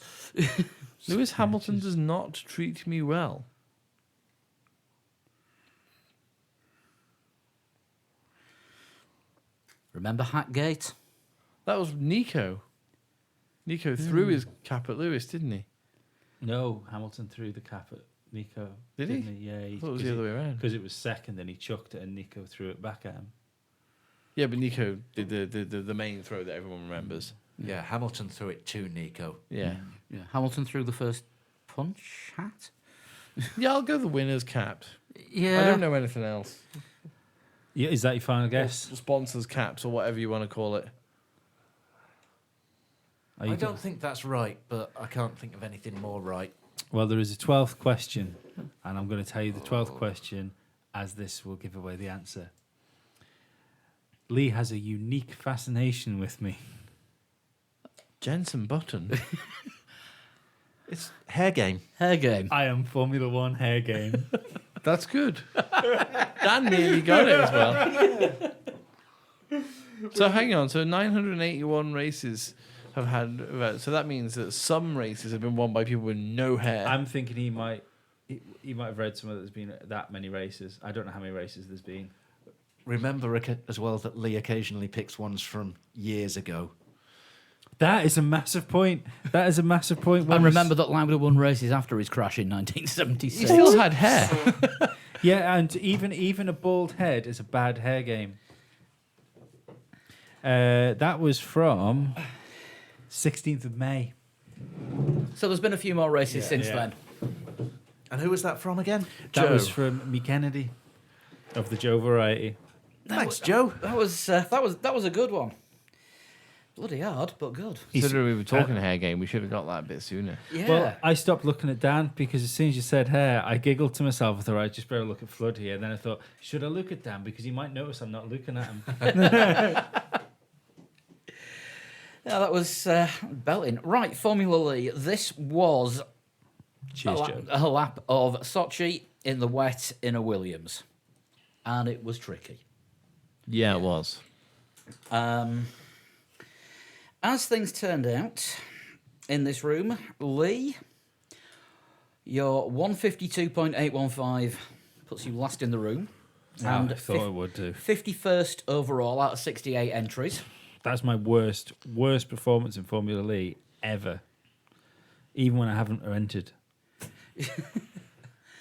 Lewis Hamilton does not treat me well. Remember Hatgate? That was Nico. Nico threw his cap at Lewis, didn't he? No, Hamilton threw the cap at Nico. Did he? didn't Yeah, I thought it was the other way around. Because it was second, and he chucked it, and Nico threw it back at him. Yeah, but Nico did the main throw that everyone remembers. Yeah, Hamilton threw it to Nico. Yeah. Yeah. Hamilton threw the first punch hat? Yeah, I'll go the winner's caps. Yeah. I don't know anything else. Yeah, is that your final guess? Sponsors caps or whatever you want to call it. Are you I don't think that's right, but I can't think of anything more right. Well, there is a 12th question, and I'm going to tell you the 12th question, as this will give away the answer. Lee has a unique fascination with me. Jensen Button. It's hair game. Hair game. I am Formula One hair game. That's good. Dan nearly got it as well. So hang on. So 981 races have had. So that means that some races have been won by people with no hair. I'm thinking he might have read somewhere that there's been that many races. I don't know how many races there's been. Remember as well that Lee occasionally picks ones from years ago. That is a massive point. That is a massive point. And remember that Lauda won races after his crash in 1976. He still had hair. Yeah, and even a bald head is a bad hair game. That was from 16th of May. So there's been a few more races since yeah. then. And who was that from again? That Joe. was from Me Kennedy of the Joe variety. Thanks, Joe. That was a good one. Bloody hard, but good. Considering we were talking hair game, we should have got that a bit sooner. Yeah. Well, I stopped looking at Dan because as soon as you said hair, I giggled to myself. I thought, I just better look at Flood here. Then I thought, should I look at Dan? Because he might notice I'm not looking at him. Yeah, that was belting. Right, Formula Lee. This was Cheers, Joe. a lap of Sochi in the wet in a Williams. And it was tricky. Yeah, it was. As things turned out in this room, Lee, your 152.815 puts you last in the room. I thought I would do. 51st overall out of 68 entries. That's my worst performance in Formula Lee ever. Even when I haven't entered.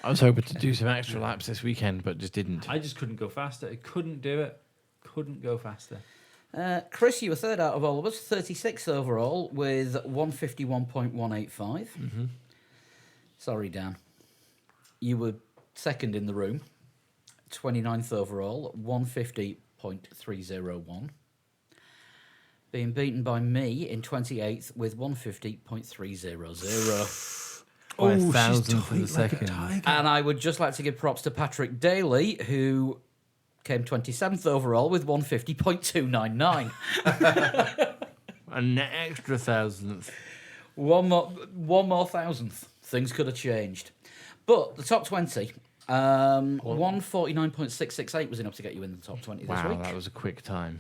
I was hoping to do some extra laps this weekend, but just didn't. I just couldn't go faster. I couldn't do it. Couldn't go faster. Chris, you were third out of all of us, 36th overall with 151.185. Mm-hmm. Sorry, Dan. You were second in the room, 29th overall, 150.301. Being beaten by me in 28th with 150.300. By a she's thousandth of a tight like a second. tiger. And I would just like to give props to Patrick Daly, who came 27th overall with 150.299. An extra thousandth. One more thousandth. Things could have changed. But the top 20, 149.668 was enough to get you in the top 20 this Wow, week. that was a quick time.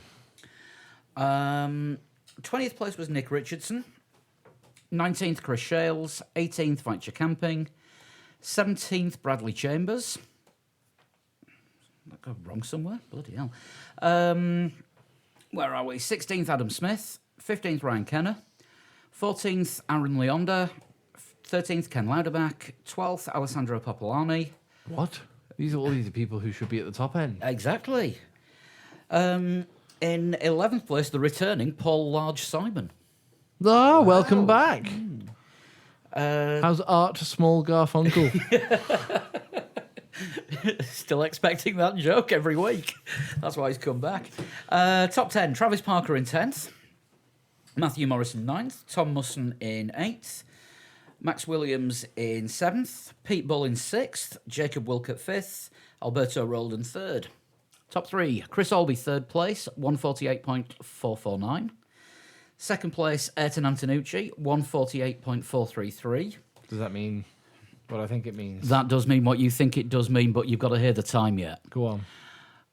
20th place was Nick Richardson. 19th, Chris Shales. 18th, Venture Camping. 17th, Bradley Chambers. That got wrong somewhere. Bloody hell. Where are we? 16th, Adam Smith. 15th, Ryan Kenner. 14th, Aaron Leonda. 13th, Ken Lauderbach. 12th, Alessandro Popolani. What? These are all these people who should be at the top end. Exactly. In 11th place, the returning Paul Large Simon. Oh, welcome back. How's Art Small Garfunkel? Still expecting that joke every week. That's why he's come back. Top 10, Travis Parker in 10th. Matthew Morrison 9th. Tom Musson in 8th. Max Williams in 7th. Pete Bull in 6th. Jacob Wilcott 5th. Alberto Roldan 3rd. Top 3, Chris Albee 3rd place, 148.449. Second place, Ayrton Antonucci, 148.433. Does that mean what I think it means? That does mean what you think it does mean, but you've got to hear the time yet. Go on.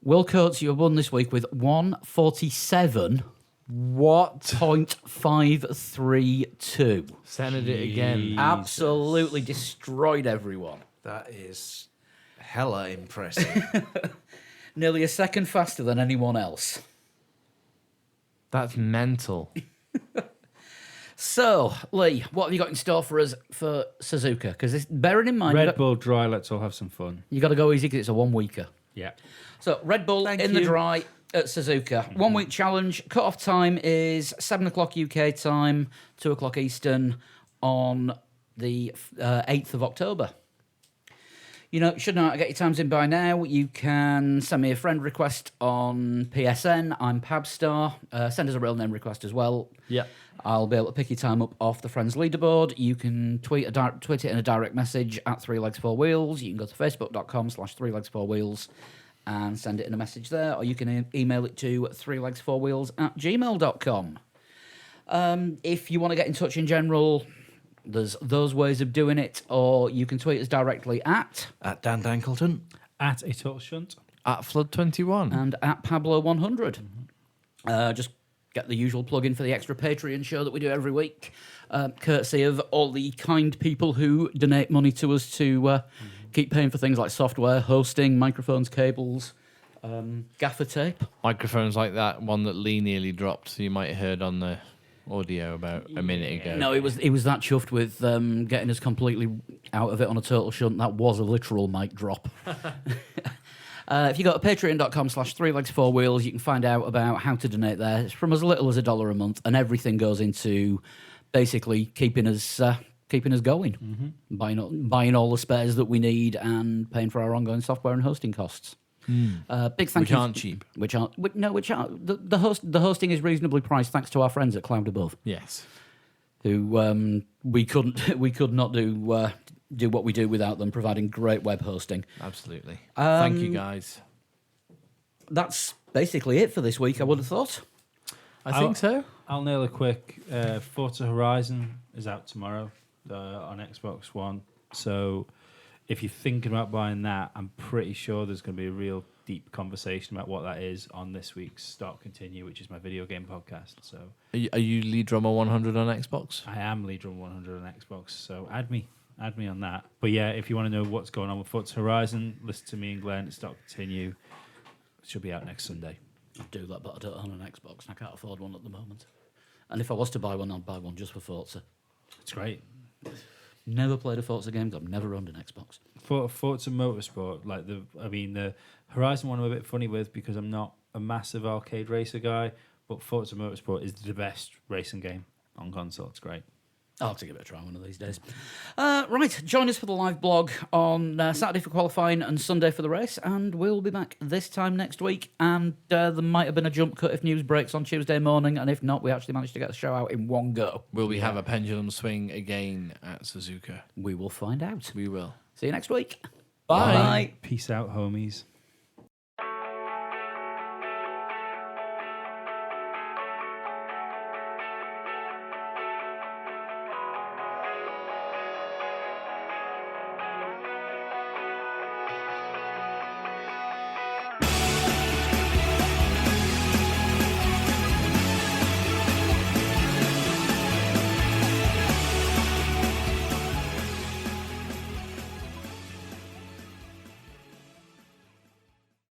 Will Coates, you won this week with 147.532. What? Send it again. Absolutely destroyed everyone. That is hella impressive. Nearly a second faster than anyone else. That's mental. So, Lee, what have you got in store for us for Suzuka? Because bearing in mind, Red Bull dry, let's all have some fun. you got to go easy because it's a 1 weeker. Yeah. So, Red Bull Thank in the you. dry at Suzuka. 1 week challenge. Cut-off time is 7 o'clock UK time, 2 o'clock Eastern on the 8th of October. You know, you should know how to get your times in by now. You can send me a friend request on PSN. I'm Pabstar. Send us a real name request as well. Yeah. I'll be able to pick your time up off the Friends leaderboard. You can tweet it in a direct message at 3legs4wheels. You can go to facebook.com/3legs4wheels and send it in a message there, or you can email it to 3legs4wheels@gmail.com. If you want to get in touch in general, there's those ways of doing it, or you can tweet us directly at Dan Dankleton. At a total shunt. At Flood21. and at Pablo100. Just get the usual plug-in for the extra Patreon show that we do every week, courtesy of all the kind people who donate money to us to keep paying for things like software, hosting, microphones, cables, gaffer tape. Microphones like that one that Lee nearly dropped, so you might have heard on the audio about a minute ago. No, he was that chuffed with getting us completely out of it on a total shunt. That was a literal mic drop. If you go to patreon.com/3legs4wheels, you can find out about how to donate there. It's from as little as $1 a month, and everything goes into basically keeping us going, buying all the spares that we need, and paying for our ongoing software and hosting costs. Big thank Which you. aren't cheap. Which aren't. The hosting is reasonably priced thanks to our friends at Cloud Above, Yes. who we could not do what we do without them, providing great web hosting. Absolutely. Thank you, guys. That's basically it for this week, I would have thought. I think so. I'll nail a quick. Forza Horizon is out tomorrow on Xbox One. So if you're thinking about buying that, I'm pretty sure there's going to be a real deep conversation about what that is on this week's Start Continue, which is my video game podcast. So Are you Lead Drummer 100 on Xbox? I am Lead Drum 100 on Xbox. So add me on that. But yeah, if you want to know what's going on with Forza Horizon, listen to me and Glenn at Start Continue. It should be out next Sunday. I'd do that, but I don't own an Xbox, and I can't afford one at the moment. And if I was to buy one, I'd buy one just for Forza. It's great. Never played a Forza game, 'cause I've never owned an Xbox. For Forza Motorsport, the Horizon one I'm a bit funny with because I'm not a massive arcade racer guy, but Forza Motorsport is the best racing game on console. It's great. I'll have to give it a try one of these days. Right, join us for the live blog on Saturday for qualifying and Sunday for the race, and we'll be back this time next week. And there might have been a jump cut if news breaks on Tuesday morning, and if not, we actually managed to get the show out in one go. Will we have a pendulum swing again at Suzuka? We will find out. We will. See you next week. Bye. Bye. Peace out, homies.